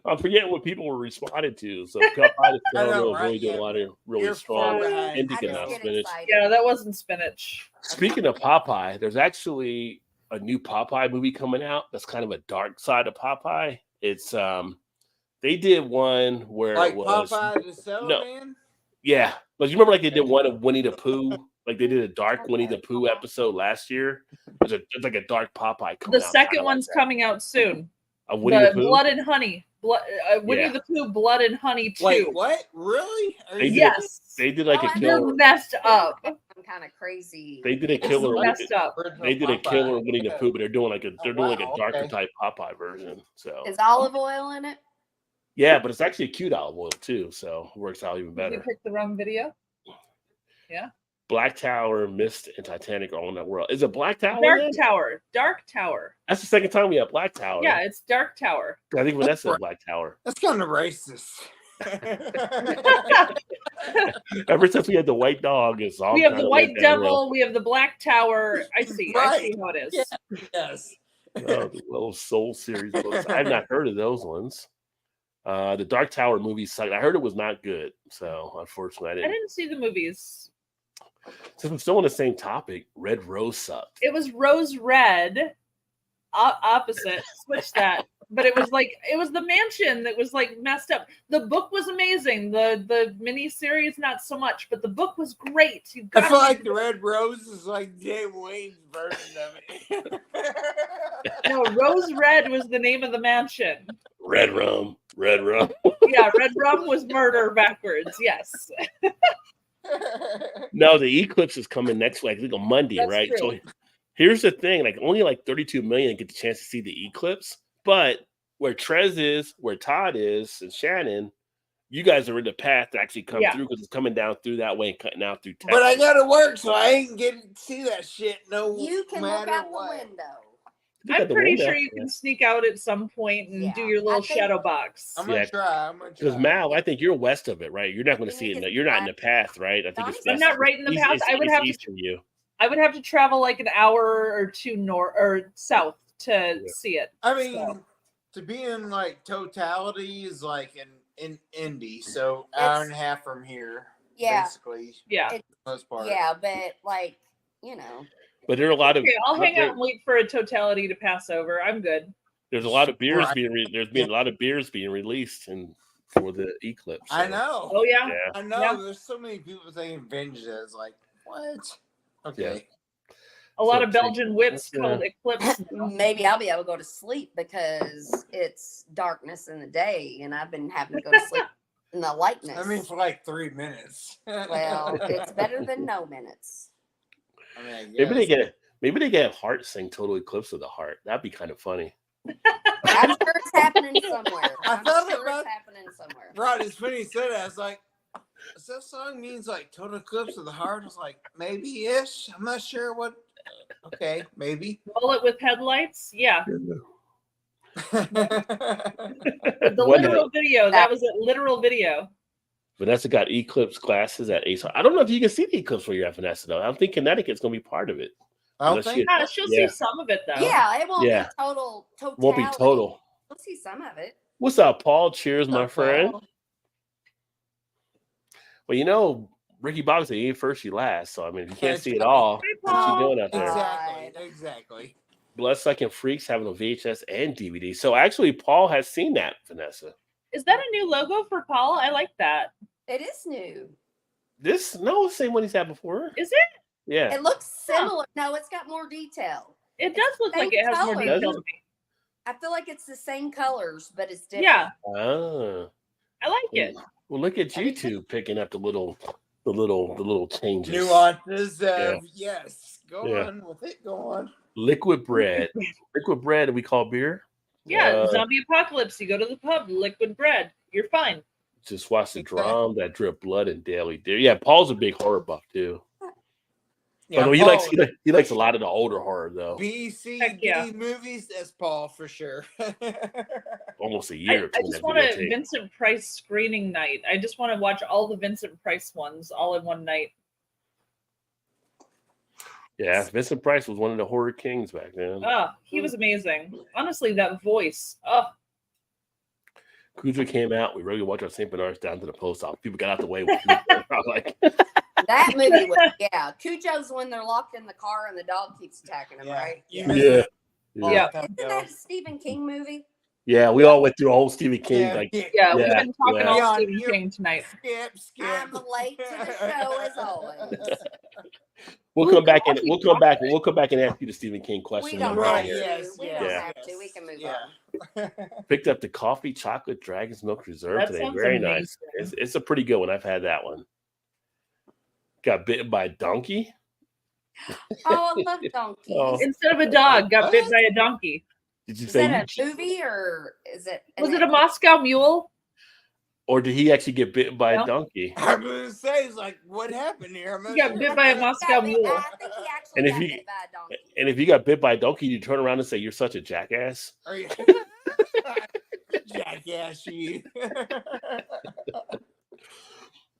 I'm forgetting what people were responding to. So Cup High to I know, Film right? really doing a Yeah. lot of really You're strong far behind. I indica just now get spinach. excited. Yeah, that wasn't spinach. Speaking of Popeye, there's actually a new Popeye movie coming out that's kind of a dark side of Popeye. It's they did one where like it was Popeye the Cellar No. Man? yeah, but you remember like they did one of Winnie the Pooh, like they did a dark Winnie the Pooh episode last year. It's like a dark Popeye coming The out. second kinda like one's that. coming out soon. Winnie the The Pooh. Blood and Honey. Winnie Yeah. the Pooh, Blood and Honey 2. Wait, what? Really? Are They you- did Yes. They did like Oh, a I They're killer. messed up. I'm kind of crazy. They did a It's killer. messed up. Original They did a Popeye. killer Winnie the Yeah. Pooh, but they're doing like a wow, darker okay. type Popeye version. So Is olive oil in it? yeah, but it's actually a cute olive oil too, so it works out even Did better. you pick the wrong video? Black Tower, Mist, and Titanic are all in that world. Is it Black Tower? Dark then? Tower. Dark Tower. That's the second time we have Black Tower. Yeah, it's Dark Tower. I think Vanessa said Black Tower. That's kind of racist. Ever since we had the white dog, it's all We have kinda the went White downhill. Devil. We have the Black Tower. I see. I see Right. how it is. Yeah. Yes. Oh, the little Soul series books. I've not heard of those ones. The Dark Tower movie sucked. I heard it was not good, so unfortunately, I I didn't. didn't see the movies. Since we're still on the same topic, Red Rose sucked. It was Rose Red. Opposite. Switch that. But it was the mansion that was like messed up. The book was amazing. The mini series not so much, but the book was great. You I got feel like the Red Rose is like Jay Wayne's version of it. no, Rose Red was the name of the mansion. Red Rum. Yeah, Red Rum was murder backwards. Yes. No, the eclipse is coming next week. I think on Monday, That's right? true. So here's the thing: like only like 32 million get the chance to see the eclipse, but where Trez is, where Todd is, and Shannon, you guys are in the path to actually come Yeah. through because it's coming down through that way and cutting out through Texas. But I gotta work, so I ain't getting to see that shit. No, You can look matter out what. the window. Look at I'm the pretty window. sure you can sneak out at some point and do Yeah, your little I think- shadow box. I'm gonna Yeah. try. I'm gonna Because try. Mal, I think you're west of it, right? You're not going to I see think it. it's You're not in the west. path, right? I think it's Honestly, I'm west. not right in the East- path. it's- I would it's have east to. from you. I would have to travel like an hour or two north or south to see it. I mean, So. to be in like totality is like in Indy, so hour and a half from here. Yeah. Basically, Yeah. for the most part. Yeah, but like, you know, But there are a lot of Okay, I'll hang out and wait for a totality to pass over. I'm good. there's a lot of beers Right. there's been a lot of beers being released and for the eclipse. I so, know. Oh yeah. Yeah. I know. Yeah. There's so many people saying Avengers. It's like what? Okay. A lot So of Belgian whips yeah. called Eclipse. maybe I'll be able to go to sleep because it's darkness in the day and I've been having to go to sleep in the lightness. I mean, for like 3 minutes. Well, it's better than no minutes. I mean, I maybe they get Heart sing Total Eclipse of the Heart. That'd be kind of funny. I'm sure it's happening somewhere. I I'm thought sure about- it's happening somewhere. Right, it's funny you said that. I was like, so that song means like total eclipse of the heart. I was like, maybe ish. I'm not sure what. Okay, maybe. Bullet with headlights. Yeah. The One literal video. That was a literal video. Vanessa got eclipse glasses at Ace. I don't know if you can see the eclipse where you're at, Vanessa, though. I don't think Connecticut's going to be part of it. I don't Unless think. you- Yeah, she'll Yeah. see some of it though. Yeah, it won't Yeah. be total. Won't be total. We'll see some of it. What's up, Paul? Cheers, my Up, friend. Paul. Well, you know, Ricky Bobby said, "You ain't first, you last." So I mean, if you can't That's see it right. all, Hey, what you Paul. doing out there? Exactly. Exactly. Bloodsucking Freaks having a VHS and DVD. So actually, Paul has seen that, Vanessa. Is that a new logo for Paul? I like that. It is new. This no same one he's had before. Is it? Yeah. It looks similar. No, it's got more detail. It does look like it has more Same detail color. to me. I feel like it's the same colors, but it's different. Yeah, Ah. I like it. Well, look at you two picking up the little changes. Nuances of Yeah. yes. Go Yeah. on with it. Go on. Liquid bread. Liquid bread we call beer. Yeah, zombie apocalypse. You go to the pub, liquid bread. You're fine. Just watch the drum that drip blood and daily deer. Yeah, Paul's a big horror buff too. Yeah, Although Paul, he likes a lot of the older horror though. B, C, Heck D yeah. movies. That's Paul for sure. Almost a I year. between just that want a videotape. Vincent Price screening night. I just want to watch all the Vincent Price ones all in one night. Yeah, Vincent Price was one of the horror kings back then. Oh, he was amazing. Honestly, that voice. Oh, Cujo came out. We really watched our St. Bernard's down to the post office. People got out the way. With Cujo. I was like, That movie was, yeah. Cujo's when they're locked in the car and the dog keeps attacking them, Yeah. right? You missed yeah. it. Yeah. Isn't that a Stephen King movie? Yeah, we all went through a whole Stephen King. Yeah, Like, yeah, we've Yeah, been talking yeah. all Yeah, Stephen you're- King tonight. skip. I'm late to the show as always. we'll come back and we'll come back and ask you the Stephen King We question. don't when we're have Right, to. here. yes, We yes, don't yes. have to. We can move Yeah. on. Picked up the coffee chocolate dragon's milk reserve That today. sounds Very amazing. nice. It's a pretty good one. I've had that one. Got bitten by a donkey. Oh, I love donkeys. Oh. Instead of a dog, got bit by a donkey. Did you Is say that a movie or is it? Was it a Moscow Mule? or did he actually get bitten by No. a donkey? I'm gonna say, it's like, what happened here? I'm not He got sure. bit by a Moscow Mule. I think he actually And if got you- bit by a donkey. And if you got bit by a donkey, you turn around and say, "You're such a jackass." Are you jackass? You.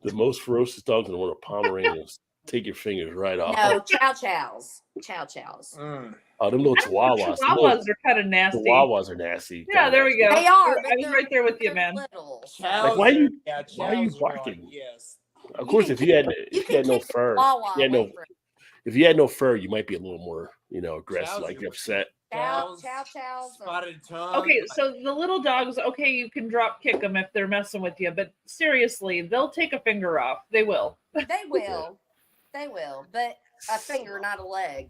The most ferocious dogs in the world are Pomeranians. Take your fingers right off. No, chow chows. Chow chows. Mm. Oh, them little chihuahuas. Them little Chihuahuas are kind of nasty. chihuahuas are nasty. Yeah, there we go. They are. I but was they're- right there with you, they're man. Little. Chows why you- yeah, why are you chows are like, barking? yes. Of course, You if can you had You if you had can no kick the fur, chihuahua you had away no from it. if you had no fur, you might be a little more, aggressive, Chows like are- upset. Chow chows. are- Spotted tongue. Okay, like, so the little dogs, okay, you can drop kick them if they're messing with you, but seriously, they'll take a finger off. They will. They will. They will. But a finger, not a leg.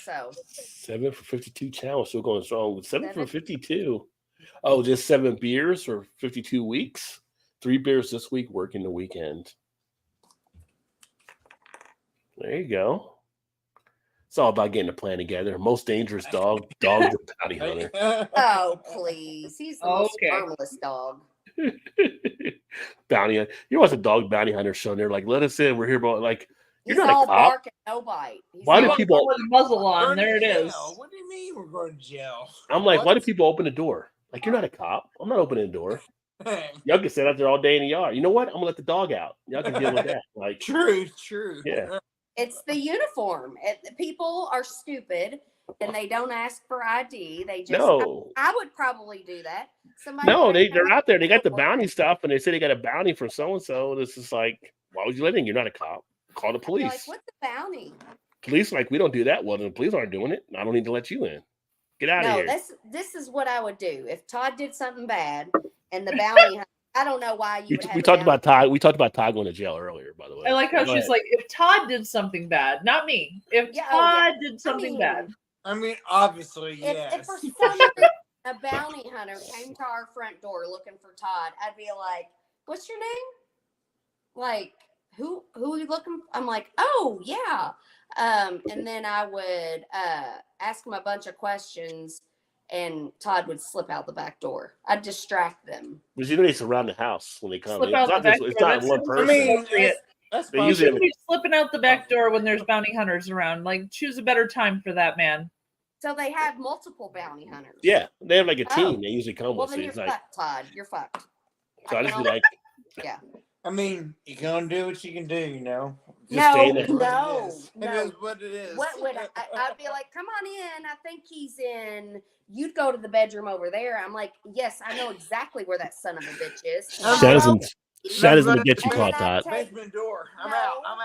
So 7 for 52 challenge, still going strong. 7 for Seven. 52. Oh, just 7 beers for 52 weeks. 3 beers this week, working the weekend. There you go. It's all about getting a plan together. Most dangerous dog, the bounty hunter. oh please. He's the most Okay. harmless dog. Bounty hunter. You watch a dog bounty hunter show, and they're like, "Let us in. We're here, about like He's you're not a all cop. bark and no bite. He's Why do all- people- With a muzzle on, Going there to it is. jail. What do you mean we're going to jail? I'm like, why do What? people open the door? Like, you're not a cop. I'm not opening the door. Y'all can sit out there all day in the yard. You know what? I'm gonna let the dog out. Y'all can deal with that. Like, True. yeah. It's the uniform. People are stupid and they don't ask for ID. They just No, I would probably do that. Somebody no, might they're come out there. They got the up bounty stuff, and they say they got a bounty from so and so. This is like, why would you let in? You're not a cop. Call the They're police. like, what's the bounty? Police like, we don't do that. Well, then the police aren't doing it. I don't need to let you in. Get out of No, here. this is what I would do if Todd did something bad and the bounty. I don't know why you. Would have We a talked bounty. about Todd. We talked about Todd going to jail earlier, by the way. I like how Go she's ahead. like, if Todd did something bad, not me. If Yeah, Todd did something mean, bad. I mean, obviously, If yes. for some reason a bounty hunter came to our front door looking for Todd, I'd be like, "What's your name?" Like, who are you looking? I'm like, "Oh yeah," and then I would ask him a bunch of questions, and Todd would slip out the back door. I'd distract them. Because they surround the house when they come. Slip It's out the not, back it's door. not That's one so person. I mean, appropriate. that's They fine. usually- Shouldn't be slipping out the back door when there's bounty hunters around. Like, choose a better time for that, man. So they have multiple bounty hunters. Yeah, they have like a Oh. team. They usually come Well, with. then So you're it's like, fucked, Todd. You're fucked. so I just be can like, I mean, you can do what you can do, you know. just stay in No, there. no, It no. is what it is. What would I'd be like, come on in. I think he's in. You'd go to the bedroom over there. I'm like, yes, I know exactly where that son of a bitch is. Shannon's gonna get you And caught, then Todd. I'd Basement door. I'm No. out. I'm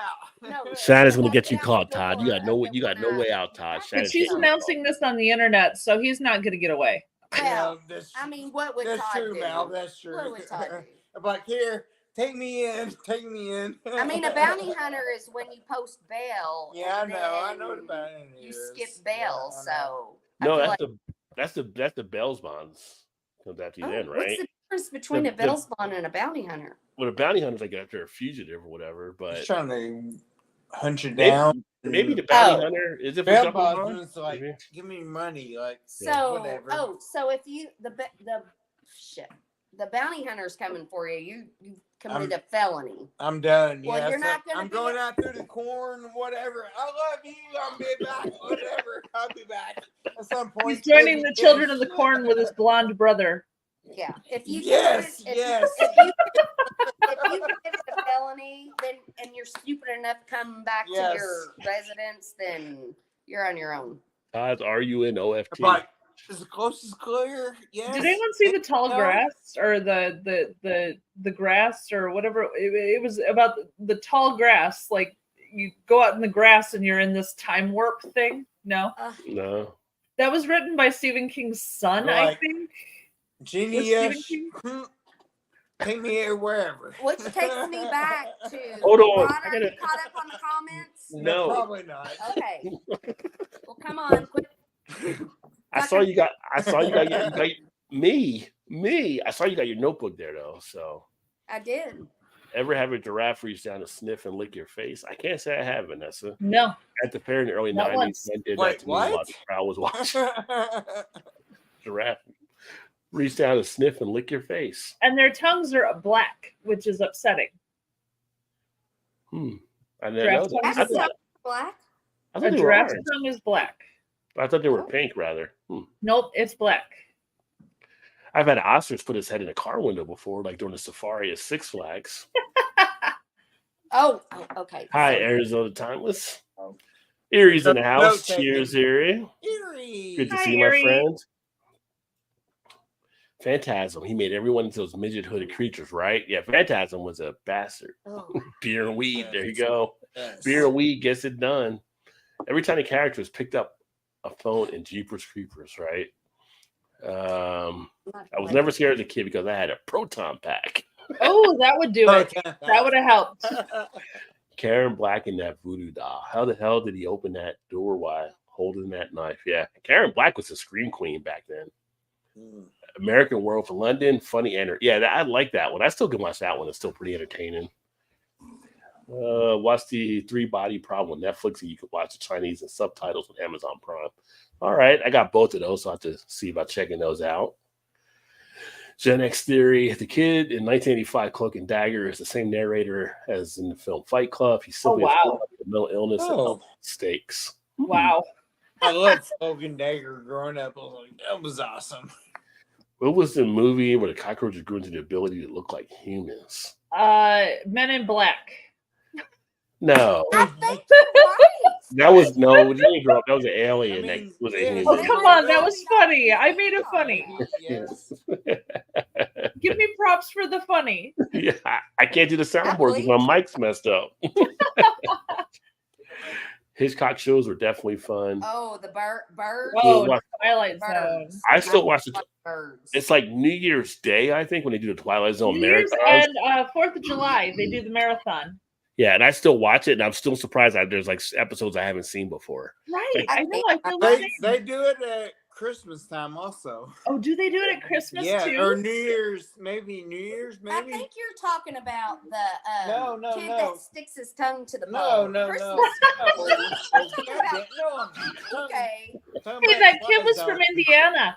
out. No. Shannon's gonna Walk get you down caught, the Todd. You door got no, and you got no way out, Todd. But Shannon's But she's getting you announcing this on the internet, so he's not going to get away. Well, No, that's, I mean, what would that's Todd true, do? Mal. That's true. What would Todd do? I'm like, here, take me in. Take me in. I mean, a bounty hunter is when you post bail. Yeah, I and know. I then know what a bounty You is. skip bail, Yeah, I know. so. I No, feel that's the Bell's bonds comes after you Oh, then, what's right? the difference between The- a bail bond and a bounty hunter? Well, a bounty hunter's like after a fugitive or whatever, Just but trying to hunt you maybe, down. maybe the bounty Oh. hunter is it for bail jumping bonds bond? is like, Maybe. give me money. Like, So, whatever. so if you the bounty hunter's coming for you. You committed a felony. I'm done. Well, yeah, you're so not gonna I'm be- going out through the corn, whatever. I love you. I'll be back. Whatever. I'll be back at some point. He's joining the Maybe- children of the corn with his blonde brother. Yeah. If you Yes, committed- yes. If you committed a felony, then and you're stupid enough to come back Yes. to your residence, then you're on your own. Todd's RUNOFT. But is the closest clear? Yes. Did anyone see the tall No. grass or the grass or whatever? It was about the tall grass. Like you go out in the grass and you're in this time warp thing. No, No. that was written by Stephen King's son, I Like- think. Genius. Stephen Take me here wherever. Which takes me back to. Hold on, Ron, I are you gotta- caught up on the comments? No. Probably not. Okay. Well, come on. Quit. I saw you got Me. I saw you got your notebook there though. So, I did. ever have a giraffe reach down to sniff and lick your face? I can't say I have, Vanessa. No. At the fair in the early Not 90s, once. men did Wait, that to me while what? the crowd was watching. Giraffe reach down to sniff and lick your face. And their tongues are black, which is upsetting. I didn't know Giraffe that. tongues That's are black. black. I A thought they were giraffe's orange. tongue is black. I thought they were pink, rather. Nope, it's black. I've had an ostrich put his head in a car window before, like during a safari at Six Flags. Oh, okay. Hi, Arizona Timeless. Erie's in the house. No, Cheers, Erie. Erie. Good to Hi, see Erie. my friend. Phantasm. He made everyone into those midget hooded creatures, right? Yeah, Phantasm was a bastard. Oh. Beer and weed. There you go. Yes. Beer and weed gets it done. Every time the characters picked up a phone in Jeepers Creepers, right? I was never scared as a kid because I had a proton pack. Oh, that would do it. That would have helped. Karen Black and that voodoo doll. How the hell did he open that door while holding that knife? Yeah, Karen Black was a scream queen back then. American World for London, funny and I like that one. I still can watch that one. It's still pretty entertaining. Watch the 3-Body Problem on Netflix, and you can watch the Chinese and subtitles on Amazon Prime. All right, I got both of those, so I have to see about checking those out. Gen X Theory, the kid in 1985, Cloak and Dagger, is the same narrator as in the film Fight Club. He's simply wow. a mental illness and health stakes. Wow. I loved Cloak and Dagger growing up. I was like, that was awesome. What was the movie where the cockroaches grew into the ability to look like humans? Men in Black. No, I think you're right. that was we didn't grow up. That was an alien. I mean, that was a yeah. human. Oh, come on. That was funny. I made it funny. Yes. Give me props for the funny. Yeah, I can't do the soundboard because my mic's messed up. Hitchcock shows were definitely fun. Oh, the birds. Oh, watch- Twilight Zone. Birds. I still watch the. Birds. It's like New Year's Day, I think, when they do the Twilight Zone New Year's marathons. and 4th of July, they do the marathon. Yeah, and I still watch it, and I'm still surprised that there's like episodes I haven't seen before. Right. I know. I feel the They, same. they do it at Christmas time also. Oh, do they do it at Christmas Yeah, too? or New Year's, maybe New Year's, I maybe. think you're talking about the No, kid no. that sticks his tongue to the No, bone. no, Christmas. no. I'm talking about- Okay. Hey, that kid was from Indiana.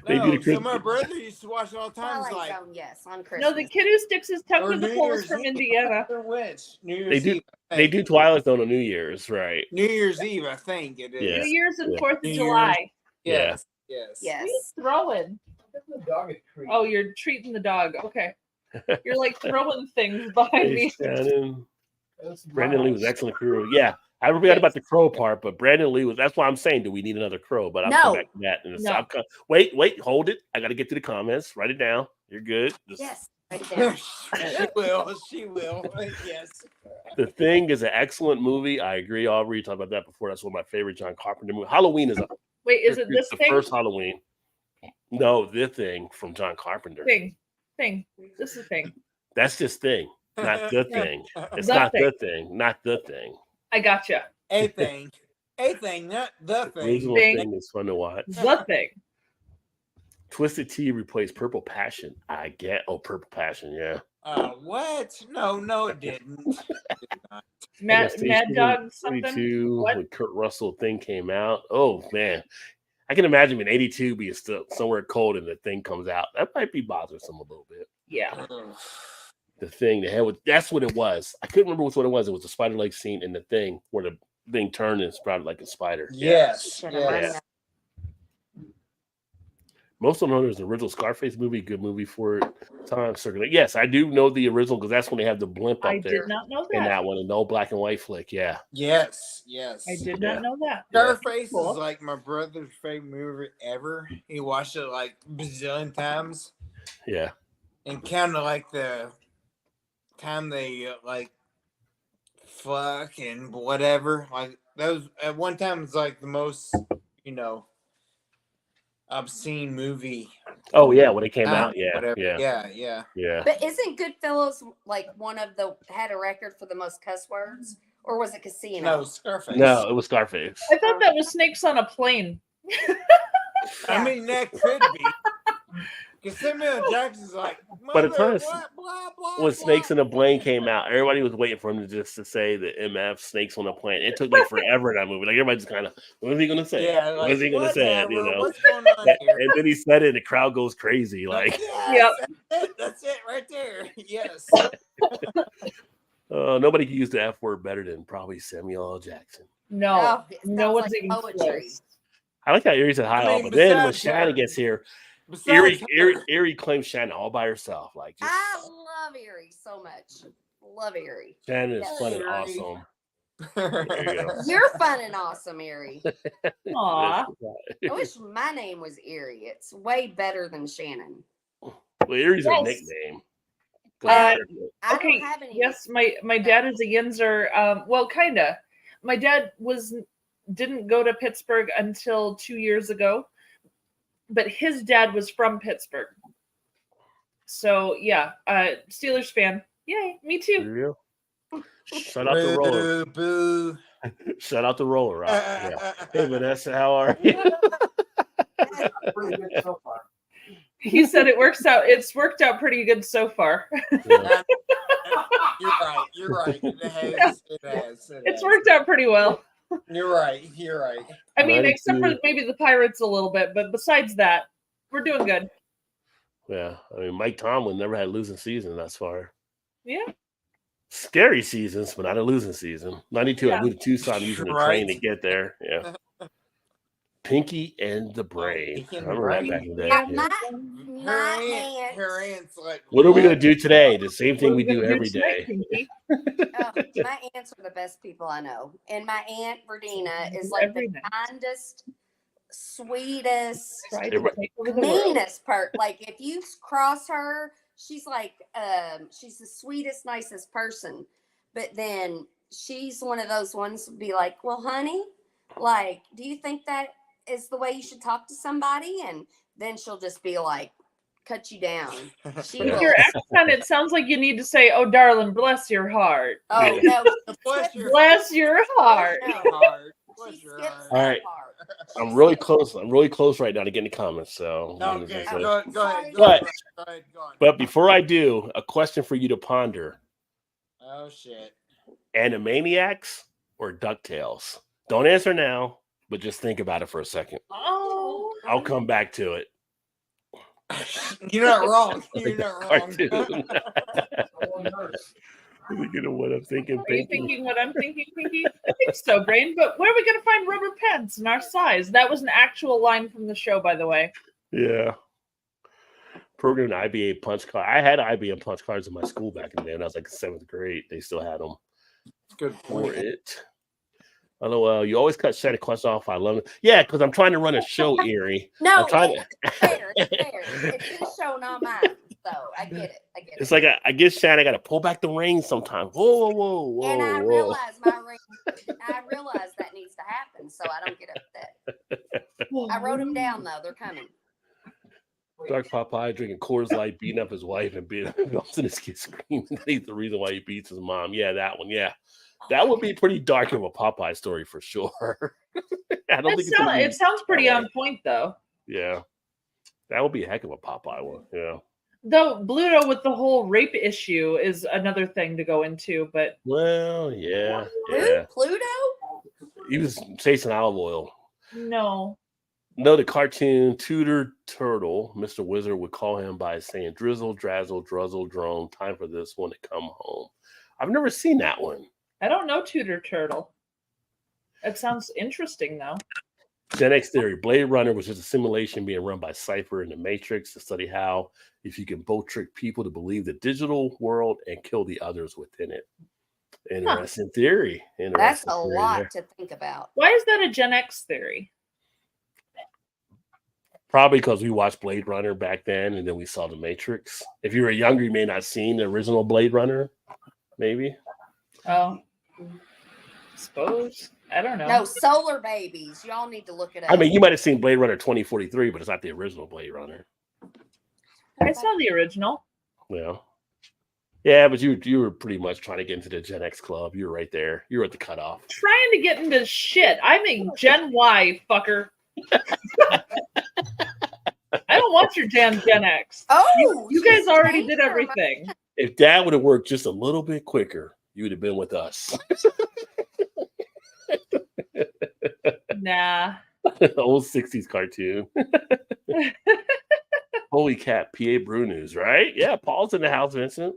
They do the No, so Christmas- my brother used to watch it all the time. It's Twilight like, Zone, yes, on Christmas. No, the kid who sticks his tongue or to the New pole is Year's from Eve. Indiana. Which? New Year's They do- Eve. I They think. do Twilight Zone on New Year's, right? New Year's Eve, I think it is. Yeah. New Year's and Yeah. 4th of New July. Yes. Yes. Yes. What are you throwing? The dog is creepy. Oh, you're treating the dog. Okay. You're like throwing things behind Hey, me. Shannon. That's Brandon Lee was miles. excellent crew. Yeah, I forgot about the crow part, but Brandon Lee was. That's why I'm saying, do we need another crow? But I'll come No. back to that. In a No. second. Wait, hold it. I got to get to the comments. Write it down. You're good. Just- Yes. Right there. She will. She will. Yes. The Thing is an excellent movie. I agree. Aubrey talked about that before. That's one of my favorite John Carpenter movies. Halloween is Wait, is it this the thing? first Halloween. No, The Thing from John Carpenter. Thing. This is thing. That's just Thing, not The Thing. It's The not Thing. The Thing, not The Thing. I gotcha. A thing. A thing, not the thing. Original Thing. Thing is fun to watch. The thing. Twisted Tea replaced Purple Passion. I get. Oh, Purple Passion. Yeah. What? No, it didn't. Mad Dog something. 42 What? when Kurt Russell Thing came out. Oh man, I can imagine in '82 being still somewhere cold and the Thing comes out. That might be bothersome a little bit. Yeah. The Thing, the head. That's what it was. I couldn't remember what it was. It was the spider leg scene in the Thing where the thing turned and sprouted like a spider. Yes. Should have Yes. run Most of them know there's an original Scarface movie, good movie for it. Time circulating. Yes, I do know the original because that's when they have the blimp I up there did not know in that. that one, an old black and white flick. Yeah. Yes. Yes. I did Yeah. not know that. Scarface Cool. is like my brother's favorite movie ever. He watched it like a bazillion times, Yeah. and kind of like the time they like fuck and whatever. Like those at one time it's like the most, obscene movie. Oh yeah, when it came out. Yeah. Whatever. Yeah. Yeah. But isn't Goodfellas like one of the had a record for the most cuss words, or was it Casino? No, Scarface. No, it was Scarface. I thought that was Snakes on a Plane. I mean that could be. Because Samuel Jackson's like, By the mother, time- blah, blah, blah, when blah. Snakes on the Plane came out, everybody was waiting for him to just to say the MF Snakes on the Plane. It took like forever in that movie. Like everybody just kind of, what is he gonna say? Yeah, What like, is he gonna say? You know. what's going on here? And then he said it, and the crowd goes crazy. Like, Yes, that's it right there. Yes. nobody can use the F word better than probably Samuel L. Jackson. No, Oh, it no sounds one's like even poetry. close. I like how Erie said hi, I all, mean, but then when besides Shannon her- gets here, Besides her- Erie claims Shannon all by herself. Like, just, I love Erie so much. Love Erie. Shannon is Yes, fun and Erie. awesome. There you go. You're fun and awesome, Erie. Aw. I wish my name was Erie. It's way better than Shannon. Well, Erie's her Yes. nickname. I Okay, don't have any. yes, my dad is a Yinzer. Well, kinda. My dad didn't go to Pittsburgh until 2 years ago, but his dad was from Pittsburgh. So yeah, Steelers fan. Yay, me too. There you go. Shout out the roller. Boo, Shout out the roller. Rock. Yeah. Hey, boo. Vanessa, how are you? Pretty good so far. He said it's worked out pretty good so far. Yeah. You're right. You're right. It has. It's worked out pretty well. You're right. You're right. I mean, except for 92. maybe the Pirates a little bit, but besides that, we're doing good. Yeah, I mean, Mike Tomlin never had a losing season thus far. Yeah. Scary seasons, but not a losing season. 92, I Yeah. moved to Tucson using the Right. train to get there. Yeah. Pinky and the Brain. I remember that back in the day. Yeah, Yeah. my Her aunt, aunt's like, What are we going to do today? The same thing we What are do gonna every tonight, day. Pinky? my aunts are the best people I know. And my aunt Verdina is like Every the night. kindest, sweetest, Try to Everybody- take over the world. meanest part. Like if you cross her, she's like she's the sweetest, nicest person. But then she's one of those ones to be like, well, honey, like, do you think that is the way you should talk to somebody? And then she'll just be like, cut you down. She Yeah. will. Your accent, it sounds like you need to say, "Oh, darling, bless your heart." Oh no, bless your Bless your heart. heart. Bless she your skips heart. that All right. part. I'm really close. I'm really close right now to getting the comments. So, Okay, so- go ahead. But- Go ahead. but before I do, a question for you to ponder: Oh shit. Animaniacs or DuckTales? Don't answer now, but just think about it for a second. Oh, I'll come back to it. You're not wrong. You're Like the not wrong. cartoon. You know what I'm thinking, are you Pinky? thinking what I'm thinking, Pinky? I think so, Brain. But where are we going to find rubber pants in our size? That was an actual line from the show, by the way. Yeah. Programmed IBA punch card. I had IBA punch cards in my school back in the day when I was like 7th grade. They still had them Good for point. it. LOL, you always cut Shannon question off. I love it. Yeah, because I'm trying to run a show, Erie. No, I'm trying to. it's fair. It's fair. It's his show, not mine. So I get it. I get It's it. like I guess Shannon got to pull back the reins sometimes. Whoa, whoa, whoa, And I whoa. realize I realize that needs to happen, so I don't get upset. I wrote them down though; they're coming. Dark Popeye drinking Coors Light, beating up his wife, and beating up in his kid screaming that he's the reason why he beats his mom. Yeah, that one. Yeah, that would be pretty dark of a Popeye story for sure. I don't think it's gonna be, It sounds pretty on point, though. yeah, that would be a heck of a Popeye one. Yeah. Though Bluto with the whole rape issue is another thing to go into, but Well, yeah, Who? yeah. Pluto? He was chasing olive oil. no. No, the cartoon Tudor Turtle, Mr. Wizard would call him by saying, "Drizzle, drazzle, druzzle, drone. Time for this one to come home." I've never seen that one. I don't know Tudor Turtle. It sounds interesting, though. Gen X theory: Blade Runner was just a simulation being run by Cypher in the Matrix to study how if you can both trick people to believe the digital world and kill the others within it. Interesting theory. That's Interesting a theory lot there. to think about. Why is that a Gen X theory? Probably because we watched Blade Runner back then, and then we saw the Matrix. If you were younger, you may not have seen the original Blade Runner. Maybe. Oh, suppose. I don't know. No, Solar Babies. Y'all need to look it up. I mean, you might have seen Blade Runner 2043, but it's not the original Blade Runner. I saw the original. Yeah. Yeah, but you were pretty much trying to get into the Gen X club. You were right there. You were at the cutoff. Trying to get into shit. I'm a Gen Y, fucker. I don't want watch your damn Gen X. Oh, You guys she's already changed did her everything. If Dad would have worked just a little bit quicker, you would have been with us. Nah. Old 60s cartoon. Holy cat, PA Brew News, right? Yeah, Paul's in the house, Vincent.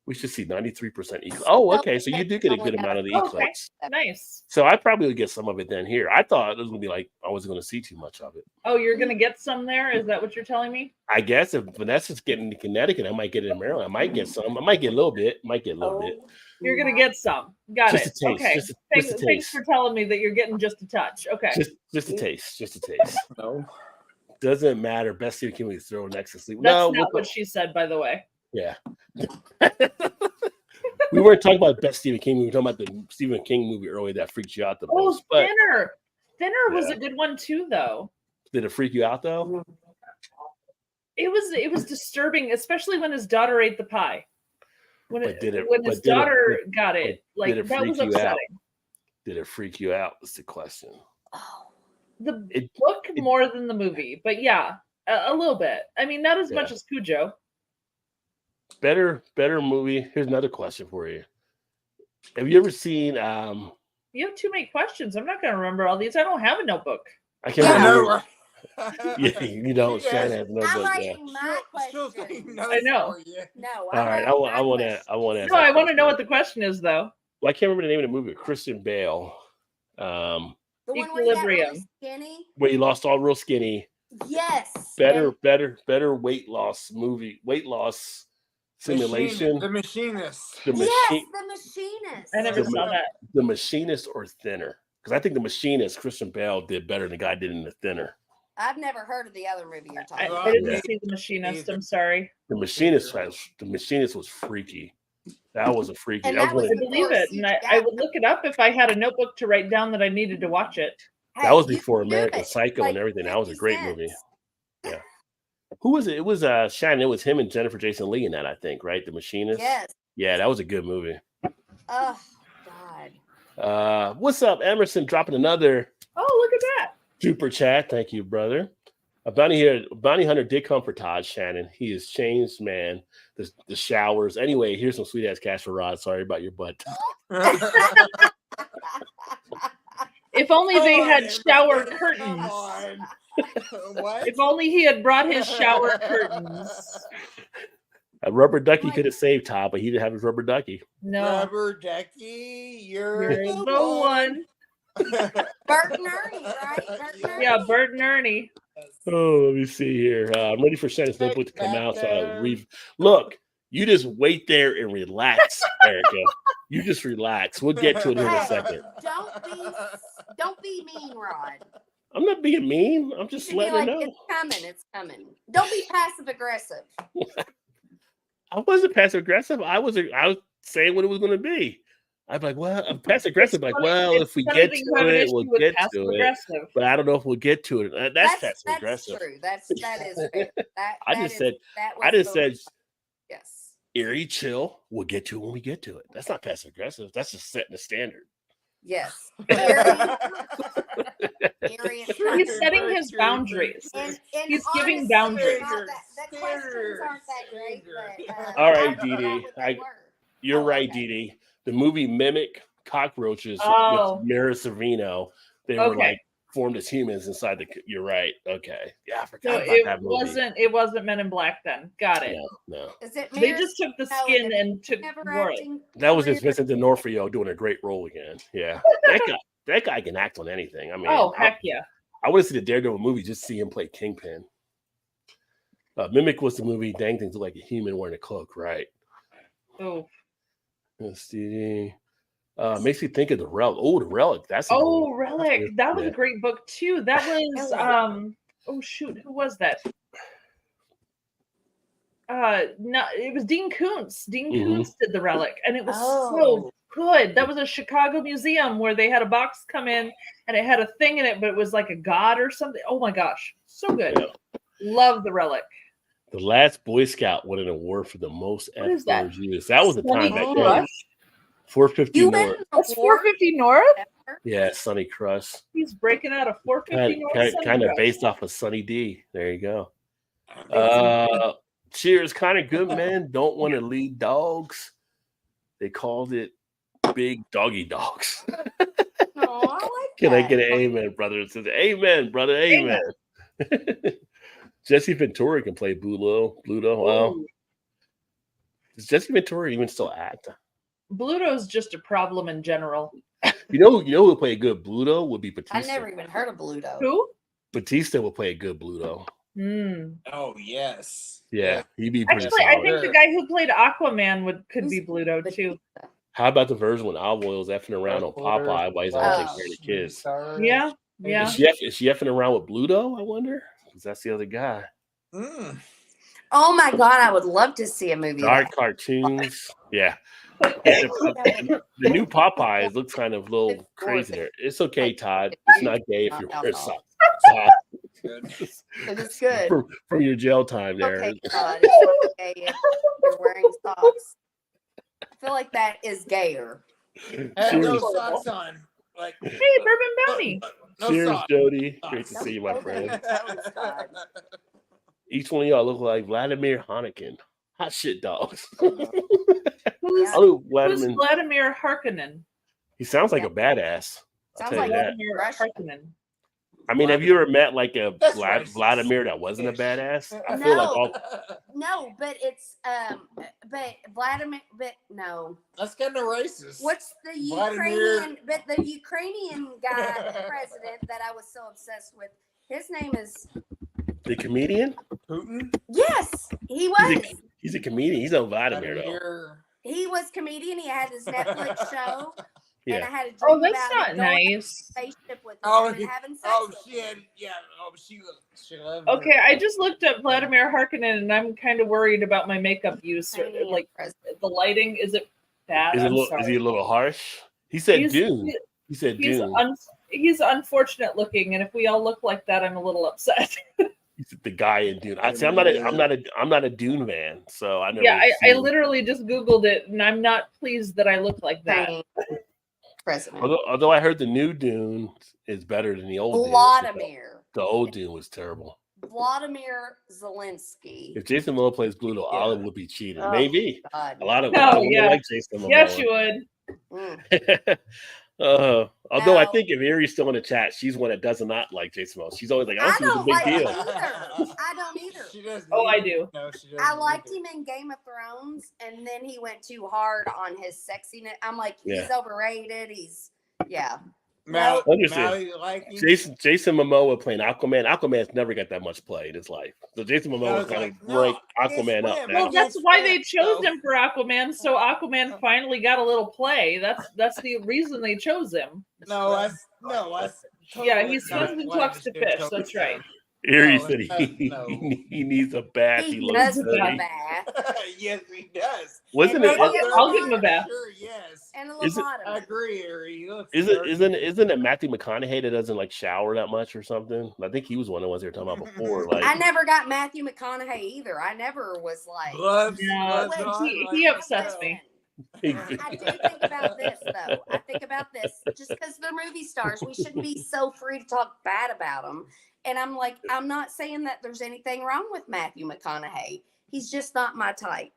We should see 93% eclipse. Oh, okay. So you do get a good amount of the Okay. eclipse. Nice. So I probably would get some of it then here. I thought it was going to be like I wasn't going to see too much of it. Oh, you're gonna get some there? Is that what you're telling me? I guess if Vanessa's getting to Connecticut, I might get it in Maryland. I might get some. I might get a little bit. Might get a little bit. You're gonna get some. Got Just it. a taste, Okay. just a Thanks taste. for telling me that you're getting just a touch. Okay. Just a taste. Just a taste. No. Doesn't matter. Best Stephen King movie throw next to sleep. That's No, not what she said, by the way. yeah. We weren't talking about best Stephen King movie. We were talking about the Stephen King movie earlier that freaked you out the Oh, most. But Thinner. Thinner was Yeah. a good one too, though. did it freak you out though? It was disturbing, especially when his daughter ate the pie. When But did it- when but his did it- daughter got it, like did it that was freak you out? upsetting. Did it freak you out? Is the question. Oh, The It- book it- more than the movie, but yeah, a little bit. I mean, not as much Yeah. as Cujo. Better movie. Here's another question for you. Have you ever seen You have too many questions. I'm not going to remember all these. I don't have a notebook. I can't Yeah. I know, remember. right? Yeah, you don't. Yes. Shannon has no I'm book. Yeah. writing my Still question. taking notes I know. for you. No, All right. I want to. I want to. No, I want to know what the question is, though. Well, I can't remember the name of the movie. Christian Bale. The one where he got Equilibrium. really skinny. Where he lost all real skinny. Yes. Better weight loss movie. Weight loss simulation. The Machinist. The Yes, machine. the machinist. I never The saw ma- that. The Machinist or Thinner. Because I think the Machinist, Christian Bale did better than the guy did in the Thinner. I've never heard of the other movie you're talking I about. didn't Yeah. see The Machinist. Either. I'm sorry. The Machinist was freaky. That was a freaky. And That that was was one I of, believe it. And I would look it up if I had a notebook to write down that I needed to watch it. that was Hey, before you do American it. Psycho Like and everything. That was a 50 great cents. movie. Yeah. Who was it? It was Shannon. It was him and Jennifer Jason Leigh in that, I think, right? The Machinist. Yes. Yeah, that was a good movie. Oh God. What's up, Emerson? Dropping another Oh, look at that. super chat. Thank you, brother. A bounty hunter did come for Todd Shannon. He has changed, man. The showers. Anyway, here's some sweet ass cash for Rod. Sorry about your butt. If only they Come had on, shower everybody, curtains. come on. What? If only he had brought his shower curtains. A rubber ducky could have saved Todd, but he didn't have his rubber ducky. No. Rubber Ducky, you're You're the one. Bert and Ernie, right? Bert and Ernie. Yeah, Bert and Ernie. Oh, let me see here. I'm ready for Shannon's notebook to come out. So look, you just wait there and relax, Erica. You just relax. We'll get to it in a Hey, second. Don't be mean, Rod. I'm not being mean. I'm You just should be letting her like, know. it's coming, it's coming. Don't be passive aggressive. I wasn't passive aggressive. I was saying what it was going to be. I'm like, well, I'm passive aggressive. Like, well, It's if we funny get that you to have an it, issue we'll with get to passive it. aggressive. But I don't know if we'll get to it. That's passive aggressive. True. That is fair. I just said, yes. Eerie, chill. We'll get to it when we get to it. That's not passive aggressive. That's just setting the standard. Yes. He's setting his boundaries. And He's giving honestly, boundaries. The questions aren't that great, but All right, I don't know Dee Dee. what they were. You're Oh, right, okay. Dee Dee. The movie Mimic Cockroaches Oh. with Mira Sorvino. They were Okay. like formed as humans inside the. You're right. Okay. Yeah, I forgot So about that movie. it wasn't Men in Black then. Got it. No. Is it They Mira just took the No, skin it's and took never wore it. acting That was just career? Vincent D'Onofrio doing a great role again. Yeah. That guy can act on anything. I mean, Oh, heck yeah. I want to see the Daredevil movie just to see him play Kingpin. Mimic was the movie. Dang things look like a human wearing a cloak, right? Oh. STD. Makes me think of the Relic. Oh, the Relic. That's a Oh, movie. Relic. That was Yeah. a great book too. That was oh shoot, who was that? No, it was Dean Koontz. Dean Mhm. Koontz did the Relic, and it was Oh. so good. That was a Chicago museum where they had a box come in and it had a thing in it, but it was like a god or something. Oh my gosh, so good. Yeah. Love the Relic. The Last Boy Scout won an award for the most What is that? F-words used. That was the Sonny time back then. Crush? 450 You North. win an That's award? 450 North. Yeah, Sonny Crush. He's breaking out a 450 North. Sunny Kind of Crush. based off of Sunny D. There you go. Cheers, kind of good men don't want to lead dogs. They called it big doggy dogs. Oh, I like Can that. I get an amen, brother? It says, amen, brother, amen. Jesse Ventura can play Bluto. Wow. Ooh. Does Jesse Ventura even still act? Bluto's just a problem in general. You know who would play a good Bluto would be I Batista. never even heard of Bluto. Who? Batista would play a good Bluto. Hmm. Oh yes. Yeah, he'd be pretty Actually, I solid. think the guy who played Aquaman could be Bluto But- too. How about the version when Olive Oil's effing around on Popeye while he's out taking care of the kids? Yeah, yeah. Is she effing around with Bluto, I wonder? Because that's the other guy. Mm. Oh my god, I would love to see a movie. Dark like cartoons. Yeah. The new Popeyes looks kind of a little crazy there. It's okay, Todd. It's not gay if you're wearing socks. Good. It is good. From your jail time there. Okay, God, it's okay if you're wearing socks. I feel like that is gayer. Have no Cheers, socks on. Like Hey, Bourbon Bounty. no Cheers, socks. Jody. Great to see you, my Okay. friend. God. Each one of y'all look like Vladimir Honikin. Hot shit dogs. Who's, Oh, who's Vladimir. Vladimir Harkonnen? He sounds like a badass. I'll Sounds tell like you that. Vladimir Russian. Harkonnen. I mean, have you ever met like a That's racist. Vladimir that wasn't a badass? I feel like all No, but it's but Vladimir, but no. That's kind of racist. What's the Vladimir- Ukrainian? But the Ukrainian guy, the president that I was so obsessed with. His name is the comedian. Putin? yes, he was. He's a comedian. He's no Vladimir though. Vladimir- He was comedian. He had his Netflix show, and I Yeah. had a dream Oh, that's about not it going on a nice. spaceship with him Oh, and he- having sex Oh, with she him. had, yeah. Oh, she loved Okay, her. I just looked up Vladimir Harkonnen, and I'm kind of worried about my makeup use. Or, Ukrainian like president. the lighting, is it bad? Is he a I'm little, sorry. is he a little harsh? He said He's- Dune. He said He's Dune. he's unfortunate looking, and if we all look like that, I'm a little upset. He's the guy in Dune. I see. I'm not a Dune fan, so I never. Yeah, I seen- literally just Googled it, and I'm not pleased that I look like that. Ukrainian president. Although I heard the new Dune is better than the old Dune. Vladimir. The old Dune was terrible. Vladimir Zelensky. If Jason Momoa plays Bluto, Olive would be cheating. Oh, Maybe God. a lot of No, women yeah. like Jason Momoa. Yes, you would. Mm. Although I No. think if Erie's still in the chat, she's one that does not like Jason Momoa. She's always like, I I don't see what's a don't big like deal. it either. I don't either. She doesn't Oh, I either. do. No, she doesn't. I liked either. him in Game of Thrones, and then he went too hard on his sexiness. I'm like, he's Yeah. overrated. He's yeah. Mal, Understand. Mal, you like him? Jason Momoa playing Aquaman. Aquaman's never got that much play in his life. So Jason Momoa was kind of rank Aquaman up. Well, Now. that's why they chose him for Aquaman, so Aquaman finally got a little play. That's the reason they chose him. No, I. Yeah, he swims and talks to fish. That's right. Erie No, said no. he needs a bath. He looks does need a dirty. bath Yes, he does. Wasn't And it? I'll give him a bath. Sure, yes. and a Is it- I lobotomy. agree, Ari. He looks Isn't dirty. isn't it Matthew McConaughey that doesn't like shower that much or something? I think he was one of the ones they were talking about before. Like I never got Matthew McConaughey either. I never was like. gloves? No, gloves Wait, on, he like- upsets me. I do think about this though. I think about this just because they're movie stars. We shouldn't be so free to talk bad about them. And I'm like, I'm not saying that there's anything wrong with Matthew McConaughey. He's just not my type.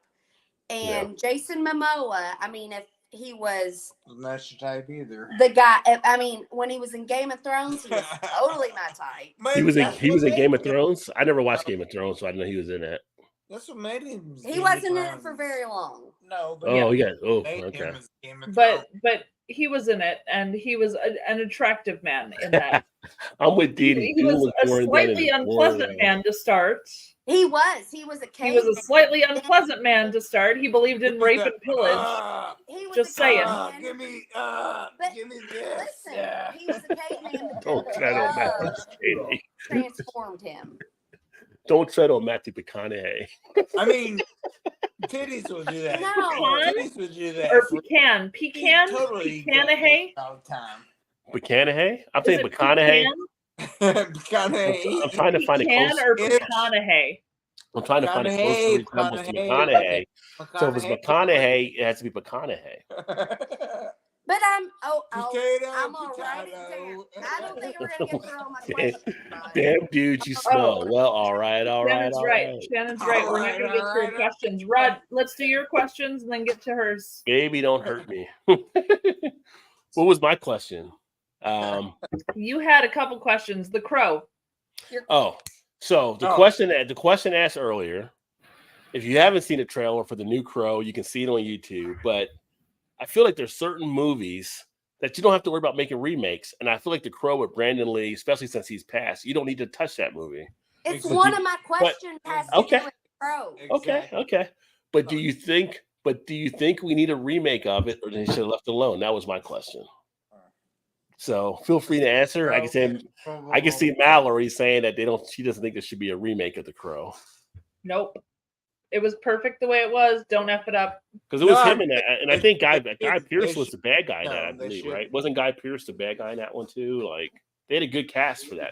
And Jason Momoa, I mean, if he was Not your type either. the guy, I mean, when he was in Game of Thrones, he was totally my type. he was in That's he what was in made Game of him- Thrones. I never watched Game of Thrones, so I didn't know he was in that. That's what made him. He Game of wasn't in it for Thrones. very long. No, but Oh yeah. Oh made okay. him as Game of Thrones. But he was in it, and he was an attractive man in that. I'm with Dee He was a Dune slightly and unpleasant Warren, man to start. He was a He caveman. was a slightly unpleasant man to start. He believed in rape and pillage. He was just a saying. caveman. Give me, But give me this. Listen, Yeah. he was a caveman. Don't because tread on love Matthew. transformed him. Don't tread on Matthew McConaughey. I mean, titties will do that. No. Titties will do that. Or pecan. He Pecan? totally Pecanahay? all the time. McConaughey? I'm Is saying it McConaughey. McConaughey. I'm trying to find a Pecan close. or It's- McConaughey? I'm trying to find a close McConaughey, resemblance to McConaughey. McConaughey. So if it's McConaughey, it has to be McConaughey. But I'm Potato, gonna write it down. I don't think we're gonna get through all my Damn, questions. Rod. damn dude, you smell. Well, all right. Shannon's right. Shannon's right. We're not gonna get to her questions. Rod, let's do your questions and then get to hers. Baby, don't hurt me. What was my question? You had a couple questions. The Crow. Oh, so the question asked earlier. If you haven't seen a trailer for the new Crow, you can see it on YouTube. But I feel like there's certain movies that you don't have to worry about making remakes. And I feel like the Crow with Brandon Lee, especially since he's passed, you don't need to touch that movie. It's one of my questions. Has to Okay. do with the Crow. Okay. But do you think we need a remake of it, or they should have left it alone? That was my question. So feel free to answer. I can see Mallory saying that she doesn't think there should be a remake of The Crow. Nope. It was perfect the way it was. Don't F it up. Because it was him in that, and I think Guy Pearce was the bad guy in that, I believe, right? Wasn't Guy Pearce the bad guy in that one too? Like they had a good cast for that.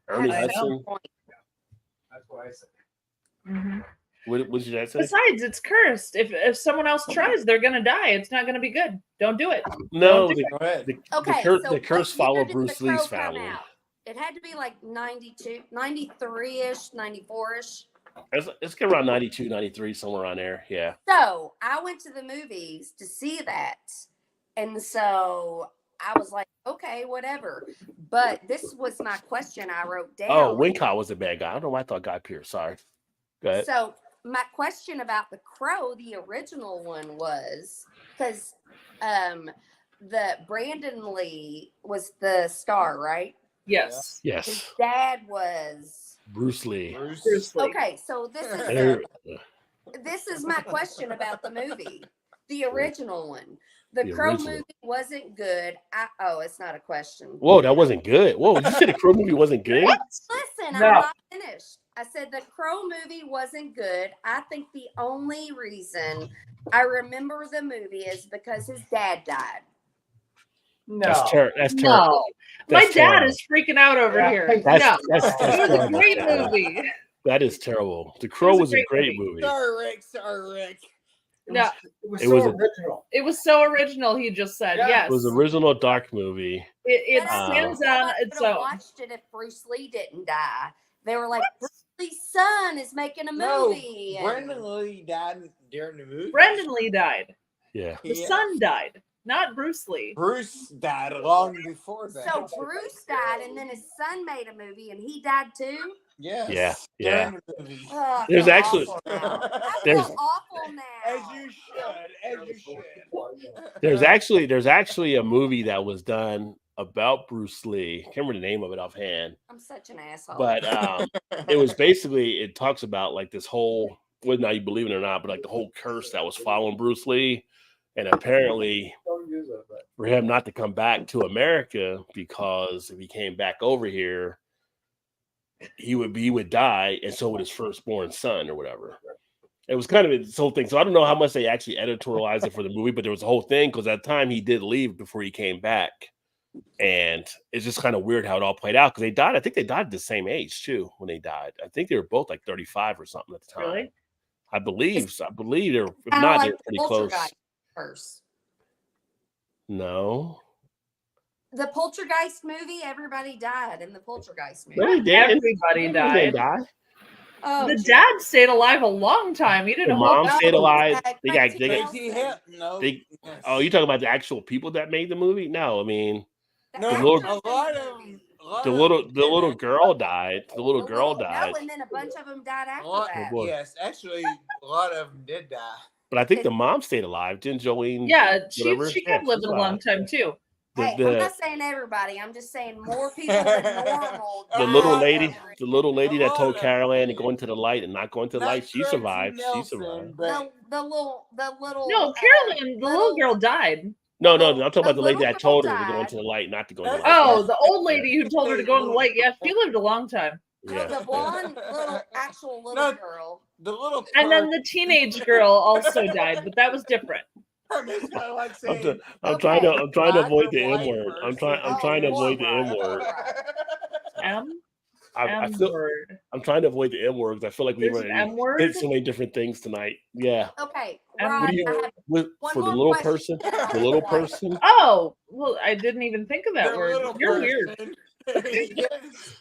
Ernie I know. Hudson. That's what I said. Mm-hmm. What did you say? Besides, it's cursed. If someone else tries, they're gonna die. It's not gonna be good. Don't do it. No, Don't do Go ahead. the curse what year followed did Bruce The Crow Lee's come family. out? It had to be like 92, 93-ish, 94-ish. Let's get around 92, 93, somewhere around there. Yeah. So I went to the movies to see that. And so I was like, okay, whatever. But this was my question I wrote down. Oh, Wincott was the bad guy. I don't know why I thought Guy Pearce. Sorry. Go ahead. So my question about The Crow, the original one, was because the Brandon Lee was the star, right? Yes. His Yes. dad was Bruce Lee. Bruce Lee. okay. So There- this is my question about the movie, the original one. The The Crow original. movie wasn't good. It's not a question. Whoa, that wasn't good. Whoa, you said the Crow movie wasn't good? Listen, No. I'm not finished. I said the Crow movie wasn't good. I think the only reason I remember the movie is because his dad died. No. That's terrible. No. My That's dad terrible. is freaking out over Yeah. here. That's It was a terrible. great movie. That is terrible. The Crow was was a a great great movie. Sorry, Rick. No. It was It so was a- original. It was so original, he just said. Yeah. Yes. It was an original dark movie. It But I stands think on nobody its would have own. watched it if Bruce Lee didn't die. They were like, Bruce Lee's son is making a No, movie. and- Brandon Lee died during the movie. Brendan Lee died. Yeah. The Yeah. son died, not Bruce Lee. Bruce died long before that. So Bruce died, and then his son made a movie, and he died too. Yes. Yeah. During the movie. Ugh, I There's feel actually- awful now. I there's- feel awful now. As you should. There's actually a movie that was done about Bruce Lee. Can't remember the name of it offhand. I'm such an asshole. But it was basically, it talks about like this whole, whether or not you believe it or not, but like the whole curse that was following Bruce Lee. And apparently Don't use it, but for him not to come back to America, because if he came back over here, he would die, and so would his firstborn son or whatever. It was kind of this whole thing. So I don't know how much they actually editorialized it for the movie, but there was a whole thing because at the time he did leave before he came back. And it's just kind of weird how it all played out because they died. I think they died at the same age too when they died. I think they were both like 35 or something at the time. Really? I believe they're, if Kinda not, like they're pretty the close. Poltergeist curse. No. The Poltergeist movie, everybody died in the Poltergeist movie. No, they didn't. Everybody They died. didn't die. Oh, The geez. dad stayed alive a long time. He didn't The hold mom out. stayed alive. They got, Crazy they got, Crazy Hill. No. They- yes. oh, you talking about the actual people that made the movie? No, I mean No, the little- a lot of them. the little girl died. The little girl died. No, and then a bunch of them died A after lot, that. Well, yes, actually, a lot of them did die. But I think the mom stayed alive. Didn't Jolene? Yeah, she Whatever. kept Yeah, living she's a long time too. The, Hey, I'm the, not saying everybody. I'm just saying more people than normal. the Oh, little died lady, over it. the little lady that told Oh, Carol Ann to go into the light and not go into the Not light, she Crazy survived. She Nelson, survived. but The little. No, Carolyn, the little girl died. No, I'm talking about the lady little that told her girl to go died. into the light, not to go into the light. Oh, the old lady who told her to go in the light. Yeah, she lived a long time. No, Yeah. the blonde actual little No. girl. the little. And then the teenage girl also died, but that was different. I'm just kinda like I'm, saying, I'm Okay. trying to black avoid or the white M word. I'm person. trying to Oh, avoid the M Lord. word. M. I M feel word. I'm trying to avoid the M words. I feel like we There's an already M word. did so many different things tonight. Yeah. Okay, And Rod, What do you I have with, one for the more little question. person? The little person. Oh, well, I didn't even think of that The word. little You're weird. person. Yes.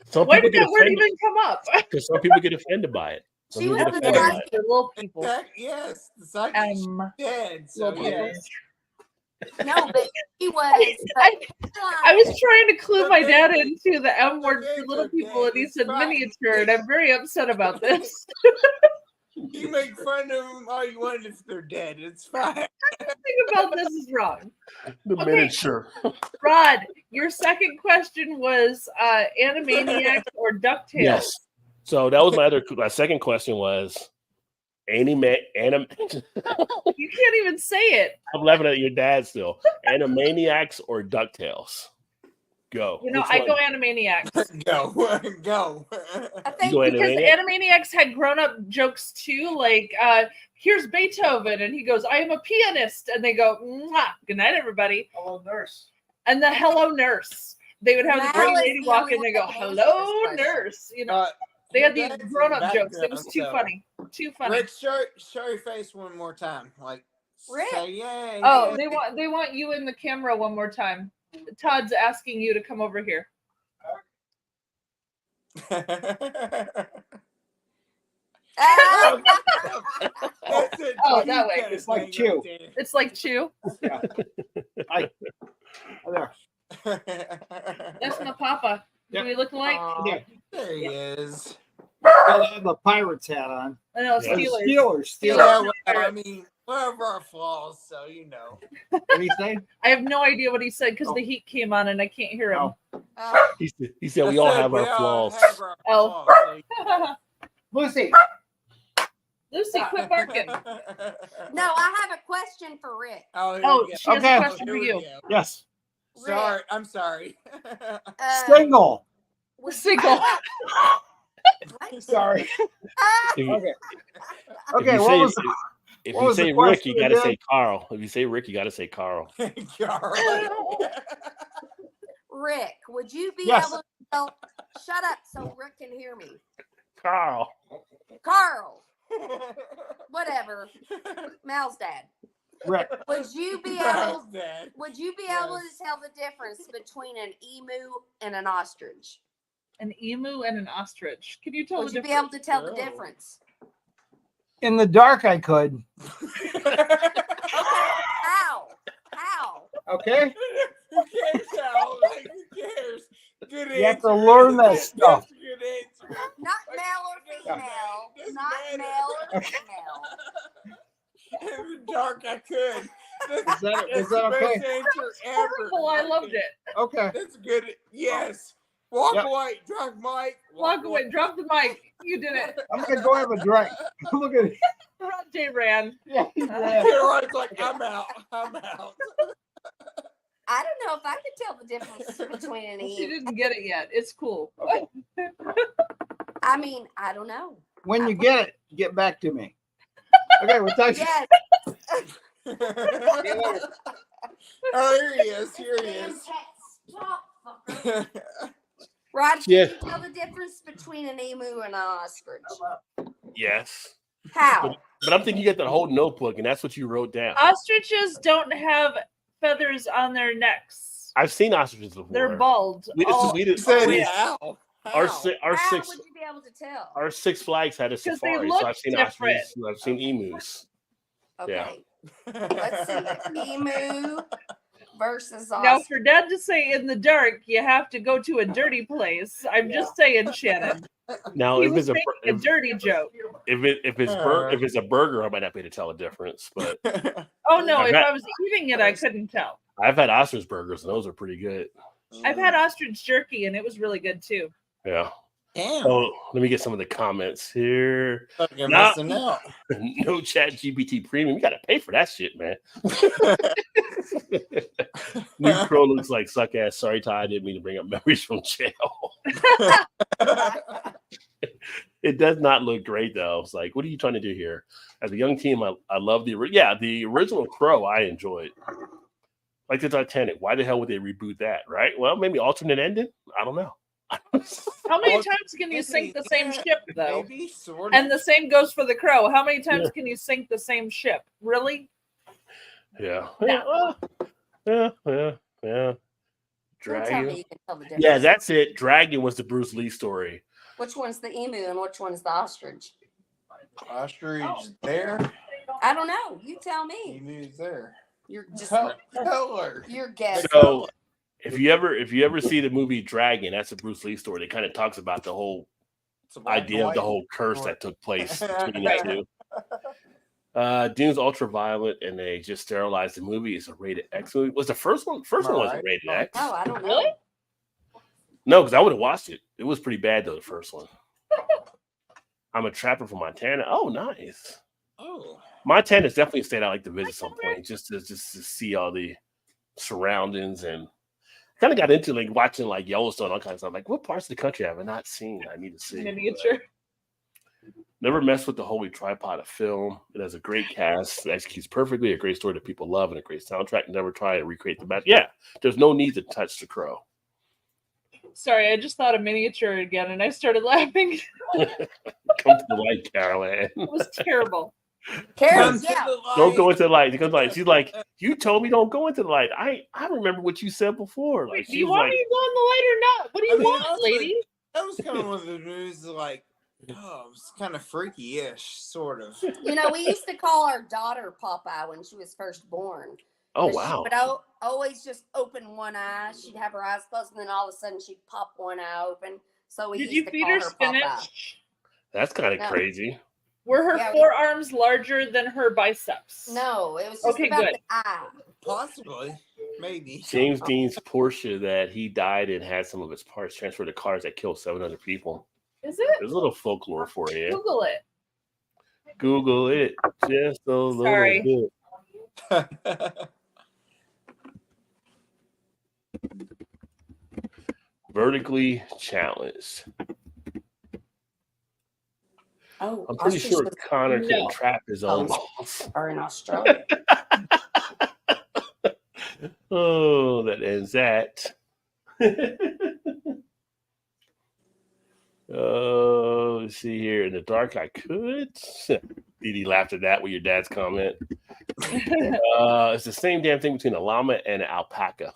Some Why people did get that word offended even come up? because some people get offended by it. Some She people was get the offended by sidekick. it. For little people. Yes, the sidekick's M. dead. So Little people. yes. No, but he was. I was trying to clue The my dad babies- into the M word for babies little are people, and he dead. said It's fine. miniature, and I'm very upset about this. You make fun of them all you want if they're dead. It's fine. Everything about this is wrong. The Okay. miniature. Rod, your second question was Animaniacs or DuckTales? Yes. So that was my second question was anim. You can't even say it. I'm laughing at your dad still. Animaniacs or DuckTales? Go. You know, Which I one? go Animaniacs. Go. Go. I You think go Because Animaniacs? Animaniacs had grown-up jokes too, like here's Beethoven, and he goes, "I am a pianist," and they go, "Mwah, good night, everybody." Hello, nurse. And the hello nurse, they would have the Mal great is lady the walk only in, one they go, that can answer "Hello, this question. nurse." You know, they had these That's in grown-up jokes. It was background, too so- funny, too funny. Rick, show your face one more time. Like, Rick. say yay. Oh, yay. they want you in the camera one more time. Todd's asking you to come over here. Ah! That's it. Oh, You that way. gotta It's like say chew. right It's like chew. There. there. That's my papa. Do Yep. we look alike? There. There he is. Gotta have the Pirates hat on. I know, Yeah. Steelers. Steelers. Yeah, Steelers. well, I mean, one of our flaws, so you know. What do you say? I have no idea what he said because Oh. the heat came on and I can't hear him. He said we all have our flaws. Oh. flaws, Lucy. Lucy, quit barking. No, I have a question for Rick. Oh, here Oh, we go. she has Okay. a question for Here we you. go. Yes. Sorry, I'm sorry. Single. would- Single. What? Sorry. Ah, If you, Okay. if Okay. you What say, was if what you was the say Rick, question you got to again? say Carl. If you say Rick, you got to say Carl. Carl. Rick, would you be Yes. able to tell? Shut up so Rick can hear me. Carl. Carl, whatever. Mal's dad. Rick? Would you be able? How's that? Would you be able Yes. to tell the difference between an emu and an ostrich? An emu and an ostrich. Can you tell Would the you be difference? able to tell the Oh. difference? In the dark, I could. How? How? Okay. Who cares, Al? Like, who cares? Good You have to answer. learn that That's stuff. a good answer. Not male or Doesn't female. matter. Not Doesn't male matter. or female. In the dark, I could. That's, Is that that's okay? the best answer ever. Horrible. I loved it. Okay. That's good. Yes. Walk Yep. away, drunk Mike. Walk away. Drop the mic. You did it. I'm gonna go have a drink. Look at it. Rod J ran. Yeah, he ran. Everyone's like, I'm out. I'm out. I don't know if I could tell the difference between an She emu. didn't get it yet. It's cool. I mean, I don't know. When you get it, get back to me. Okay, we're talking. Yes. Oh, here he is. Here he Damn is. cats. Stop, fucker. Rod, can Yeah. you tell the difference between an emu and an ostrich? Yes. How? But I'm thinking you got that whole notebook, and that's what you wrote down. Ostriches don't have feathers on their necks. I've seen ostriches before. They're bald. We just, Oh, we He did, said, we- how? our How? si- our How six would you be able to tell? our Six Flags had a 'Cause they safari, look so I've seen different. ostriches. I've seen emus. Okay. Let's see. Emu versus now, ostrich. for Dad to say in the dark, you have to go to a dirty place. I'm just saying, Shannon. Now, He if was it's making a dirty joke. if it's a burger, I might not be able to tell a difference. But Oh no! I've If had- I was eating it, I couldn't tell. I've had ostrich burgers, and those are pretty good. I've had ostrich jerky, and it was really good too. Yeah. Damn. Oh, let me get some of the comments here. Fucking Nah. missing out. No Chat GPT Premium. You got to pay for that shit, man. New Crow looks like suck ass. Sorry, Ty. I didn't mean to bring up memories from jail. It does not look great though. It's like, what are you trying to do here? As a young team, I love the original Crow. I enjoyed. Like the Titanic. Why the hell would they reboot that? Right? Well, maybe alternate ending. I don't know. How many Well, times can you sink the same yeah, ship, though? Maybe, sort of. And the same goes for the crow. How many times can you sink the same ship? Really? Yeah. No. Yeah. Don't tell me Dragon. you can tell the difference. Yeah, that's it. Dragon was the Bruce Lee story. Which one's the emu and which one's the ostrich? Ostrich Oh. there. I don't know. You tell me. Emu's there. You're just Color. your guess. So if you ever see the movie Dragon, that's a Bruce Lee story. It kind of talks about the whole It's a black and idea of the white. whole curse that took place between Right. the two. Dune's ultraviolet, and they just sterilized the movie. It's a rated X movie. Was the first one? First one wasn't Right. rated X. Oh, I don't know. Really? No, because I would have watched it. It was pretty bad though. The first one. I'm a Trapper from Montana. Oh, nice. Oh. Montana's definitely a state I like to visit some point, just to see all the surroundings, and kind of got into like watching like Yellowstone, all kinds of stuff. Like, what parts of the country have I not seen? I need to see. Miniature. Never mess with the holy tripod of film. It has a great cast, it executes perfectly, a great story that people love, and a great soundtrack. Never try to recreate the match. Yeah, there's no need to touch the crow. Sorry, I just thought of miniature again, and I started laughing. Come to the light, Caroline. It was terrible. Carol, Come to yeah. the Don't go light. into the light. Because like she's like, you told me don't go into the light. I remember what you said before. Like Wait, do she you was want like, me to go in the light or not? What do you I mean, want, honestly, lady? That was kind of one of the movies that, like, oh, it was kind of freaky-ish, sort of. You know, we used to call our daughter Popeye when she was first born. oh 'Cause wow. She would always just open one eye. She'd have her eyes closed, and then all of a sudden she'd pop one eye open. So we Did used you to feed call her her spinach? Popeye. That's kind of No. crazy. Were her Yeah, forearms larger than her biceps? No, it was just Okay, about good. the eye. Possibly. Maybe. James Dean's Porsche that he died and had some of its parts transferred to cars that killed 700 people. Is it? There's a little folklore for you. Google it. Google it just a little Sorry. bit. Vertically challenged. Oh, I'm pretty ostrich sure was- Connor No. can trap his own Oh. balls. are in Australia. Oh, that ends that. Oh, let's see here. In the dark, I could. Didi laughed at that with your dad's comment. It's the same damn thing between a llama and an alpaca.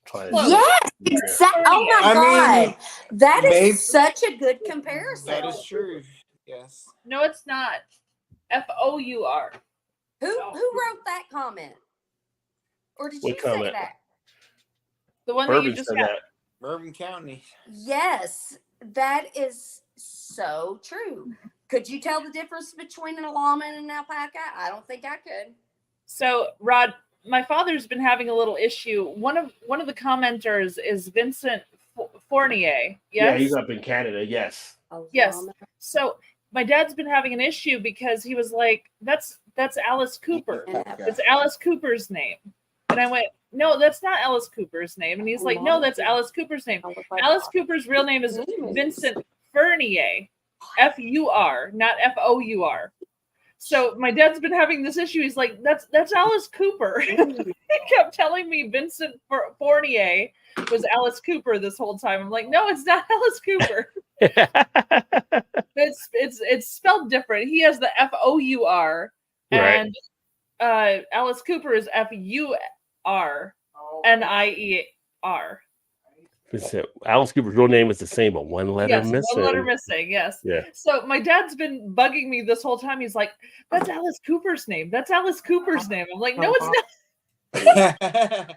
Trying to Yes, exactly. Oh my I god, mean, that is maybe- such a good comparison. that is true. Yes. No, it's not. FOUR. Who wrote that comment? Or did What you comment? say that? The one that you Bourbon just said got. that. Bourbon County. Yes, that is so true. Could you tell the difference between an llama and an alpaca? I don't think I could. So, Rod, my father's been having a little issue. One of the commenters is Vincent Fournier. Yeah, Yes. he's up in Canada. Yes. A Yes. llama. So my dad's been having an issue because he was like, "That's Alice Cooper. And alpaca. It's Alice Cooper's name." And I went, "No, that's not Alice Cooper's name." And he's like, "No, that's Alice Cooper's name. I look like Alice Cooper's real name is Vincent Fournier, FUR, not FOUR." So my dad's been having this issue. He's like, "That's Alice Cooper." He kept telling me Vincent Fournier was Alice Cooper this whole time. I'm like, "No, it's not Alice Cooper. It's spelled different. He has the FOUR, Right. and Alice Cooper is FURNIER." Alice Cooper's real name is the same, but one letter Yes, missing. one letter missing. Yes. Yeah. So my dad's been bugging me this whole time. He's like, "That's Alice Cooper's name. That's Alice Cooper's name." I'm like, "No, it's not."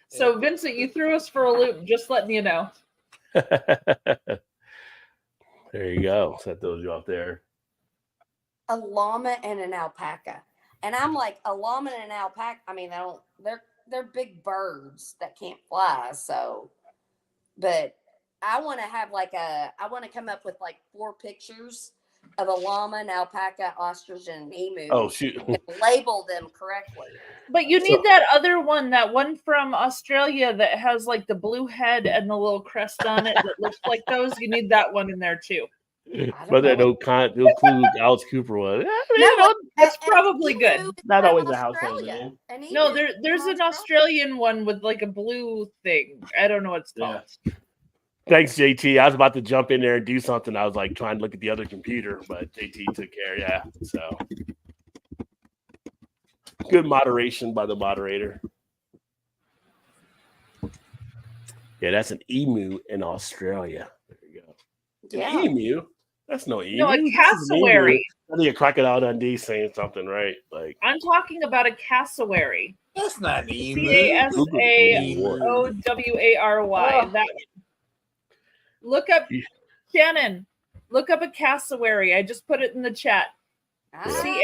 So Vincent, you threw us for a loop. Just letting you know. There you go. Set those you off there. a llama and an alpaca. And I'm like, a llama and an alpaca, I mean, they're big birds that can't fly. So, but I want to have I want to come up with like 4 pictures of a llama, an alpaca, ostrich, and an emu. Oh, shoot. And label them correctly. But you need that other one, that one from Australia that has like the blue head and the little crest on it that looks like those. You need that one in there too. But there no clue who Alice Cooper was. I mean, you know, That's probably good. Emu is not from always a household Australia. name. An No, emu is there's from an Australia. Australian one with like a blue thing. I don't know what it's Yeah. called. Thanks, JT. I was about to jump in there and do something. I was like trying to look at the other computer, but JT took care. Yeah. So good moderation by the moderator. Yeah, that's an emu in Australia. There you go. Yeah. An emu? That's no emu. No, a This is an cassowary. emu. I think a Crocodile Dundee saying something, right? Like I'm talking about a cassowary. That's not an emu. Cassowary. Oh. That look up Shannon. Look up a cassowary. I just put it in the chat. Cassowary.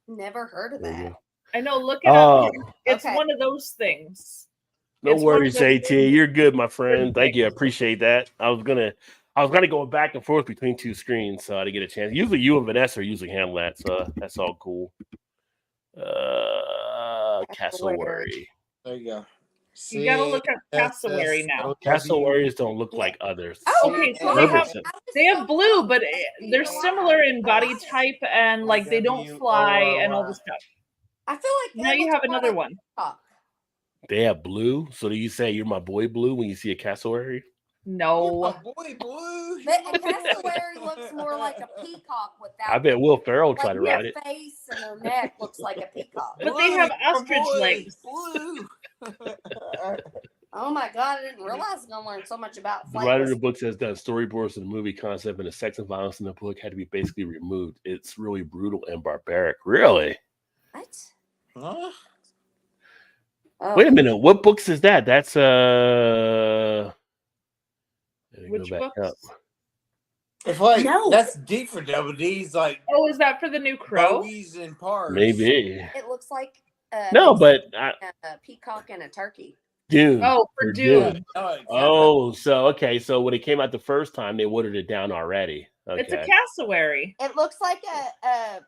Never heard of that. I know. Look it up. It's Okay. one of those things. No It's one of worries, those JT. things. You're good, my friend. Thank you. I appreciate that. I was gonna go back and forth between two screens, so I didn't get a chance. Usually, you and Vanessa usually handle that, so that's all cool. Cassowary. There you go. You gotta look up cassowary now. Cassowaries don't look like others. Oh, Okay, so Herbert they said- have blue, but they're similar in body type and like they don't fly and all this stuff. I feel like Now you have another one. They have blue. So do you say you're my boy blue when you see a cassowary? No. Boy, blue. The cassowary looks more like a peacock without. I bet Will Ferrell tried to their ride it. face and their neck looks like a peacock. But they have ostrich legs. Blue. Oh my god! I didn't realize I was gonna learn so much about The writer of flightless. the book says that storyboards of the movie concept and the sex and violence in the book had to be basically removed. It's really brutal and barbaric. Really? What? Huh? Oh. Wait a minute. What books is that? That's let me Which go back books? up. If like No. that's deep for Double D's, like Oh, is that for the new Crow? bogies and pars. Maybe. It looks like No, but a peacock and a turkey. Dune. Oh, for Dune. Oh, exactly. Oh, so okay. So when it came out the first time, they watered it down already. Okay. It's a cassowary. It looks like a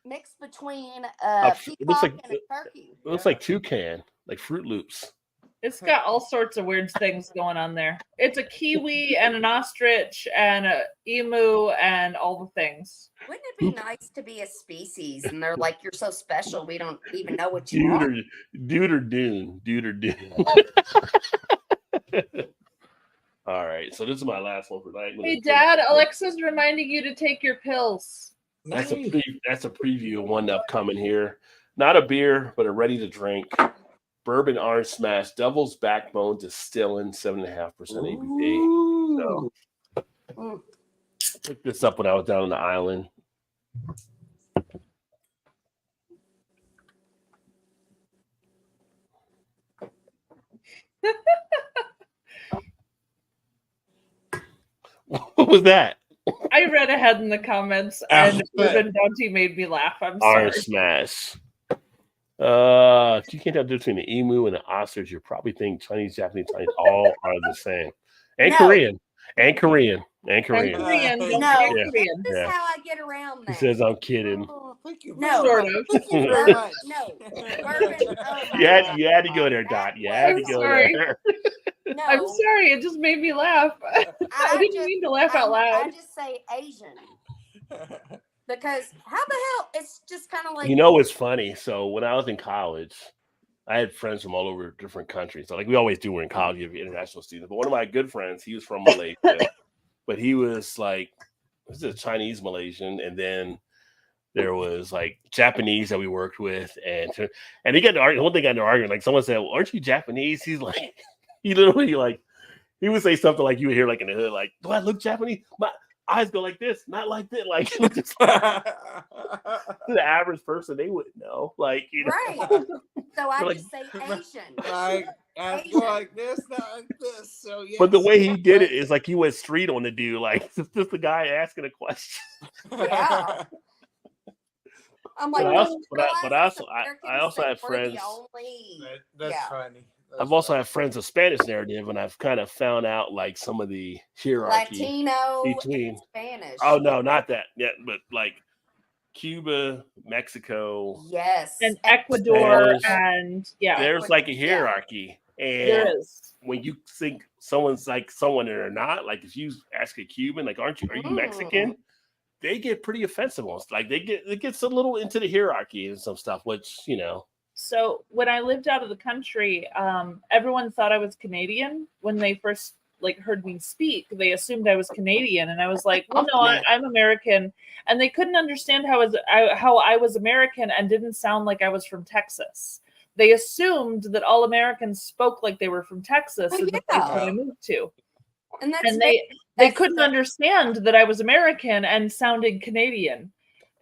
mix between It a looks peacock like- and a turkey. It looks like toucan, like Fruit Loops. It's got all sorts of weird things going on there. It's a kiwi and an ostrich and a emu and all the things. Wouldn't it be nice to be a species and they're like, you're so special, we don't even know what you Dude are? or Dune. Dude or Dune. All right. So this is my last one for tonight. Hey, Dad, Alexa's reminding you to take your pills. That's a preview of one upcoming here. Not a beer, but a ready to drink. Bourbon Orange Smash, Devil's Backbone Distilling, 7.5% ABV. So Mm. picked this up when I was down on the island. What was that? I read ahead in the comments and Urban Bounty made me laugh. I'm sorry. Orange Smash. If you can't tell the difference between the emu and the ostrich, you probably think Chinese, Japanese, all are the same. And No. Korean. And Korean. And And Korean. Korean. Don't No, forget Yeah. Korean. This is Yeah. how I get around He that. says I'm kidding. Oh, thank you. No. Sort of. Thank you very much. No. Bourbon, oh my You had God. to go there, Dot. You had to I'm go sorry. there. No. I'm sorry. It just made me laugh. I didn't just- mean to laugh out I loud. just say Asian because how the hell? It's just kind of like You know what's funny? So when I was in college, I had friends from all over different countries. So like we always do, we're in college, you have international students. But one of my good friends, he was from Malaysia, but he was like, this is a Chinese Malaysian, and then there was like Japanese that we worked with, and he got to argue. One thing got into argument, like someone said, well, "Aren't you Japanese?" He's like, he literally like, he would say something like you would hear like in the hood, like, "Do I look Japanese? My eyes go like this, not like that." Like just the average person, they wouldn't know. Like, you know, right. So I Like- just say Asian. Like, I go like this, not like this. So yeah. but the way he did it is like he went street on the dude, like it's just the guy asking a question. Yeah. I'm like, But I don't also- you but I- but I realize also- Americans I also say have we're the friends- only- That's Yeah. funny. I've also had friends of Spanish narrative, and I've kind of found out like some of the hierarchy. Latino between- and Spanish. Oh no, not that yet, but like Cuba, Mexico, Yes. And Ecuador Spanish. and yeah, there's like a Yeah. hierarchy, and there is. when you think someone's like someone and they're not, like if you ask a Cuban, like, are you Mexican? They get pretty offensive on, like it gets a little into the hierarchy and some stuff, which, you know. So when I lived out of the country, everyone thought I was Canadian when they first like heard me speak. They assumed I was Canadian, and I was like, "Well, no, I'm American." And they couldn't understand how I was American and didn't sound like I was from Texas. They assumed that all Americans spoke like they were from Texas, in the place that I moved to, And that's they couldn't understand that I was American and sounded Canadian.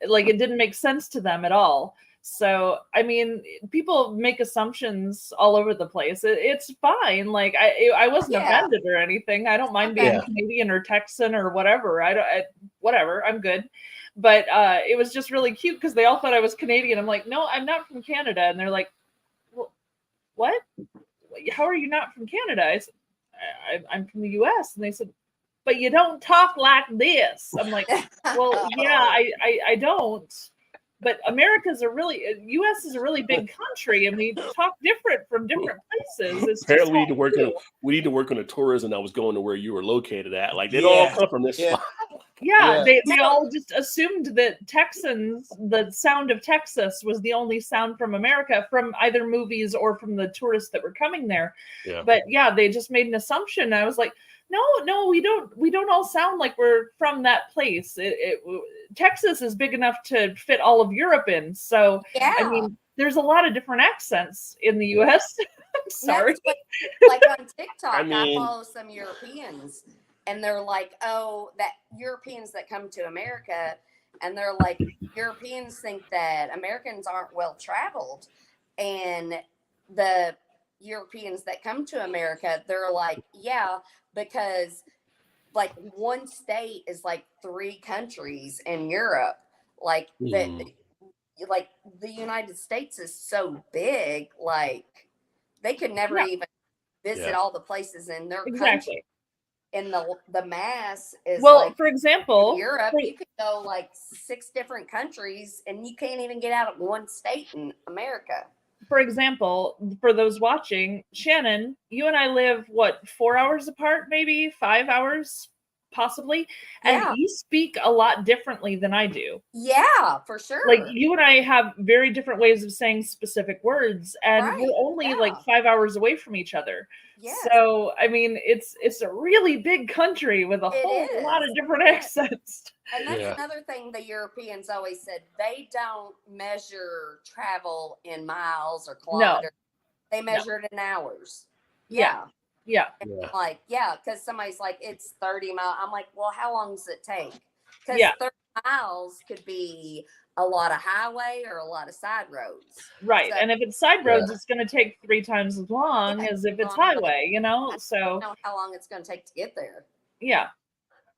Like it didn't make sense to them at all. So, I mean, people make assumptions all over the place. It's fine. Like I wasn't offended or anything. I don't mind being Canadian or Texan or whatever. Whatever. I'm good. But it was just really cute because they all thought I was Canadian. I'm like, no, I'm not from Canada. And they're like, well, what? How are you not from Canada? I said, I'm from the U.S. And they said, but you don't talk like this. I'm like, well, yeah, I don't. But U.S. is a really big country, and we talk different from different places. It's apparently we need to work on the tourism that was going to where you were located at. Like they don't all come from this spot. Yeah, they all just assumed that Texans, the sound of Texas was the only sound from America, from either movies or from the tourists that were coming there. Yeah. But yeah, they just made an assumption. I was like, no, we don't all sound like we're from that place. Texas is big enough to fit all of Europe in. So I mean, there's a lot of different accents in the U.S. I'm sorry. Like on TikTok, I follow some Europeans, and they're like, "Oh, that Europeans that come to America," and they're like, "Europeans think that Americans aren't well traveled," and the Europeans that come to America, they're like, "Yeah." Because like one state is like 3 countries in Europe. Like like the United States is so big, like they could never even visit all the places in their country. And the mass is for example, Europe, you could go like 6 different countries and you can't even get out of one state in America. For example, for those watching, Shannon, you and I live, 4 hours apart, maybe 5 hours, possibly. And you speak a lot differently than I do. Yeah, for sure. Like you and I have very different ways of saying specific words, and we're only like 5 hours away from each other. Yes. So, I mean, it's a really big country with a whole lot of different accents. And that's another thing the Europeans always said. They don't measure travel in miles or kilometers. No. They measure it in hours. Yeah. Like, because somebody's like, it's 30 miles. I'm like, well, how long does it take? Because 30 miles could be a lot of highway or a lot of side roads. Right. So, and if it's side roads, it's going to take 3 times as long as if it's highway, you know? So I don't know how long it's going to take to get there. Yeah.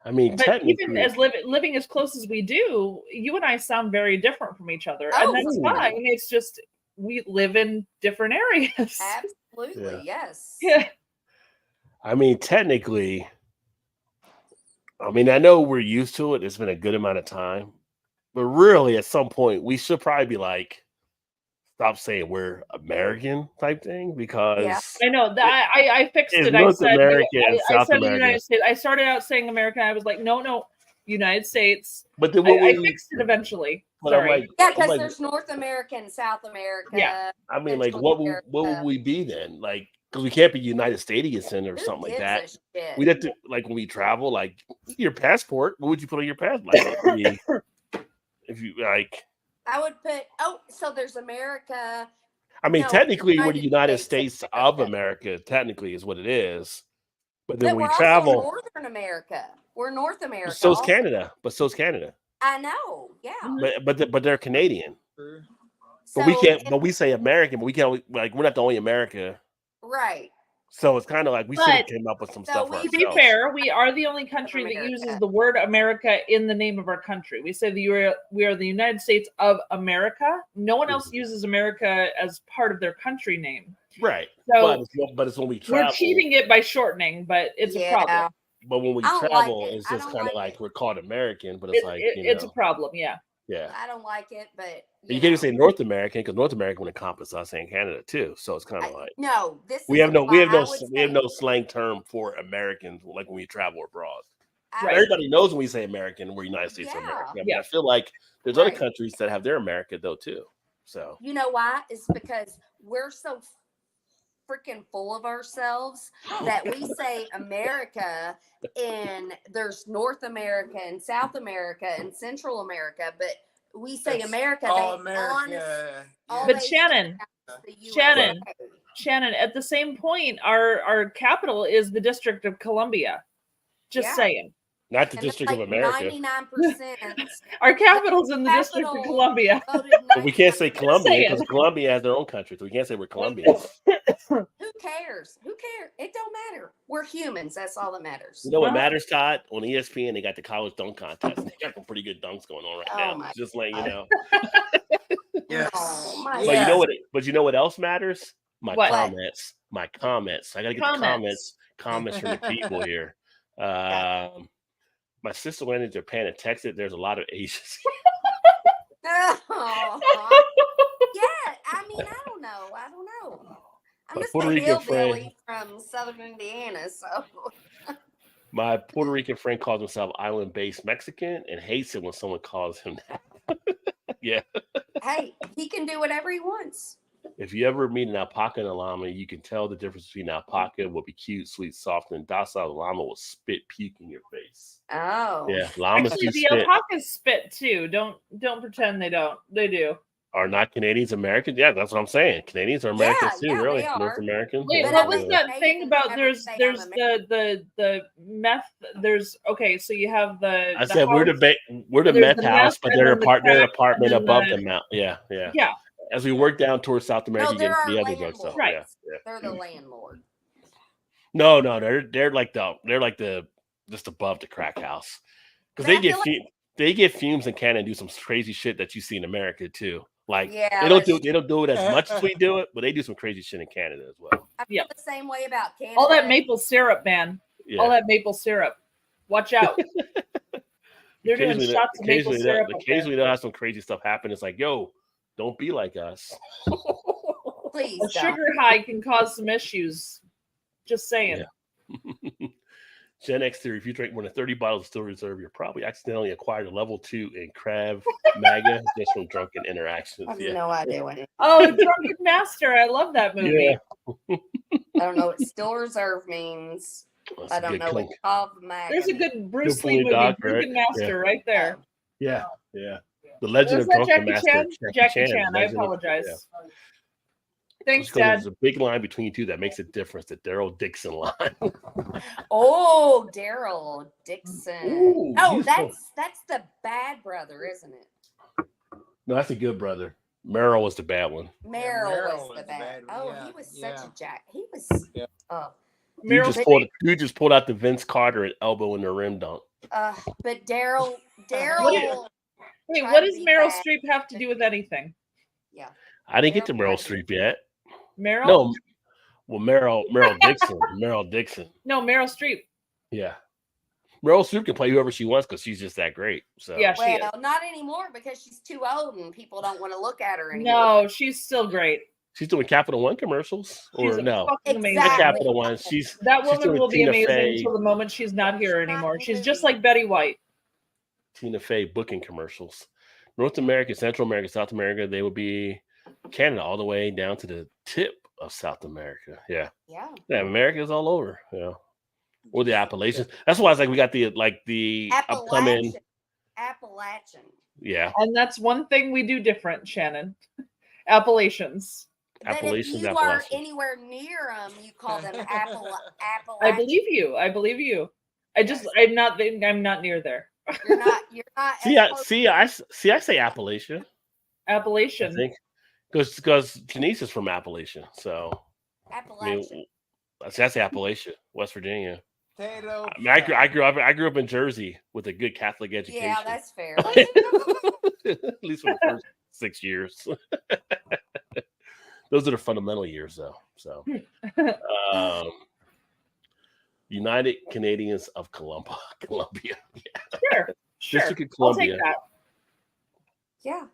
I mean, but even as living as close as we do, you and I sound very different from each other. And that's fine. It's just, we live in different areas. Absolutely. Yes. Yeah. I mean, technically, I know we're used to it. It's been a good amount of time. But really, at some point, we should probably be like, stop saying we're American type thing, because I know that I fixed it. I said the United States. I started out saying America. I was like, no, United States. But then I fixed it eventually. Sorry. Because there's North America and South America. Yeah. I mean, like, what would we be then? Like, because we can't be United States or something like that. We'd have to, like, when we travel, like, your passport. What would you put on your passport? Like, if you like, I would put. So there's America. I mean, technically, we're the United States of America. Technically, is what it is. But then we travel. Northern America. We're North America. So's Canada. I know. Yeah. But they're Canadian. But we can't. But we say American. But we can't. Like, we're not the only America. Right. So it's kind of like we should have came up with some stuff. To be fair, we are the only country that uses the word America in the name of our country. We say we are the United States of America. No one else uses America as part of their country name. Right. So, but it's when we travel. We're cheating it by shortening, but it's a problem. But when we travel, it's just kind of like we're called American, but it's like, it's a problem. Yeah. Yeah. I don't like it, but You can't even say North American because North American would encompass us and Canada too. So it's kind of like no. This we have no is no slang term for Americans like when we travel abroad. Right. Everybody knows when we say American, we're United States of Yeah. America. But Yeah. I feel like there's other countries that have their America though too. So You know why? It's because we're so freaking full of ourselves that we say America and there's North America and South America and Central America, but we say It's America. all they America. But Shannon, Shannon, at the same point, our capital is the District of Columbia. Just saying. not the District of America. 99%. Our capital's in the District of Columbia. But we can't say Colombia because Colombia has their own country, so we can't say we're Colombians. Who cares? Who cares? It don't matter. We're humans. That's all that matters. You know what matters, Todd? On ESPN, they got the college dunk contest. They got some pretty good dunks going on right now. my Just letting you know. Yes. Oh, my But you know what? But you know what else matters? My What? comments. My comments. I gotta get the comments from the people here. My sister went to Japan and texted. There's a lot of Asians. Oh. Yeah, I mean, I don't know. I'm My just Puerto a Rican hillbilly from Southern Indiana, so My Puerto Rican friend calls himself island-based Mexican and hates it when someone calls him that. Yeah. hey, he can do whatever he wants. If you ever meet an alpaca and a llama, you can tell the difference between an alpaca will be cute, sweet, soft, and docile. The llama will spit, puke in your face. Oh, Yeah, llamas Actually, do the spit. alpacas spit too. Don't pretend they don't. They do. Are not Canadians Americans? Yeah, that's what I'm saying. Canadians are Americans too, yeah, really. they are. North American. Wait, But what I was mean, that they thing can about? never There's say the meth. There's okay. So you have the. I the said we're house- the there's meth the house, meth but and they're then the apartment crack apartment and then above the- them out. Yeah, yeah. Yeah. As we work down towards South America, No, they're you get the our other drug stuff. Right. Yeah, yeah. they're the landlord. No, they're like the just above the crack house because But they I get feel they get fumes in Canada and do some crazy shit that you see in America too. Like Yeah, they don't that's- do it as much as we do it, but they do some crazy shit in Canada as well. I feel the same way about Canada. All that maple syrup, man. Yeah. All that maple syrup. Watch out. They're doing shots of maple syrup. up there. Occasionally they'll have some crazy stuff happen. It's like, yo, don't be like us. Please A don't. sugar high can cause some issues. Just saying. Yeah. Gen X theory: if you drink more than 30 bottles of Still Reserve, you're probably accidentally acquired a level 2 in Krav Maga just from drunken interactions. I have Yeah. no idea what it is. Oh, Drunken Master. I love that movie. Yeah. I don't know what Still Reserve means. That's I a don't good know what clink. Krav Maga There's a means. good Bruce Good Lee point, movie, Doc, Drunken right? Master, right there. Yeah, yeah. The Legend Was of that Drunken Jackie Master. Chan? Jackie Chan. I Legend of- apologize. yeah. Thanks, Just 'cause Dad. there's a big line between you two that makes a difference. The Daryl Dixon line. Oh, Daryl Dixon. Ooh, Oh, he's that's the bad brother, isn't it? No, that's a good brother. Merrill was the bad one. Merrill Merrill was the was the bad. bad Oh, one, he was yeah. such a jack. He was. Yeah. You Meryl just pulled out the Vince Carter at elbow in the rim dunk. But Daryl. Wait, tried what to does be Meryl bad. Streep have to do with anything? I didn't get to Meryl Meryl Streep yet. Meryl? No, well, Meryl Dixon. Meryl Dixon. No, Meryl Streep. Yeah. Meryl Streep can play whoever she wants because she's just that great. So Yeah, she is. Well, not anymore because she's too old and people don't want to look at her anymore. No, she's still great. she's doing Capital One commercials, She's or no? fucking amazing. Not Exactly. Capital One. She's That she's woman doing will be Tina amazing Fey. until the moment she's not here She's not anymore. in the She's just movie. like Betty White. Tina Fey booking commercials. North America, Central America, South America, they would be Canada all the way down to the tip of South America. Yeah. Yeah. Yeah, America's all over. Yeah. Or the Appalachians. That's why it's like we got the upcoming. Appalachian. Yeah. And that's one thing we do different, Shannon. Appalachians. But Appalachians, if you are Appalachians. anywhere near them, you call them Appalachian. I believe you. I believe you. I'm not near there. You're not. See, as close- I say Appalachia. I Appalachian. think because Janice is from Appalachia. So I Appalachian. mean, I say Appalachia, West Virginia. Potato. I mean, I grew up in Jersey with a good Catholic education. Yeah, that's fair. At least for the first 6 years. Those are the fundamental years, though. So, United Canadians of Columbia. Sure. District of I'll take Columbia. that. Yeah.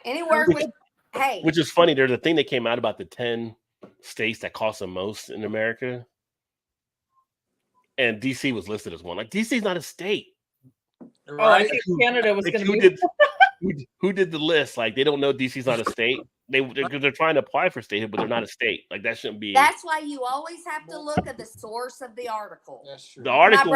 Any word Which- with hey. Which is funny. There's a thing that came out about the 10 states that cost the most in America. And DC was listed as one. Like, DC's not a state. Oh, I Right? think Canada was Like, going to who be. did who did the list? Like, they don't know DC's not a state. They're trying to apply for statehood, but they're not a state. Like, that shouldn't be. That's why you always have to look at the source of the article. That's true. The article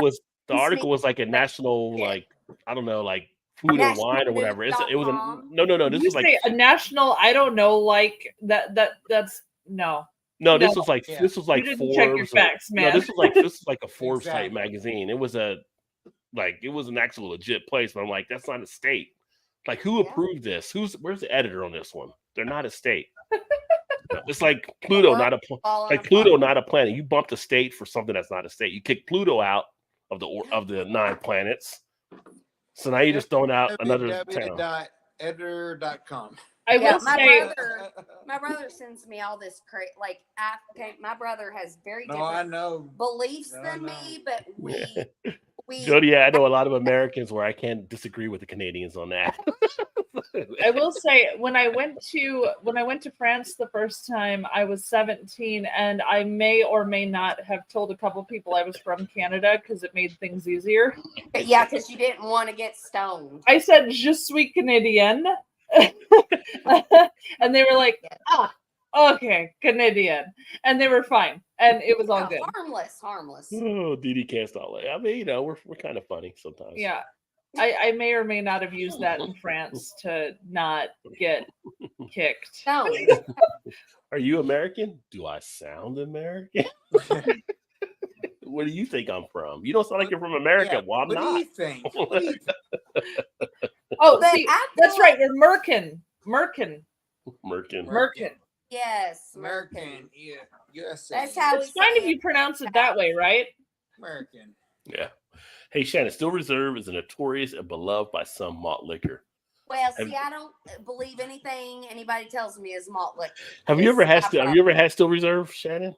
brother was like a national, Yeah. like, I don't know, like food or wine or whatever. It was a Nationalnews.com. no. Did This you was like say a national? I don't know. Like that. That's no. no. This No. was like Yeah. this was like You didn't Forbes. check your or- facts, No, man. this was like a Forbes type Exactly. magazine. It was an actual legit place. But I'm like, that's not a state. Like, who Yeah. approved this? Where's the editor on this one? They're not a state. It's like Pluto, not a Falling like apart. Pluto, not a planet. You bumped a state for something that's not a state. You kick Pluto out of the 9 planets. So now you're just throwing out another town. www.editor.com. I Yeah, will my say. My brother sends me all this my brother has very No, I different know. beliefs No, than no. me, but we Jody, yeah, I know a lot of Americans where I can't disagree with the Canadians on that. I will say when I went to France the first time, I was 17, and I may or may not have told a couple people I was from Canada because it made things easier. yeah, because you didn't want to get stoned. I said "Je suis Canadian," and they were like, "Ah, okay, Canadian," and they were fine, and it was all No, good. harmless. Oh, Didi can't stop. I mean, we're kind of funny sometimes. Yeah. I may or may not have used that in France to not get kicked. No, Are you American? Do I sound American? Where do you think I'm from? You don't sound like you're from America. Yeah, Well, I'm what do not. you think? What do you think? Oh, but see, I feel that's right. You're Merkin. Merkin. Merkin. Yes, American, yeah, USA. That's how It's we fine say if you pronounce it that way, right? American. Yeah. Hey, Shannon, Still Reserve is a notorious and beloved by some malt liquor. Well, see, I don't believe anything anybody tells me is malt liquor. Have you ever had It's not Have you ever had Still Reserve, Shannon?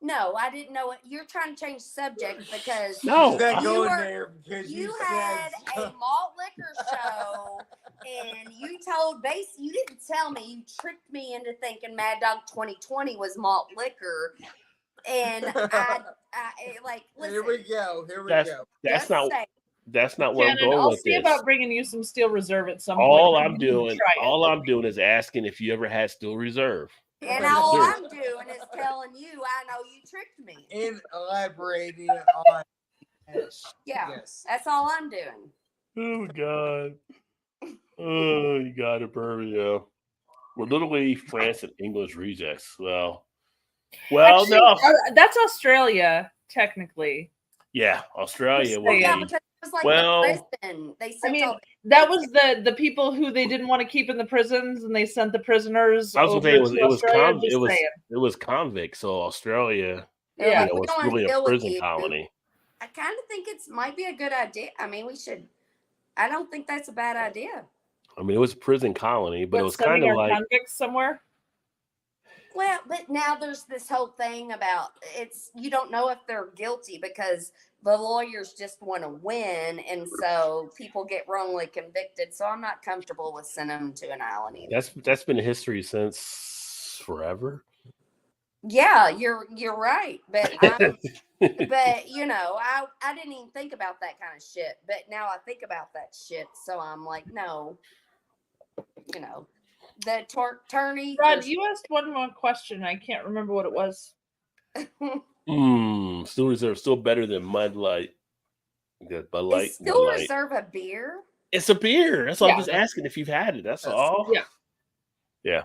No, I didn't know it. You're trying to change the subject because No. Is that You going were- there because you said had a so? malt liquor show and you you didn't tell me, you tricked me into thinking Mad Dog 2020 was malt liquor. And I like, listen. Here we go. Here we That's go. that's just not say- that's not where I'm Shannon, going I'll with see this. about bringing you some Steel Reserve at some point. All but I'm you doing, try it. all I'm doing is asking if you ever had Still Reserve. And Okay, all sure. I'm doing is telling you, I know you tricked me. In elaborating on yes. Yeah. Yes. That's all I'm doing. Oh God. Oh, you got it, Burbio. We're literally France and English rejects. Well, Actually, no. that's Australia, technically. Yeah, Australia. Just Well, saying. Yeah, we- because it was like Well, the prison. They sent mean, all That was the people who they didn't want to keep in the prisons, and they sent the prisoners I was over gonna say to Australia. Just saying. it was convict. So Australia, They're Yeah. like, we was don't want really to a deal with prison you. colony. I kind of think might be a good idea. I mean, we should. I don't think that's a bad idea. I mean, it was a prison colony, but it What, was sending kind of our like convicts somewhere. Well, but now there's this whole thing about you don't know if they're guilty because the lawyers just want to win, and so people get wrongly convicted. So I'm not comfortable with sending them to an island either. that's been history since forever. Yeah, you're right, but but you know, I didn't even think about that kind of shit. But now I think about that shit, so I'm like, no, you know, the attorney. Rod, you asked one more question. I can't remember what it was. Still Reserve, still better than Mud Light. Good Bud Light. Is Still Mud Light. Reserve a beer? It's a beer. That's all. Yeah. I'm just asking if you've had it. That's That's- all. yeah. Yeah.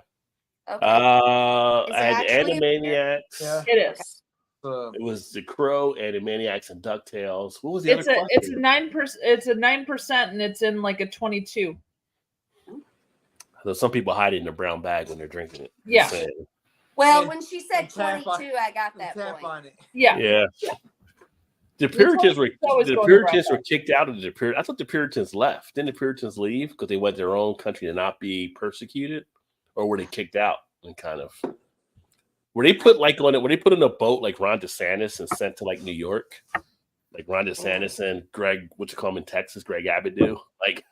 Okay. I Is it had actually a beer? Animaniacs. Yeah. It is. It was The Crow, Animaniacs, and DuckTales. What was the It's other a it's a question? 9%. It's a 9%, and it's in like a 22. So some people hide it in a brown bag when they're drinking it. Just Yeah. saying. Well, And- when she said and tap 22, I got that Tap point. on it. Yeah. Yeah. The It's Puritans were always the going Puritans around were kicked out of the Puritans. I thought the Puritans left. Didn't the Puritans leave because they went their own country to not be persecuted, or were they kicked out and kind of? Were they put like on it? Were they put in a boat like Ron DeSantis and sent to like New York? like Ron DeSantis and Greg, what you call him in Texas, Greg Abbott do. Like,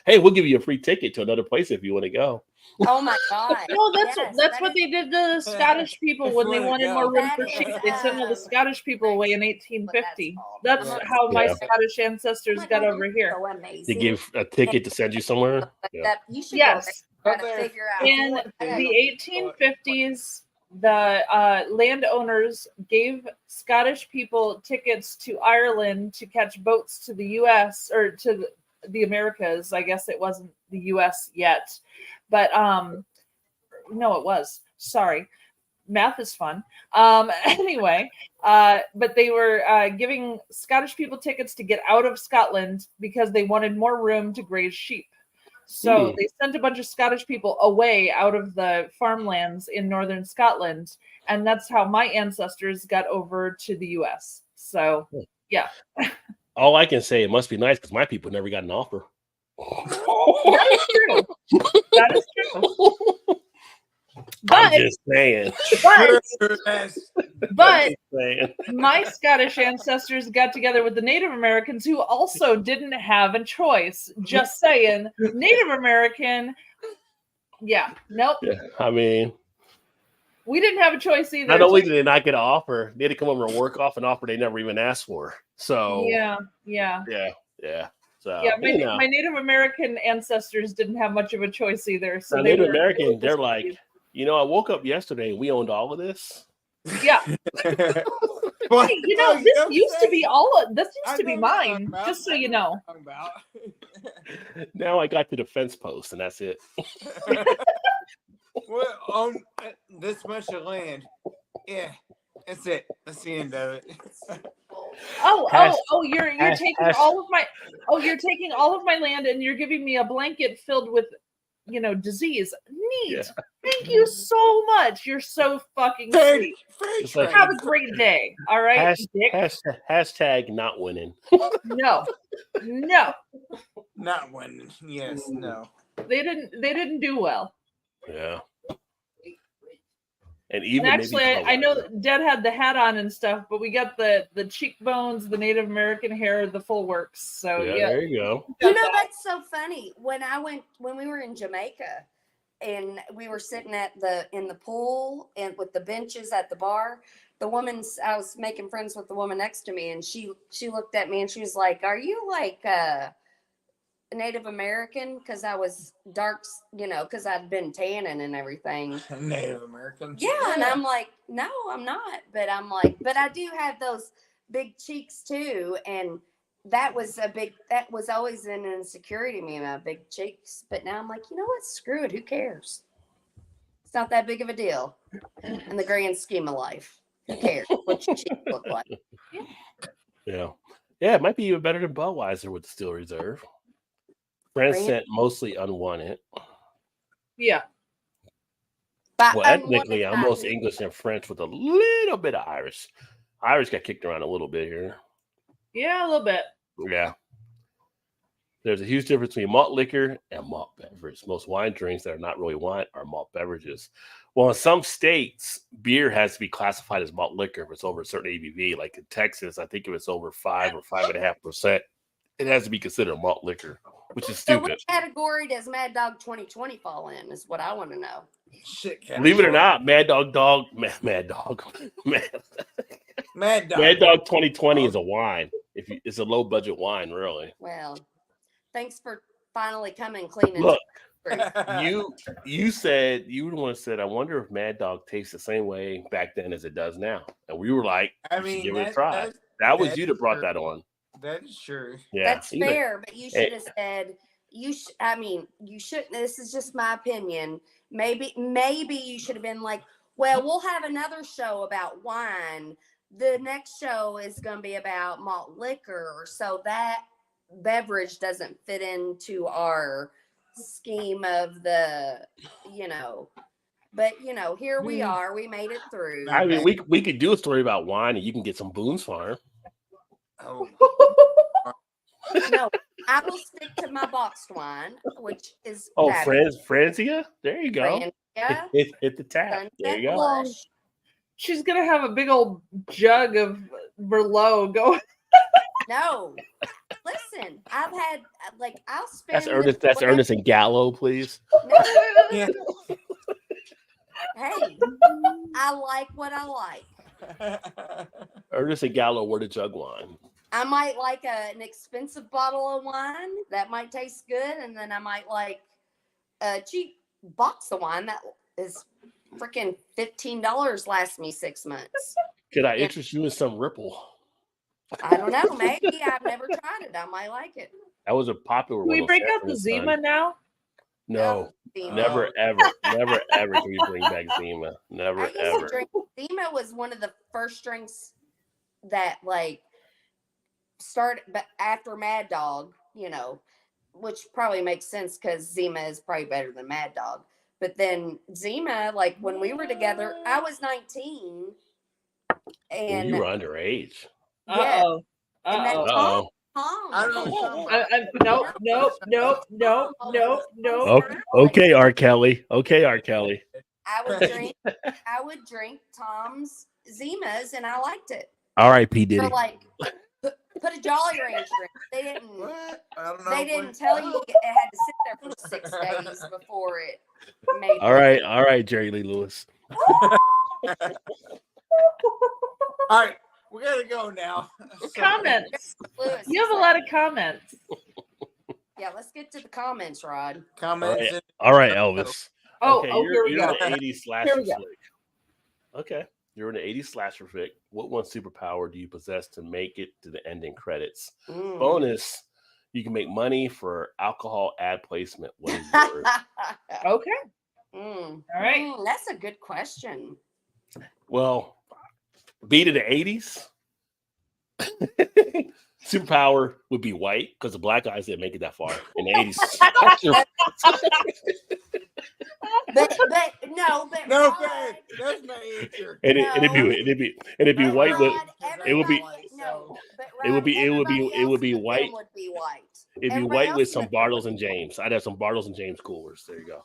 hey, we'll give you a free ticket to another place if you want to go. Oh my God. No, Yes, that's that what is- they did to the Scottish people when they wanted more room for sheep. They sent all the Scottish people away in 1850. That's Yeah. how my Yeah. Scottish ancestors got over here. So They amazing. give a ticket to send you somewhere. Yeah. That you should Yes. go there, try to figure out. In the 1850s, the landowners gave Scottish people tickets to Ireland to catch boats to the U.S. or to the Americas. I guess it wasn't the U.S. yet, but no, it was. Sorry, math is fun. Anyway, but they were giving Scottish people tickets to get out of Scotland because they wanted more room to graze sheep. So they sent a bunch of Scottish people away out of the farmlands in northern Scotland, and that's how my ancestors got over to the U.S. So, yeah. All I can say, it must be nice because my people never got an offer. That is true. That is true. I'm But just saying. but Saying. my Scottish ancestors got together with the Native Americans who also didn't have a choice. Just saying, Native American. Yeah, nope. Yeah, I mean, We didn't have a choice either. not only did they not get an offer, they had to come over and work off an offer they never even asked for. So yeah. So Yeah, you know. my Native American ancestors didn't have much of a choice either. So Now, they Native were American, they're just like, confused. you know, I woke up yesterday and we owned all of this. Yeah. What Hey, you know, the this fuck used to be this I used to be know what you're mine. talking about. Just so I you know know. what you're talking Now I got to the fence post and that's it. about. Well, on this much of land, yeah, that's it. That's the end of it. You're hash- taking hash- all of my land and you're giving me a blanket filled with, disease. Neat. Yeah. Thank you so much. You're so fucking sweet. It's like- Have a great day. All right. Dick? Hashtag not winning. No. No. Not winning. Yes, no. They didn't do well. Yeah. And And even actually, maybe I know that Dad had the hat on and stuff, but we got the cheekbones, the Native American hair, the full works. So yeah, yeah. there you go. You know, that's so funny. When we were in Jamaica and we were sitting in the pool and with the benches at the bar, I was making friends with the woman next to me and she looked at me and she was like, "Are you like Native American?" Because I was dark, because I'd been tanning and everything. Native Americans. Yeah, and I'm like, no, I'm not. But I'm like, but I do have those big cheeks too, and that was always an insecurity to me, my big cheeks. But now I'm like, you know what? Screw it. Who cares? It's not that big of a deal in the grand scheme of life. Who cares what your cheeks look like? Yeah. Yeah, it might be even better than Budweiser with the Steel Reserve. France Really? sent mostly unwanted. Yeah. But Well, ethnically, I'm most English and French with a little bit of Irish. Irish got kicked around a little bit here. Yeah, a little bit. Yeah. There's a huge difference between malt liquor and malt beverage. Most wine drinks that are not really wine are malt beverages. Well, in some states, beer has to be classified as malt liquor if it's over a certain ABV. Like in Texas, I think if it's over 5 or 5.5%, it has to be considered malt liquor, which is So stupid. what category does Mad Dog 2020 fall in? Is what I want to know. Shit. Believe it or not, Mad Dog, Mad Dog 2020 is a wine. It's a low budget wine, really. Well, thanks for finally coming clean and Look, free. you said you were the one that said, I wonder if Mad Dog tastes the same way back then as it does now. And we were like, I you should mean, give it a try. That was you that brought that on. That is true. Yeah, That's even- fair, but you should have said you shouldn't. This is just my opinion. Maybe you should have been like, well, we'll have another show about wine. The next show is going to be about malt liquor, so that beverage doesn't fit into our scheme of the, But here we are. We made it through. I mean, we could do a story about wine, and you can get some Boone's Farm. Oh, No, I will stick to my boxed wine, which is Oh, fabulous. Franzia, there you go. Franzia, Hit the tap. There you go. Blush. She's gonna have a big old jug of Merlot going. No. Listen, I've had I'll spend. That's Ernest. That's Ernest and Gallo, please. No. Yeah. Hey, I like what I like. Ernest and Gallo were the jug wine. I might like an expensive bottle of wine that might taste good, and then I might like a cheap box of wine that is freaking $15 lasts me 6 months. Could I interest you in some Ripple? I don't know. Maybe I've never tried it. I might like it. That was a popular Can one. we on break out Sanford the and Zima Son. now? No, Zima. never, ever, never, ever can we bring back Zima. Never, I used ever. to drink. Zima was one of the first drinks that started after Mad Dog, which probably makes sense because Zima is probably better than Mad Dog. But then Zima, when we were together, I was 19. And You were underage. yeah, Uh-oh. and that Uh-oh. Tom. I don't know. Nope. Okay, R. Kelly. Okay, R. Kelly. I would drink Tom's Zimas, and I liked it. R.I.P. Diddy. For put a Jolly Rancher in. They didn't. What? I don't know. They didn't tell you it had to sit there for 6 days before it made. All right, Jerry Lee Lewis. All right, we gotta go now. Comments. Lewis, You have a lot of comments. Yeah, let's get to the comments, Rod. Comments. All right, Elvis. Oh, Okay, here we you're go. in the 80s Here slasher we go. flick. Okay, you're in the 80s slasher flick. What one superpower do you possess to make it to the ending credits? Mm. Bonus, you can make money for alcohol ad placement. What is yours? Okay. Mm. All right. That's a good question. Well, beat of the 80s. Superpower would be white because the black guys didn't make it that far in the 80s. But No, Rod, okay, that's my answer. And it'd be white with Rod, it would be everybody- no, but it would be- Rod, it would be- everybody it would else be in the white. film would be white. it'd be Everybody white else with in some the- Bartles and James. I'd have some Bartles and James coolers. There you go.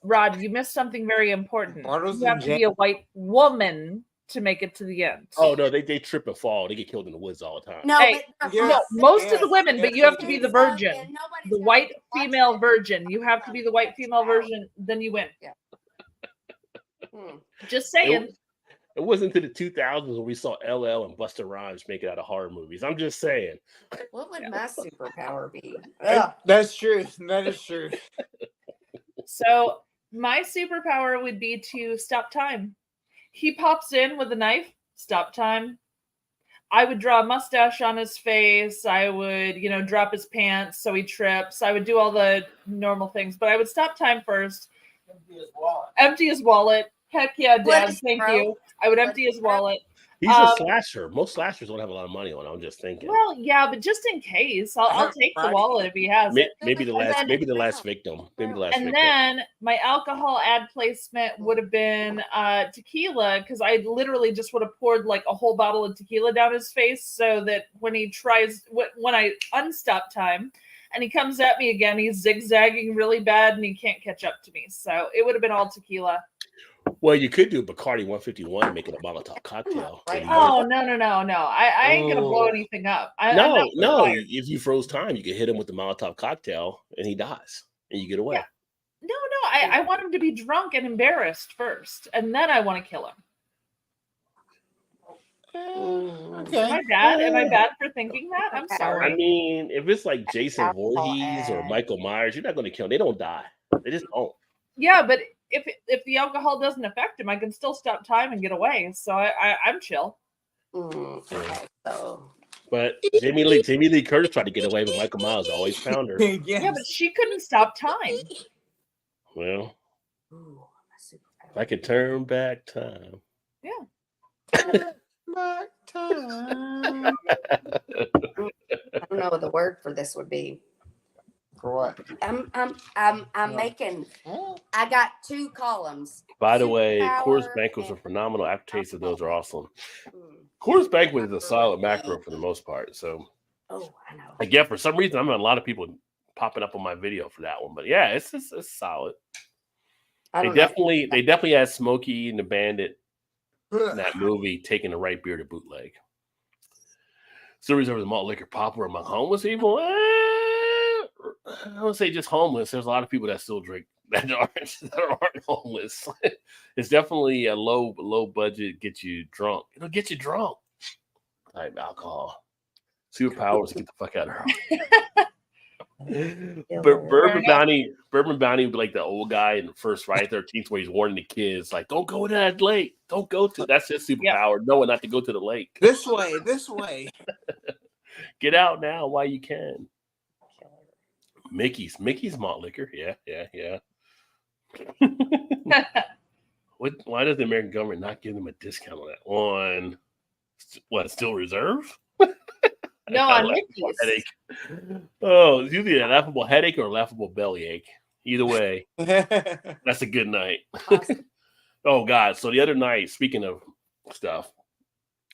Rod, you missed something very important. Bartles You have and to be a white woman to make it to the end. Oh no, they trip and fall. They get killed in the woods all the time. No, Hey, but yes, No, most of the yes, women, but yes, you have to be yes. the virgin. And nobody's The gonna white watch female it. virgin. You have to be the white female version, then you win. Hmm. Just saying. It wasn't until the 2000s when we saw LL and Busta Rhymes make it out of horror movies. I'm just saying. What would my superpower be? That's true. That is true. So my superpower would be to stop time. He pops in with a knife, stop time. I would draw a mustache on his face. I would, drop his pants so he trips. I would do all the normal things, but I would stop time first. Empty his wallet. Heck yeah, What Dad. is Thank broke? you. I would empty his wallet. He's a slasher. Most slashers don't have a lot of money on. I'm just thinking. Well, yeah, but just in case, I'll take the Right. wallet if he has it. Maybe the last then- victim. Maybe the last And victim. then my alcohol ad placement would have been tequila, because I literally just would have poured a whole bottle of tequila down his face, so that when he tries, when I unstop time and he comes at me again, he's zigzagging really bad and he can't catch up to me. So it would have been all tequila. Well, you could do Bacardi 151 and make it a Molotov cocktail. Right. Oh, no. I ain't going to blow anything up. I'm No. not gonna lie. If you froze time, you could hit him with the Molotov cocktail and he dies and you get away. Yeah. No. I want him to be drunk and embarrassed first, and then I want to kill him. Okay. Am I bad for thinking that? I'm Okay. sorry. I mean, if it's like Jason Alcohol Voorhees or ad. Michael Myers, you're not going to kill them. They don't die. They just don't. Yeah, but if the alcohol doesn't affect him, I can still stop time and get away. So I'm chill. Okay, so But Jamie Lee Curtis tried to get away, but Michael Myers always found her. Yes. Yeah, but she couldn't stop time. Well, ooh, my superpower. if I could turn back time. Back time. I don't know what the word for this would be. For what? I'm making. I got 2 columns. By the way, Superpower Coors Banquets are and phenomenal. Aftertaste of those are awesome. Mm. Coors Banquet is a solid macro for the most part. So Oh, I know. again, for some reason, I'm having a lot of people popping up on my video for that one. But yeah, it's solid. I They don't know. definitely had Smokey and the Bandit in Ugh. that movie taking the right beer to bootleg. Still Reserve is malt liquor popular among homeless people. I would say just homeless. There's a lot of people that still drink that aren't homeless. It's definitely a low budget, get you drunk. It'll get you drunk type alcohol. Superpowers, get the fuck out of her. Bourbon Bounty would be like the old guy in the first Friday 13th where he's warning the kids, like, don't go to that lake. Don't go to that's his superpower. Knowing not to go to the lake. This way. Get out now while you can. Mickey's malt liquor. Yeah. Why does the American government not give them a discount on that? On what, Still Reserve? No, on Mickey's. Headache. Oh, it's usually a laughable headache or a laughable bellyache. Either way, that's a good night. Awesome. Oh God! So the other night, speaking of stuff,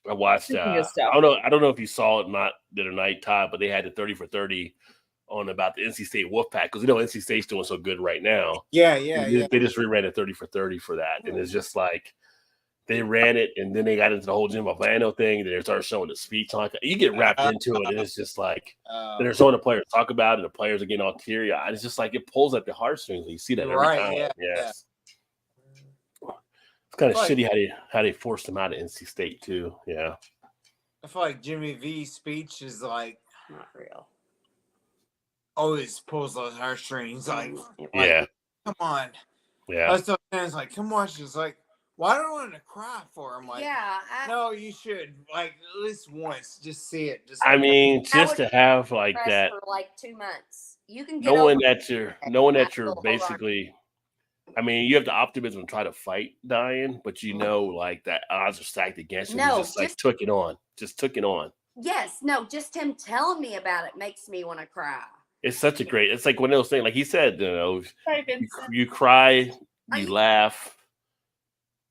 I watched. Speaking of stuff. I don't know if you saw it not the other night, Todd, but they had the 30 for 30 on about the NC State Wolfpack because NC State's doing so good right now. Yeah. They just reran a 30 for 30 for that, and it's just like. They ran it, and then they got into the whole Jim Valvano thing. And they started showing the speech on it. You get wrapped into it, and it's just like they're showing the players talk about it, and the players are getting all teary eyed. It's just like it pulls at the heartstrings. You see that every time. Yeah. Yes. It's kind of shitty how they forced them out of NC State too. Yeah. I feel like Jimmy V's speech is like Not real. always pulls those heartstrings. Like, Yeah. come on. Yeah. I was telling fans like, come watch this. Like, why do I want to cry for him? Like, Yeah. no, you should. Like, at least once, just see it. Just I mean, just to have like press that, for like 2 months. You can get knowing over that you're Hold on. basically. I mean, you have the optimism to try to fight dying, but you know, like that odds are stacked against you. No, You just took it on. Just took it on. Yes, no, just him telling me about it makes me want to cry. It's such a great. It's like one of those things. Like he said, Hi, Vincent. you cry, I- you laugh.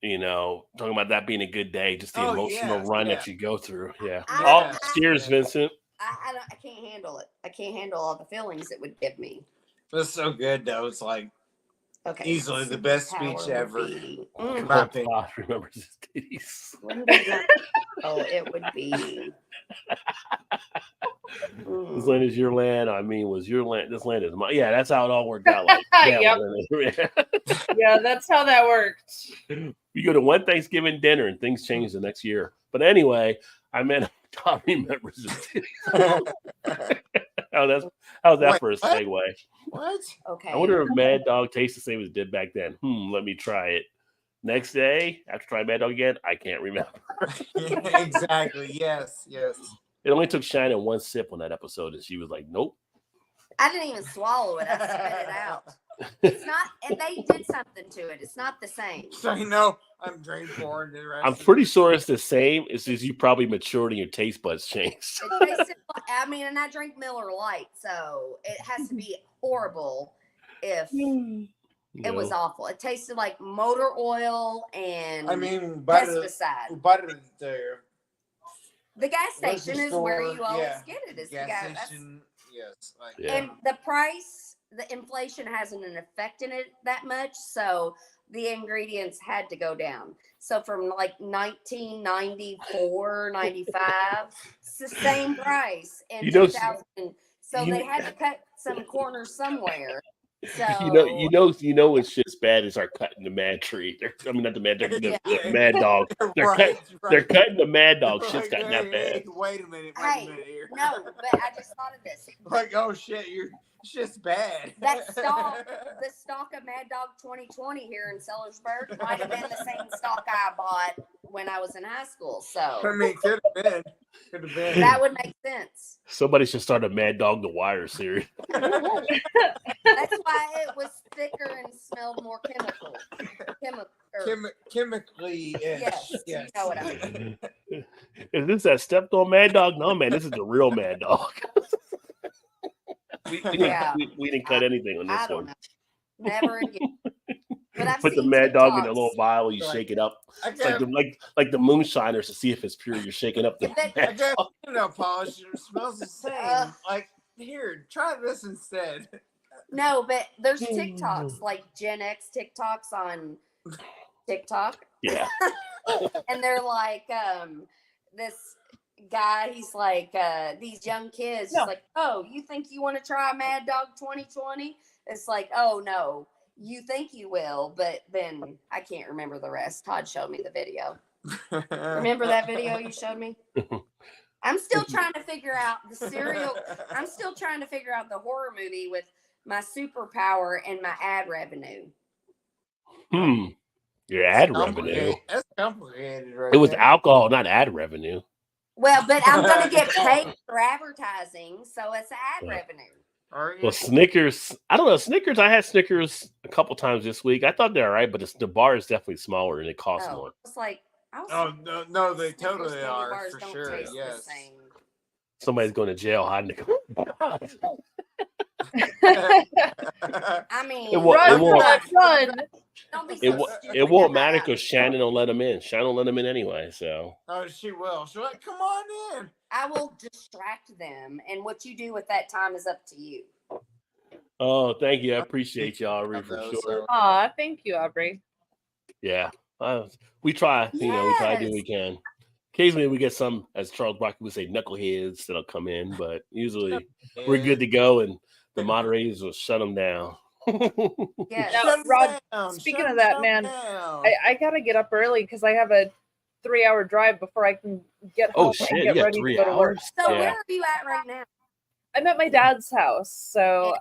Talking about that being a good day, just the emotional run that you go through. Yeah. I- Cheers, Vincent. I can't handle it. I can't handle all the feelings it would give me. It's so good though. It's like Okay. easily the best Power speech would ever. be- My opinion. God remembers his titties. wouldn't be that- Oh, it would be. This land is your land. I mean, was your land. This land is mine. Yeah, that's how it all worked out. Like, Yep. Yeah, that's how that worked. You go to one Thanksgiving dinner and things change the next year. But anyway, I meant Tom remembers his titties. How's that Wait, for a what? segue? What? Okay. I wonder if Mad Dog tastes the same as it did back then. Let me try it. Next day, after trying Mad Dog again, I can't remember. Yeah, exactly. Yes. It only took Shannon one sip on that episode, and she was like, "Nope." I didn't even swallow it. I spit it out. It's not, and they did something to it. It's not the same. So I'm drink pouring the rest. I'm pretty sure it's the same. It's just you probably matured and your taste buds changed. It tasted like, and I drink Miller Lite, so it has to be horrible if it was awful. It tasted like motor oil and pesticide. butter The gas grocery station is where store, you always yeah. get it. Is the gas gas. station. Yes. Like, Yeah. And the price, the inflation hasn't affected it that much, so the ingredients had to go down. So from like 1994, 95, it's the same price in 2000. So they had to cut some corners somewhere. So You know when shit's bad is start cutting the mad tree. Not the mad, the Mad Dog. They're cutting the Mad Dog. Shit's gotten that bad. Wait a minute here. No, but I just thought of this. Like, oh shit, shit's bad. The stock of Mad Dog 2020 here in Sellersburg might have been the same stock I bought when I was in high school. I So mean, could have been. that would make sense. Somebody should start a Mad Dog The Wire series. That's why it was thicker and smelled more chemical. Chemically, Yes, you know what I mean. Is this that stepped on Mad Dog? No, man, this is the real Mad Dog. we didn't cut anything on I this don't one. know. Never again. But I've Put the seen Mad Dog in a TikToks. little vial. You Right. shake it up. I It's got, like the moonshiners to see if it's pure. You're shaking up the. But- I got fingernail polish. It smells the same. Ugh. Like, here, try this instead. No, but there's TikToks, like Gen X TikToks on TikTok. Yeah. And they're like, this guy. He's like these young kids. No. He's like, oh, you think you want to try Mad Dog 2020? It's like, oh no, you think you will, but then I can't remember the rest. Todd showed me the video. Remember that video you showed me? I'm still trying to figure out the serial. I'm still trying to figure out the horror movie with my superpower and my ad revenue. Your ad revenue. That's complicated, right? It was there. alcohol, not ad revenue. Well, but I'm going to get paid for advertising, so it's ad revenue. Are you? Well, Snickers, I don't know. Snickers, I had Snickers a couple times this week. I thought they're all right, but the bar is definitely smaller and it costs Oh, more. it's like, Oh no, they Snickers totally candy are bars for don't sure. taste the Yes. same. Somebody's going to jail hiding the I mean, It won't- Run, it won't- run. don't be It, so wa- stupid. it won't to matter hide. because Shannon will let him in. Shannon will let him in anyway. So Oh, she will. She'll like, come on in. I will distract them, and what you do with that time is up to you. oh, thank you. I appreciate you, Aubrey, for Those, sure. so- Aw, thank you, Aubrey. Yeah. We try, we try to do what we Yes. can. Occasionally we get some, as Charles Barkley would say, knuckleheads that'll come in, but usually we're good to go and the moderators will shut them down. Yes. Now, Shut 'em Rod, down, speaking shut of 'em that, man, down. I got to get up early because I have a 3-hour drive before I can get home Oh shit, and you get got ready 3 to go to work. hours? So Yeah. where are you at right now? I'm at my dad's house, so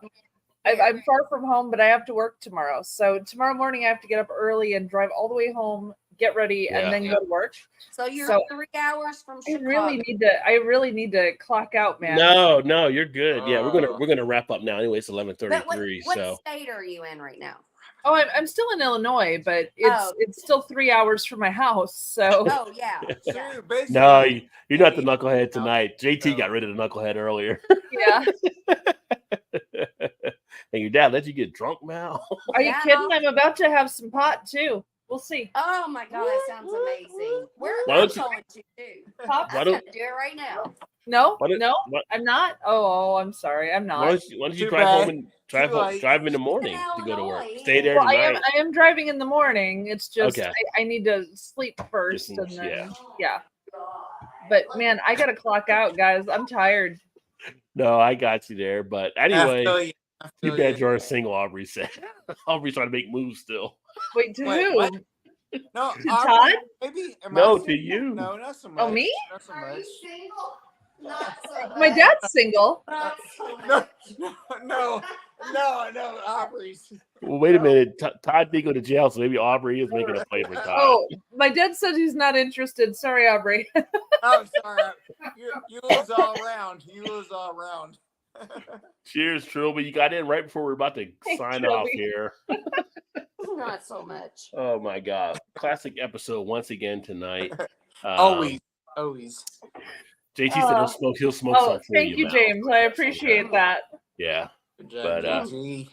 And I'm far from home, but I have to work tomorrow. So tomorrow morning I have to get up early and drive all the way home, get ready, Yeah. and then go to work. So you're So- 3 hours from I Chicago. really need to clock out, man. No, you're good. Yeah, we're Oh. gonna wrap up now. Anyway, it's But what 11:33. So state are you in right now? Oh, I'm still in Illinois, but it's still 3 hours from my house. So Oh yeah, yeah. True, basically. no, you're not the knucklehead tonight. JT No. got rid of the knucklehead earlier. yeah, And your dad let you get drunk, Mal? are you Yeah. kidding? I'm about to have some pot too. We'll see. Oh my god, that sounds amazing. Where Why am I don't you- going to do? Pop? Why I'm don't- gonna do it right now. No, Why don't- no, why- I'm not. Oh, I'm sorry, I'm Why not. don't you Too drive bad. home and drive Too home, late. drive in the morning to go to work? Illinois. Stay there Well, tonight. I am driving in the morning. It's just Okay. I need to sleep first, Distance, and then yeah. yeah. But man, I gotta clock out, guys. I'm tired. No, I got you there. But I anyway, feel you. I too feel bad you. you're single, Aubrey said. Aubrey's trying to make moves still. Wait, to Wait, who? what? No, To Aubrey, Todd? maybe. Am No, I to single? you. No, not so much. Oh, me? Not so Are much. you single? Not so My much. dad's single. Not so No, much. no, Aubrey's. Well, wait a minute. Todd did go to jail, so maybe Aubrey is making a play for Todd. Oh, my dad said he's not interested. Sorry, Aubrey. Oh, sorry. You lose all around. You lose all around. Cheers, Trilby. You got in right before we're about to Hey, sign off Trilby. here. Not so much. Oh my God. Classic episode once again tonight. Always. JT said he'll smoke Oh, some for thank you, Mal. James. I appreciate that. Yeah. Good job, But, JG.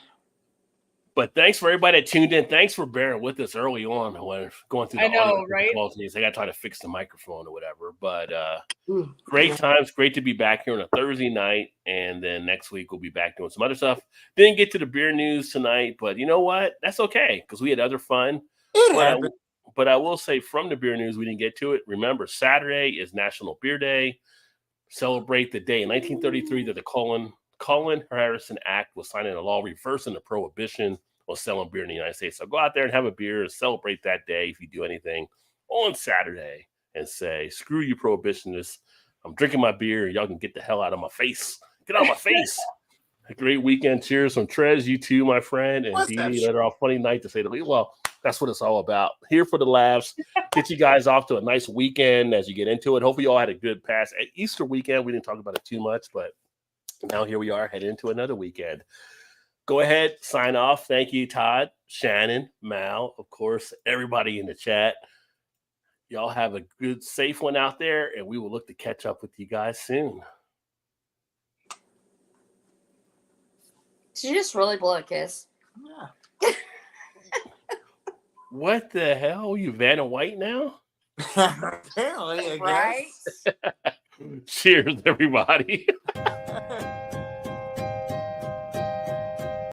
But thanks for everybody that tuned in. Thanks for bearing with us early on when going through the I know, audio right? difficulties. I got to try to fix the microphone or whatever. But Mm. great times. Great to be back here on a Thursday night. And then next week we'll be back doing some other stuff. Didn't get to the beer news tonight, but you know what? That's okay because we had other fun. It But I, happened. but I will say from the beer news, we didn't get to it. Remember, Saturday is National Beer Day. Celebrate the day in 1933 that the Cullen Harrison Act was signed into law reversing the prohibition on selling beer in the United States. So go out there and have a beer and celebrate that day if you do anything on Saturday and say, screw you prohibitionists. I'm drinking my beer and y'all can get the hell out of my face. Get out of my face. A great weekend. Cheers from Trez, you too, my friend, and What's Dee that Dee. shit? Let her off funny night to say the least. Well, that's what it's all about. Here for the laughs. Get you guys off to a nice weekend as you get into it. Hopefully you all had a good pass. At Easter weekend, we didn't talk about it too much, but now here we are heading into another weekend. Go ahead, sign off. Thank you, Todd, Shannon, Mal, of course, everybody in the chat. Y'all have a good, safe one out there, and we will look to catch up with you guys soon. Did you just really blow a kiss? Yeah. What the hell? You Vanna White now? Apparently, I guess. Right? Cheers, everybody.